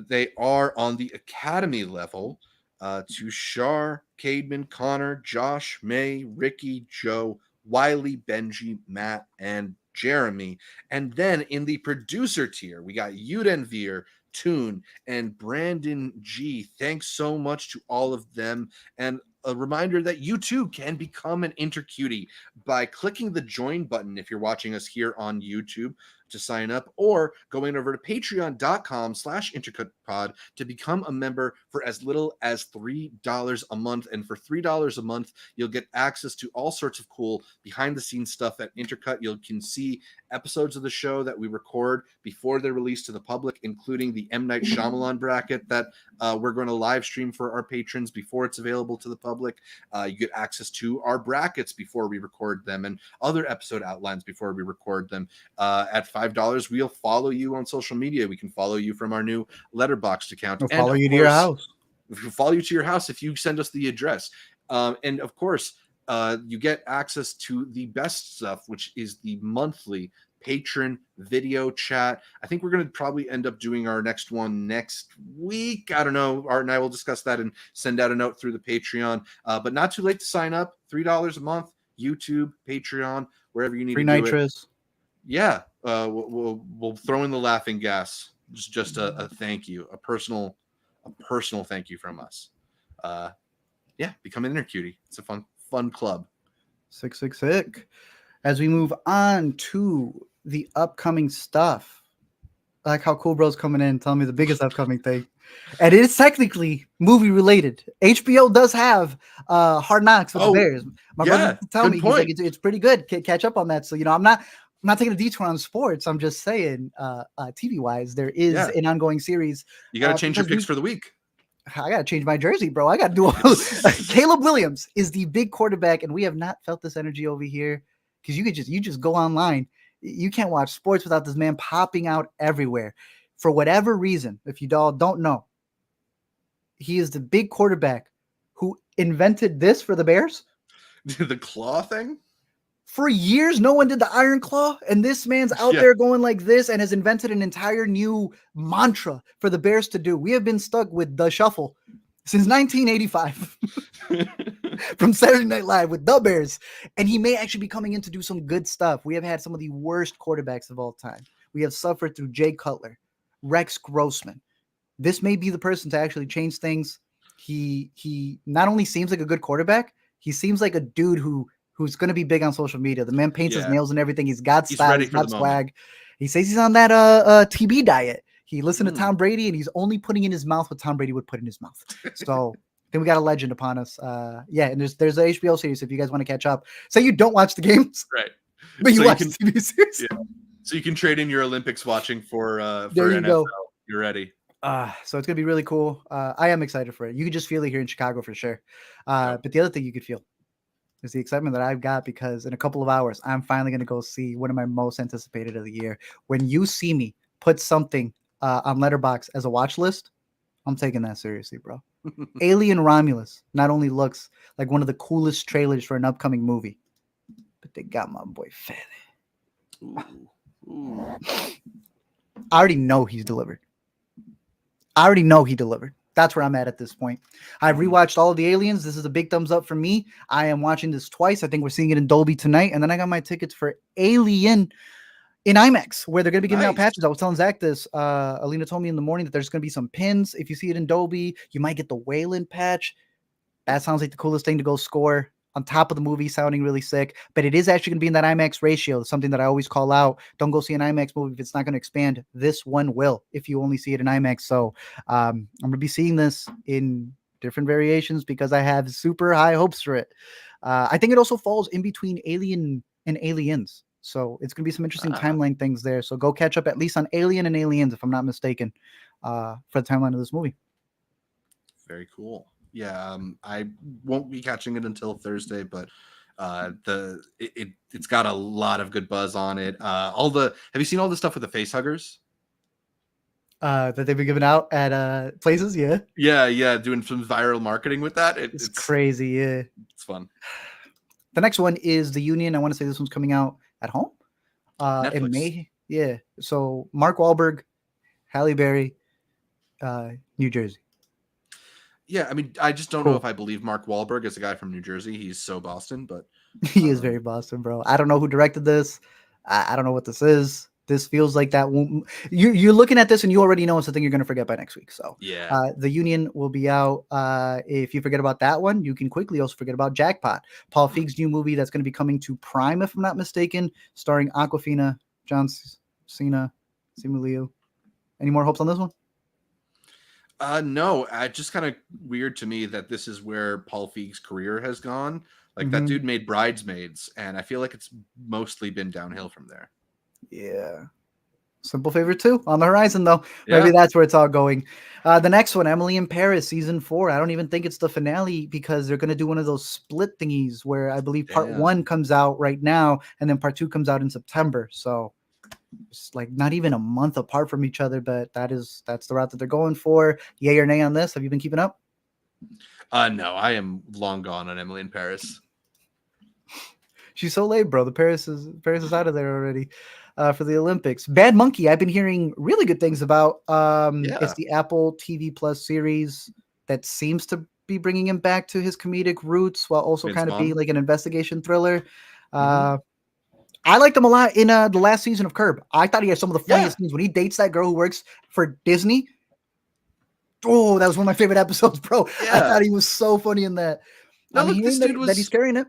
They are on the Academy level. Tushar, Cademan, Connor, Josh, May, Ricky, Joe, Wiley, Benji, Matt, and Jeremy. And then in the producer tier, we got Udenvir, Toon, and Brandon G. Thanks so much to all of them. And a reminder that you too can become an intercutie by clicking the join button if you're watching us here on YouTube to sign up, or going over to patreon.com/intercutpod to become a member for as little as $3 a month. And for $3 a month, you'll get access to all sorts of cool behind the scenes stuff at Intercut. You can see episodes of the show that we record before they're released to the public, including the M. Night Shyamalan bracket that we're going to live stream for our patrons before it's available to the public. You get access to our brackets before we record them, and other episode outlines before we record them. At $5, we'll follow you on social media. We can follow you from our new Letterboxd account. We'll follow you to your house. We'll follow you to your house if you send us the address. And of course, you get access to the best stuff, which is the monthly patron video chat. I think we're going to probably end up doing our next one next week. I don't know. Art and I will discuss that and send out a note through the Patreon. But not too late to sign up. $3 a month, YouTube, Patreon, wherever you need Free to do nitrous. it. Yeah. We'll throw in the laughing gas. Just a thank you, a personal thank you from us. Yeah, become an intercutie. It's a fun club. Sick. As we move on to the upcoming stuff, I like how Cool Bro's coming in and telling me the biggest upcoming thing. And it is technically movie related. HBO does have Hard Knocks with the Bears. My brother tell me, he's like, it's pretty good. Catch up on that. So, I'm not taking a detour on sports. I'm just saying, TV wise, there is an ongoing series. You got to change your picks for the week. I got to change my jersey, bro. I got to do all Caleb Williams is the big quarterback, and we have not felt this energy over here because you just go online. You can't watch sports without this man popping out everywhere. For whatever reason, if you all don't know, he is the big quarterback who invented this for the Bears. The claw thing? For years, no one did the iron claw, and this man's out there going like this and has invented an entire new mantra for the Bears to do. We have been stuck with the shuffle since 1985 from Saturday Night Live with the Bears, and he may actually be coming in to do some good stuff. We have had some of the worst quarterbacks of all time. We have suffered through Jay Cutler, Rex Grossman. This may be the person to actually change things. He not only seems like a good quarterback, he seems like a dude who's going to be big on social media. The man paints his nails and everything. He's got style. He's got swag. He says he's on that TB diet. He listened to Tom Brady, and he's only putting in his mouth what Tom Brady would put in his mouth. So then we got a legend upon us. And there's an HBO series if you guys want to catch up. Say you don't watch the games, right? But you watch the TV series. Yeah. So you can trade in your Olympics watching for there you NFL. Go. You're ready. So it's gonna be really cool. I am excited for it. You can just feel it here in Chicago for sure. But the other thing you could feel is the excitement that I've got because in a couple of hours, I'm finally going to go see one of my most anticipated of the year. When you see me put something on Letterboxd as a watch list, I'm taking that seriously, bro. Alien Romulus not only looks like one of the coolest trailers for an upcoming movie, but they got my boy Fede. I already know he's delivered. That's where I'm at this point. I've rewatched all of the Aliens. This is a big thumbs up for me. I am watching this twice. I think we're seeing it in Dolby tonight. And then I got my tickets for Alien in IMAX, where they're going to be giving out patches. I was telling Zach this. Alina told me in the morning that there's going to be some pins. If you see it in Dolby, you might get the Wayland patch. That sounds like the coolest thing to go score on top of the movie, sounding really sick. But it is actually going to be in that IMAX ratio, something that I always call out. Don't go see an IMAX movie if it's not going to expand. This one will, if you only see it in IMAX. So I'm going to be seeing this in different variations because I have super high hopes for it. I think it also falls in between Alien and Aliens. So it's going to be some interesting timeline things there. So go catch up at least on Alien and Aliens, if I'm not mistaken, for the timeline of this movie. Very cool. Yeah, I won't be catching it until Thursday, but it's got a lot of good buzz on it. Have you seen all the stuff with the face huggers? That they've been giving out at places, yeah. Yeah, doing some viral marketing with that. It's crazy, yeah. It's fun. The next one is The Union. I want to say this one's coming out at home in May. Yeah. So Mark Wahlberg, Halle Berry, New Jersey. Yeah, I mean, I just don't know if I believe Mark Wahlberg is a guy from New Jersey. He's so Boston, but he is very Boston, bro. I don't know who directed this. I don't know what this is. This feels like that. You're looking at this and you already know it's the thing you're going to forget by next week. So Yeah. The Union will be out. If you forget about that one, you can quickly also forget about Jackpot, Paul Feig's new movie that's going to be coming to Prime, if I'm not mistaken, starring Aquafina, John Cena, Simu Liu. Any more hopes on this one? No, just kind of weird to me that this is where Paul Feig's career has gone. Like that dude made Bridesmaids, and I feel like it's mostly been downhill from there. Yeah. Simple Favorite 2 on the horizon, though. Yeah. Maybe that's where it's all going. The next one, Emily in Paris, season 4. I don't even think it's the finale because they're going to do one of those split thingies where I believe part 1 comes out right now and then part 2 comes out in September. So it's like not even a month apart from each other, but that's the route that they're going for. Yay or nay on this? Have you been keeping up? No, I am long gone on Emily in Paris. She's so late, bro. Paris is out of there already for the Olympics. Bad Monkey, I've been hearing really good things about. It's the Apple TV Plus series that seems to be bringing him back to his comedic roots while also kind of being like an investigation thriller. I liked him a lot in the last season of Curb. I thought he had some of the funniest scenes when he dates that girl who works for Disney. Oh, that was one of my favorite episodes, bro. I thought he was so funny in that. No, look, this dude that he's carrying it.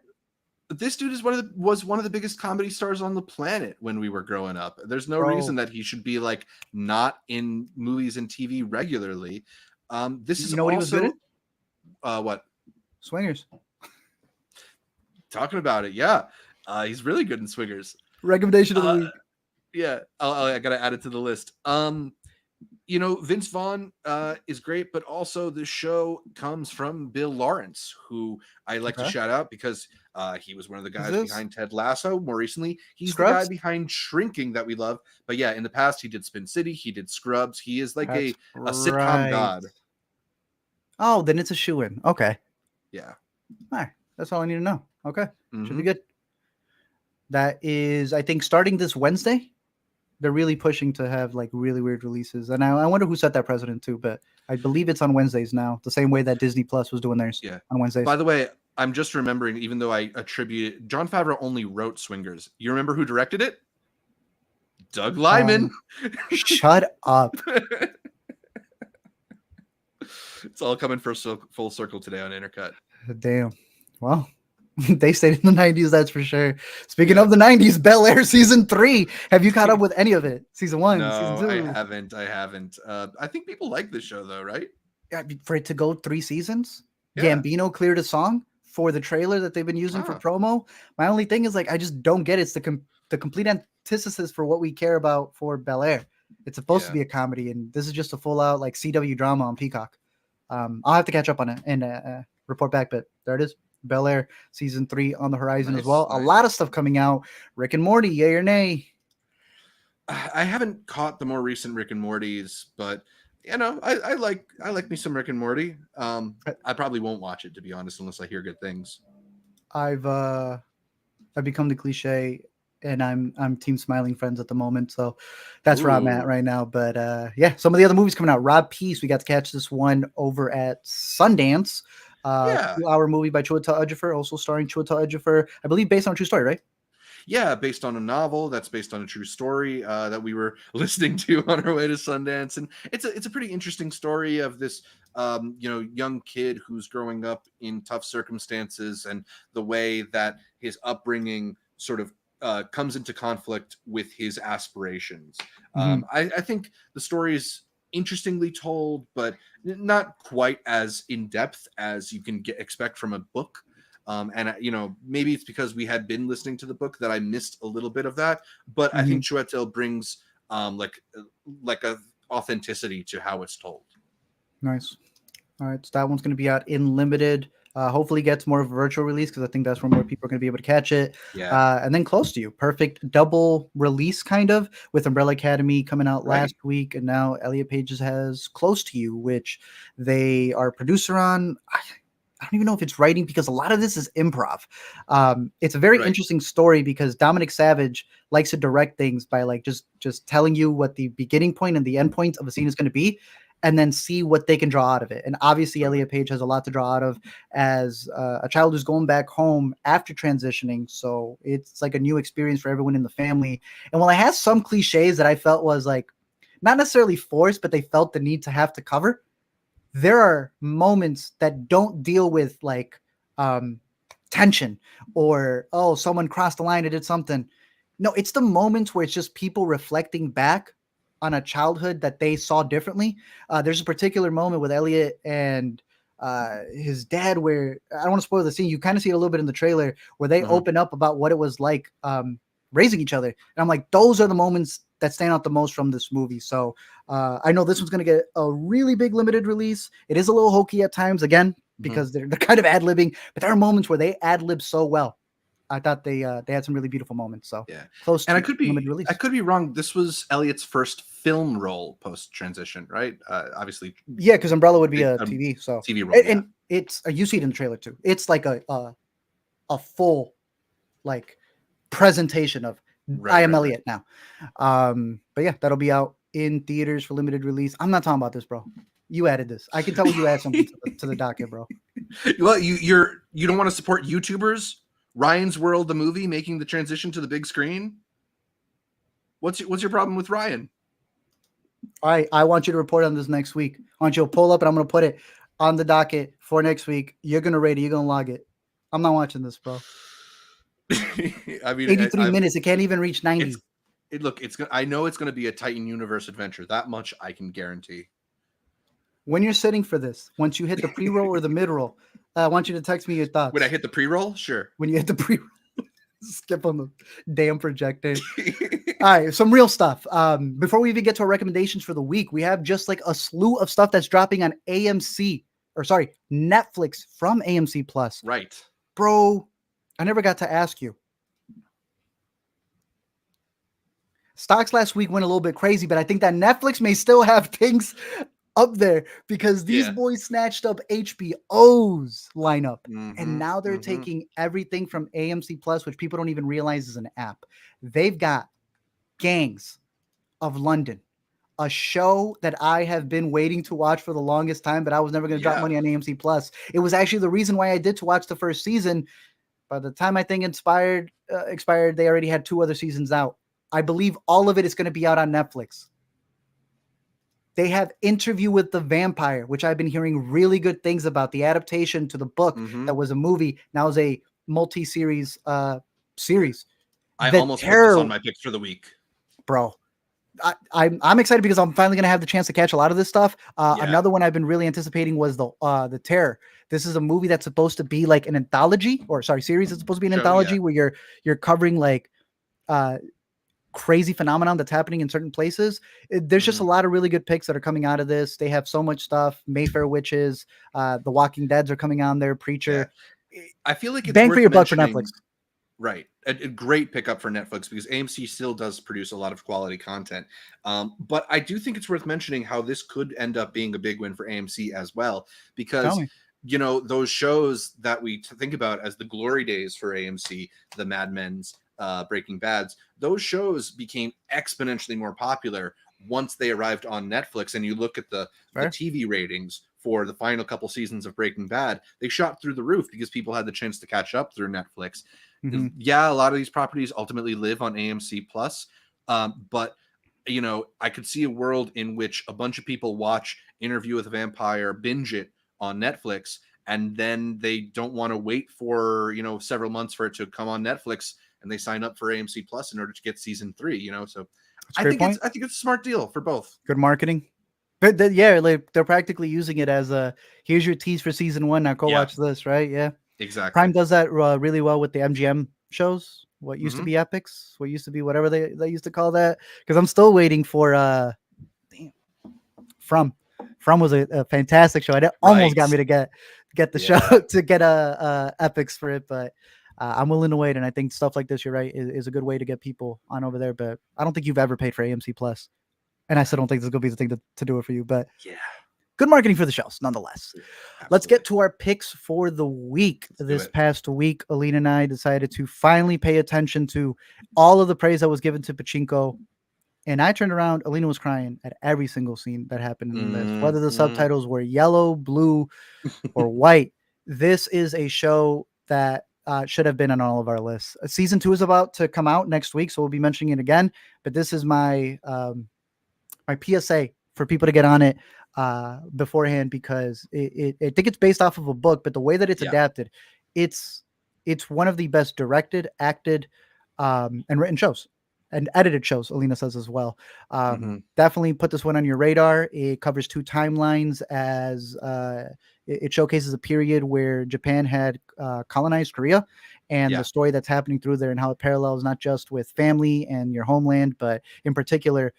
This dude is was one of the biggest comedy stars on the planet when we were growing up. There's no reason that he should be like not in movies and TV regularly. This is what he was good at? What? Swingers. Talking about it, yeah. He's really good in Swingers. Recommendation of the week. Yeah, I gotta add it to the list. Vince Vaughn is great, but also the show comes from Bill Lawrence, who I like to shout out because he was one of the guys behind Ted Lasso. More recently, he's the guy behind Shrinking that we love. But yeah, in the past, he did Spin City, he did Scrubs. He is like a sitcom god. Oh, then it's a shoo-in. Okay. Yeah. All right. That's all I need to know. Okay. Should be good. That is, I think, starting this Wednesday. They're really pushing to have like really weird releases. And I wonder who set that precedent too, but I believe it's on Wednesdays now, the same way that Disney Plus was doing theirs on Wednesdays. By the way, I'm just remembering, even though I attribute it, Jon Favreau only wrote Swingers. You remember who directed it? Doug Liman. Shut up. It's all coming full circle today on Intercut. Damn. Well, they stayed in the 90s, that's for sure. Speaking of the 90s, Bel-Air season 3. Have you caught up with any of it? Season 1, no, season 2? I haven't. I think people like this show though, right? Yeah, for it to go 3 seasons, Gambino cleared a song for the trailer that they've been using for promo. My only thing is like I just don't get it. It's the complete antithesis for what we care about for Bel-Air. It's supposed to be a comedy, and this is just a full out like CW drama on Peacock. I'll have to catch up on it and report back, but there it is. Bel-Air season 3 on the horizon as well. A lot of stuff coming out. Rick and Morty, yay or nay? I haven't caught the more recent Rick and Morty's, but I like me some Rick and Morty. I probably won't watch it, to be honest, unless I hear good things. I've become the cliche, and I'm Team Smiling Friends at the moment, so that's where I'm at right now. But some of the other movies coming out. Rob Peace, we got to catch this one over at Sundance. 2-hour movie by Chiwetel Ejiofor, also starring Chiwetel Ejiofor, I believe based on a true story, right? Yeah, based on a novel that's based on a true story that we were listening to on our way to Sundance, and it's a pretty interesting story of this young kid who's growing up in tough circumstances and the way that his upbringing sort of comes into conflict with his aspirations. I think the story is interestingly told, but not quite as in depth as you can expect from a book. And maybe it's because we had been listening to the book that I missed a little bit of that. But I think Chiwetel brings like a authenticity to how it's told. Nice. All right, so that one's going to be out in limited. Hopefully gets more of a virtual release because I think that's where more people are going to be able to catch it. And then Close to You, perfect double release kind of with Umbrella Academy coming out last week, and now Elliot Pages has Close to You, which they are producer on. I don't even know if it's writing because a lot of this is improv. It's a very interesting story because Dominic Savage likes to direct things by like just telling you what the beginning point and the end point of a scene is going to be. and then see what they can draw out of it. And obviously, Elliot Page has a lot to draw out of as a child who's going back home after transitioning. So it's like a new experience for everyone in the family. And while I had some cliches that I felt was like not necessarily forced, but they felt the need to have to cover, there are moments that don't deal with like tension or, oh, someone crossed the line and did something. No, it's the moments where it's just people reflecting back on a childhood that they saw differently. There's a particular moment with Elliot and his dad where, I don't want to spoil the scene, you kind of see it a little bit in the trailer, where they open up about what it was like raising each other. And I'm like, those are the moments that stand out the most from this movie. So I know this one's going to get a really big limited release. It is a little hokey at times, again, because they're kind of ad-libbing, but there are moments where they ad-lib so well. I thought they had some really beautiful moments. So yeah, close to and limited release. I could be wrong. This was Elliot's first film role post transition, right? Obviously, yeah, because Umbrella would be a TV, so TV role, and it's you see it in the trailer too. It's like a full like presentation of I am Elliot now. But yeah, that'll be out in theaters for limited release. I'm not talking about this, bro. You added this. I can tell you add something to the docket, bro. Well, you don't want to support YouTubers. Ryan's World, the movie, making the transition to the big screen. What's your problem with Ryan? I want you to report on this next week. I want you to pull up, and I'm going to put it on the docket for next week. You're going to rate it. You're going to log it. I'm not watching this, bro. I mean, 83 minutes. It can't even reach 90. I know it's going to be a Titan Universe adventure. That much I can guarantee. When you're sitting for this, once you hit the pre-roll or the mid-roll, I want you to text me your thoughts. When I hit the pre-roll, sure. When you hit the pre-roll, skip on the damn projector. All right, some real stuff. Before we even get to our recommendations for the week, we have just like a slew of stuff that's dropping on Netflix from AMC Plus. Right. Bro, I never got to ask you. Stocks last week went a little bit crazy, but I think that Netflix may still have things up there because these boys snatched up HBO's lineup, and now they're taking everything from AMC Plus, which people don't even realize is an app. They've got Gangs of London, a show that I have been waiting to watch for the longest time, but I was never going to drop money on AMC Plus. It was actually the reason why I did to watch the first season. By the time I think expired, they already had 2 other seasons out. I believe all of it is going to be out on Netflix. They have Interview with the Vampire, which I've been hearing really good things about. The adaptation to the book that was a movie, now is a multi-series series. I almost put this on my picks for the week. Bro, I'm excited because I'm finally going to have the chance to catch a lot of this stuff. Another one I've been really anticipating was the Terror. This is a movie that's supposed to be like an anthology, series that's supposed to be an anthology where you're covering like crazy phenomenon that's happening in certain places. There's just a lot of really good picks that are coming out of this. They have so much stuff. Mayfair Witches, The Walking Deads are coming on there. Preacher. I feel like it's bang for your buck for Netflix. Right. A great pickup for Netflix because AMC still does produce a lot of quality content. But I do think it's worth mentioning how this could end up being a big win for AMC as well, because those shows that we think about as the glory days for AMC, the Mad Men's, Breaking Bad's, those shows became exponentially more popular once they arrived on Netflix. And you look at the TV ratings for the final couple seasons of Breaking Bad, they shot through the roof because people had the chance to catch up through Netflix. Yeah, a lot of these properties ultimately live on AMC Plus, but I could see a world in which a bunch of people watch Interview with a Vampire, binge it on Netflix, and then they don't want to wait for several months for it to come on Netflix, and they sign up for AMC Plus in order to get season 3. So I think it's a smart deal for both. Good marketing. But they're practically using it as a here's your tease for season 1. Now go watch this, right? Yeah, exactly. Prime does that really well with the MGM shows. What used to be Epics, what used to be whatever they used to call that. Because I'm still waiting for From was a fantastic show. It almost got me to get the show to get a Epics for it, but I'm willing to wait. And I think stuff like this, you're right, is a good way to get people on over there. But I don't think you've ever paid for AMC Plus. And I still don't think this is going to be the thing to do it for you. But good marketing for the shows, nonetheless. Absolutely. Let's get to our picks for the week. This past week, Alina and I decided to finally pay attention to all of the praise that was given to Pachinko And I turned around, Alina was crying at every single scene that happened in this, whether the Mm-hmm. subtitles were yellow, blue, or white. This is a show that should have been on all of our lists. Season 2 is about to come out next week, so we'll be mentioning it again. But this is my my PSA for people to get on it beforehand, because I think it's based off of a book, but the way that it's Yeah. adapted, it's one of the best directed, acted, and written shows and edited shows. Alina says as well. Mm-hmm. Definitely put this one on your radar. It covers 2 timelines, as it showcases a period where Japan had colonized Korea, and Yeah. the story that's happening through there, and how it parallels not just with family and your homeland, but in particular,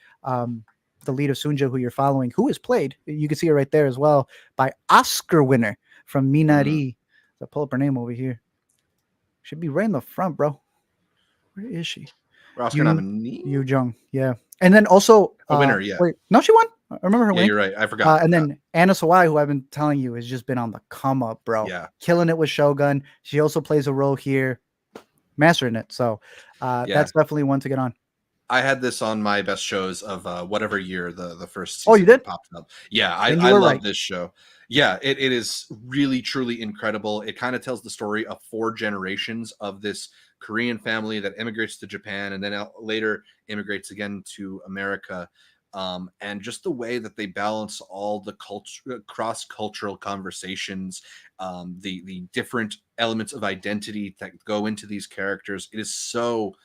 the lead of Sunja, who you're following, who is played, you can see her right there as well, by Oscar winner from Minari. I'll pull up her name over here. Should be right in the front, bro. Where is she? Oscar Yu nominee? Yu Jung. Yeah. And then also A winner, yeah. wait, no, she won. I remember her Yeah, winning. you're right. I forgot. And then Anna Sawai, who I've been telling you has just been on the come up, bro. Yeah. Killing it with Shogun. She also plays a role here, mastering it. So Yeah. that's definitely one to get on. I had this on my best shows of whatever year the first Oh, season you did? popped up. Yeah, And I you were love right. this show. Yeah, it is really, truly incredible. It kind of tells the story of 4 generations of this Korean family that immigrates to Japan and then later immigrates again to America. And just the way that they balance all the cross-cultural conversations, the different elements of identity that go into these characters. It is so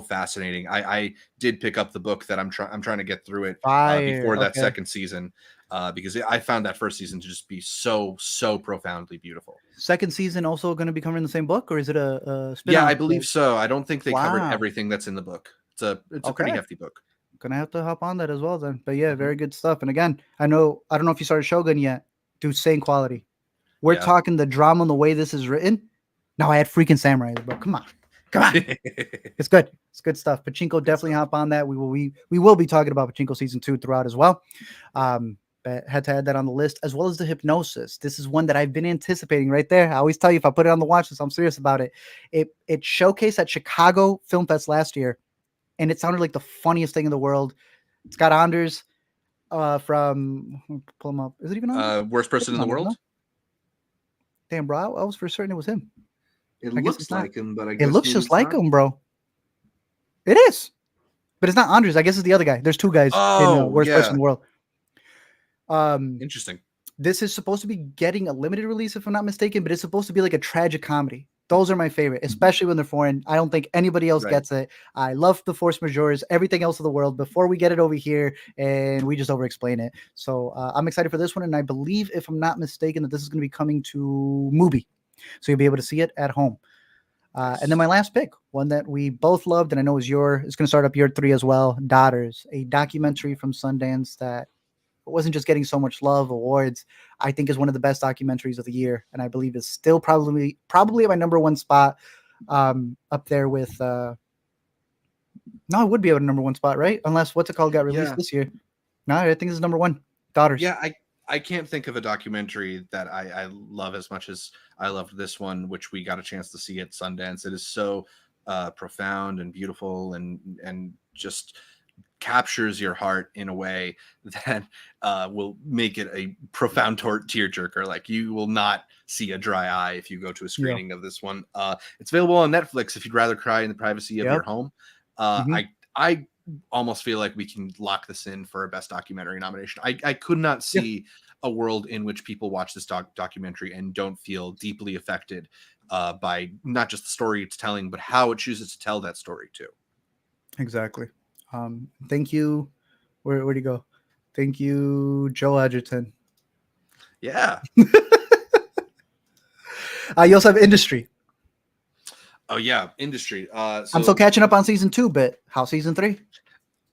fascinating. I did pick up the book that I'm trying to get through it Fire. before that Okay. second season, because I found that first season to just be so profoundly beautiful. Second season also going to be covering the same book, or is it a spin-off? Yeah, I believe so. I don't think they covered Wow. everything that's in the book. It's a pretty Okay. hefty book. Gonna have to hop on that as well then. But yeah, very good stuff. And again, I don't know if you started Shogun yet. Dude, same quality. We're Yeah. talking the drama and the way this is written. Now I had freaking samurais, bro. Come on. It's good. It's good stuff. Pachinko, definitely hop on that. We will be talking about Pachinko season 2 throughout as well. But had to add that on the list, as well as the Hypnosis. This is one that I've been anticipating right there. I always tell you, if I put it on the watch list, I'm serious about it. It showcased at Chicago Film Fest last year, and it sounded like the funniest thing in the world. It's got Anders from pull him up. Is it even on? Worst person in the world? No? Damn, bro. I was for certain it was him. It I guess looks it's not. like him, but I guess It looks maybe just it's like not. him, bro. It is. But it's not Anders. I guess it's the other guy. There's 2 guys in Worst Person in the World. Interesting. This is supposed to be getting a limited release, if I'm not mistaken, but it's supposed to be like a tragic comedy. Those are my favorite, especially when they're foreign. I don't think anybody else gets it. I love the force majeures, everything else of the world before we get it over here and we just over-explain it. So I'm excited for this one, and I believe, if I'm not mistaken, that this is going to be coming to Mubi. So you'll be able to see it at home. And then my last pick, one that we both loved, and I know is going to start up year 3 as well, Daughters, a documentary from Sundance that wasn't just getting so much love, awards. I think is one of the best documentaries of the year, and I believe is still probably my number 1 spot, up there with. No, it would be a number 1 spot, right? Unless what's it called got released this year. No, I think it's number 1. Daughters. Yeah, I can't think of a documentary that I love as much as I loved this one, which we got a chance to see at Sundance. It is so profound and beautiful, and just captures your heart in a way that will make it a profound tearjerker. Like, you will not see a dry eye if you go to a screening of this one. It's available on Netflix if you'd rather cry in the privacy of your home. I almost feel like we can lock this in for a best documentary nomination. I could not see a world in which people watch this documentary and don't feel deeply affected by not just the story it's telling, but how it chooses to tell that story too. Exactly. Thank you. Where'd he go? Thank you, Joe Edgerton. Yeah. You also have Industry. Oh yeah, Industry. I'm still catching up on season 2, but how season 3?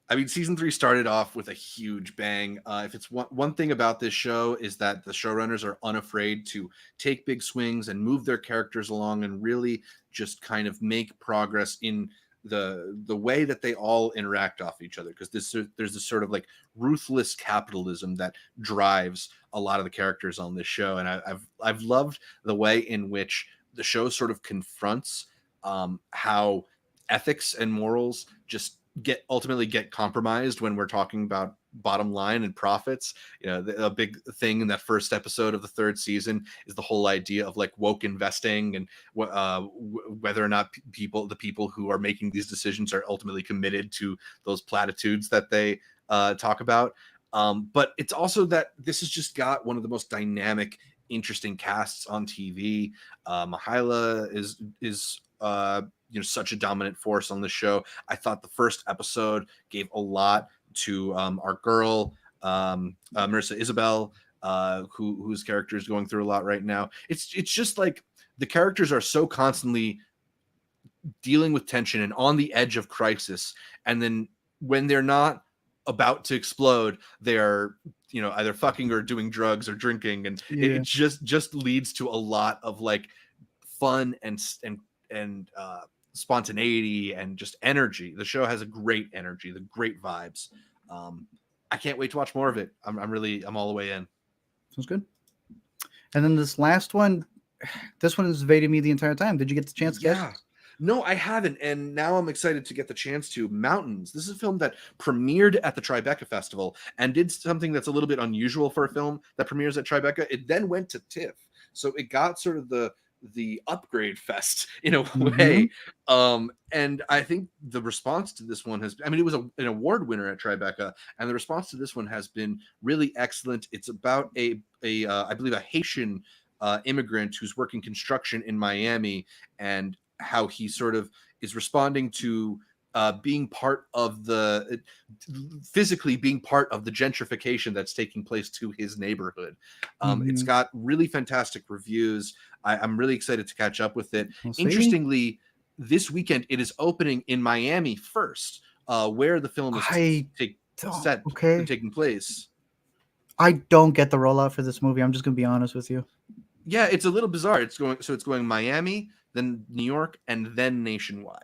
I mean, season 3 started off with a huge bang. If it's one thing about this show is that the showrunners are unafraid to take big swings and move their characters along and really just kind of make progress in the way that they all interact off each other, because there's this sort of like ruthless capitalism that drives a lot of the characters on this show, and I've loved the way in which the show sort of confronts how ethics and morals just ultimately get compromised when we're talking about bottom line and profits. A big thing in that first episode of the third season is the whole idea of like woke investing and whether or not the people who are making these decisions are ultimately committed to those platitudes that they talk about. But it's also that this has just got one of the most dynamic, interesting casts on TV. Mahila is such a dominant force on the show. I thought the first episode gave a lot to our girl, Marissa Isabel, whose character is going through a lot right now. It's just like the characters are so constantly dealing with tension and on the edge of crisis, and then when they're not about to explode, they're either fucking or doing drugs or drinking, and it just leads to a lot of like fun and spontaneity and just energy. The show has a great energy, the great vibes. I can't wait to watch more of it. I'm all the way in. Sounds good. And then this last one, this one has evaded me the entire time. Did you get the chance to guess? No, I haven't, and now I'm excited to get the chance to. Mountains. This is a film that premiered at the Tribeca Festival and did something that's a little bit unusual for a film that premieres at Tribeca. It then went to TIFF, so it got sort of the upgrade fest in a way. And I think the response to this one has, it was an award winner at Tribeca, and the response to this one has been really excellent. It's about I believe a Haitian immigrant who's working construction in Miami, and how he sort of is responding to being part of physically being part of the gentrification that's taking place to his neighborhood. It's got really fantastic reviews. I'm really excited to catch up with it. Interestingly, this weekend it is opening in Miami first, where the film is taking place. I don't get the rollout for this movie. I'm just gonna be honest with you. Yeah, it's a little bizarre. It's going Miami, then New York, and then nationwide.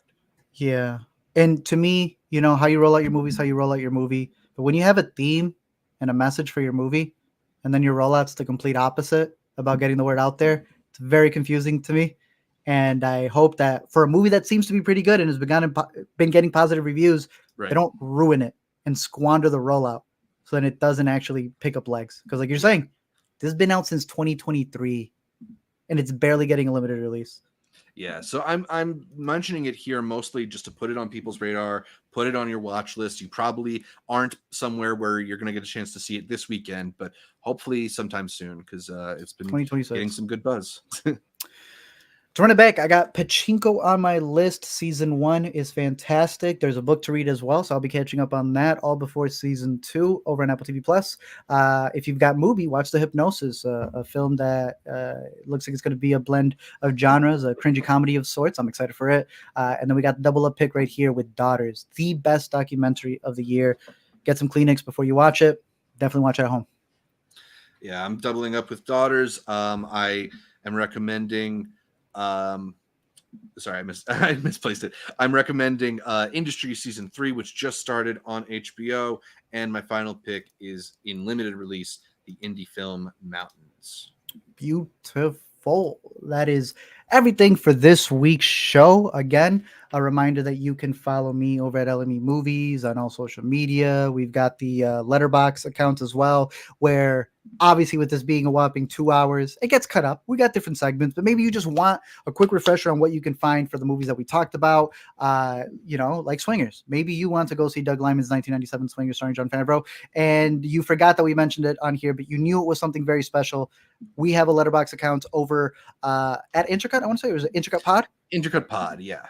Yeah. And to me, how you roll out your movies, how you roll out your movie. But when you have a theme and a message for your movie, and then your rollout's the complete opposite about getting the word out there, it's very confusing to me. And I hope that for a movie that seems to be pretty good and has been getting positive reviews, they don't ruin it and squander the rollout so then it doesn't actually pick up legs. Because like you're saying, this has been out since 2023, and it's barely getting a limited release. Yeah, so I'm mentioning it here mostly just to put it on people's radar, put it on your watch list. You probably aren't somewhere where you're going to get a chance to see it this weekend, but hopefully sometime soon, because it's been getting some good buzz. To run it back, I got Pachinko on my list. Season 1 is fantastic. There's a book to read as well, so I'll be catching up on that all before season 2 over on Apple TV Plus. If you've got Mubi, watch The Hypnosis, a film that looks like it's going to be a blend of genres, a cringy comedy of sorts. I'm excited for it. And then we got the double up pick right here with Daughters, the best documentary of the year. Get some Kleenex before you watch it. Definitely watch it at home. Yeah, I'm doubling up with Daughters. I am recommending. Sorry, I misplaced it. I'm recommending Industry Season 3, which just started on HBO, and my final pick is in limited release, the indie film Mountains. Beautiful. That is everything for this week's show. Again, a reminder that you can follow me over at LME Movies on all social media. We've got the Letterboxd account as well, where obviously with this being a whopping 2 hours, it gets cut up. We got different segments, but maybe you just want a quick refresher on what you can find for the movies that we talked about, like Swingers. Maybe you want to go see Doug Liman's 1997 Swingers starring Jon Favreau, and you forgot that we mentioned it on here, but you knew it was something very special. We have a Letterboxd account over at Intercut. I want to say it was Intercut Pod. Intercut Pod, yeah.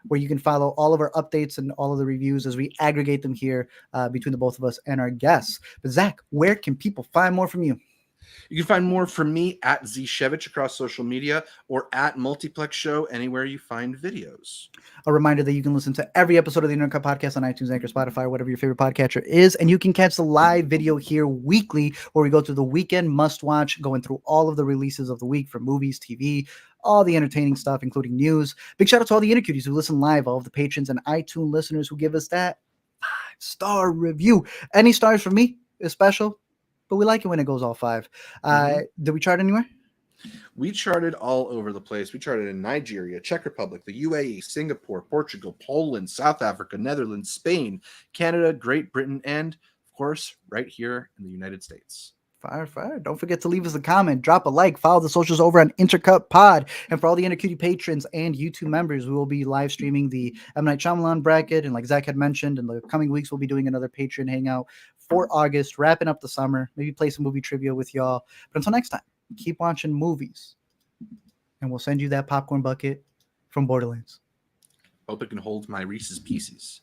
Where you can follow all of our updates and all of the reviews as we aggregate them here between the both of us and our guests. But Zach, where can people find more from you? You can find more from me at Zshevich across social media or at Multiplex Show anywhere you find videos. A reminder that you can listen to every episode of the Intercut Podcast on iTunes, Anchor, Spotify, whatever your favorite podcatcher is. And you can catch the live video here weekly where we go through the weekend must-watch, going through all of the releases of the week from movies, TV, all the entertaining stuff, including news. Big shout out to all the Intercuties who listen live, all of the patrons and iTunes listeners who give us that 5-star review. Any stars from me is special, but we like it when it goes all 5. Did we chart anywhere? We charted all over the place. We charted in Nigeria, Czech Republic, the UAE, Singapore, Portugal, Poland, South Africa, Netherlands, Spain, Canada, Great Britain, and of course, right here in the United States. Fire. Don't forget to leave us a comment, drop a like, follow the socials over on Intercut Pod. And for all the Intercutie patrons and YouTube members, we will be live streaming the M. Night Shyamalan bracket. And like Zach had mentioned, in the coming weeks, we'll be doing another Patreon hangout for August, wrapping up the summer, maybe play some movie trivia with y'all. But until next time, keep watching movies. And we'll send you that popcorn bucket from Borderlands. Hope it can hold my Reese's Pieces.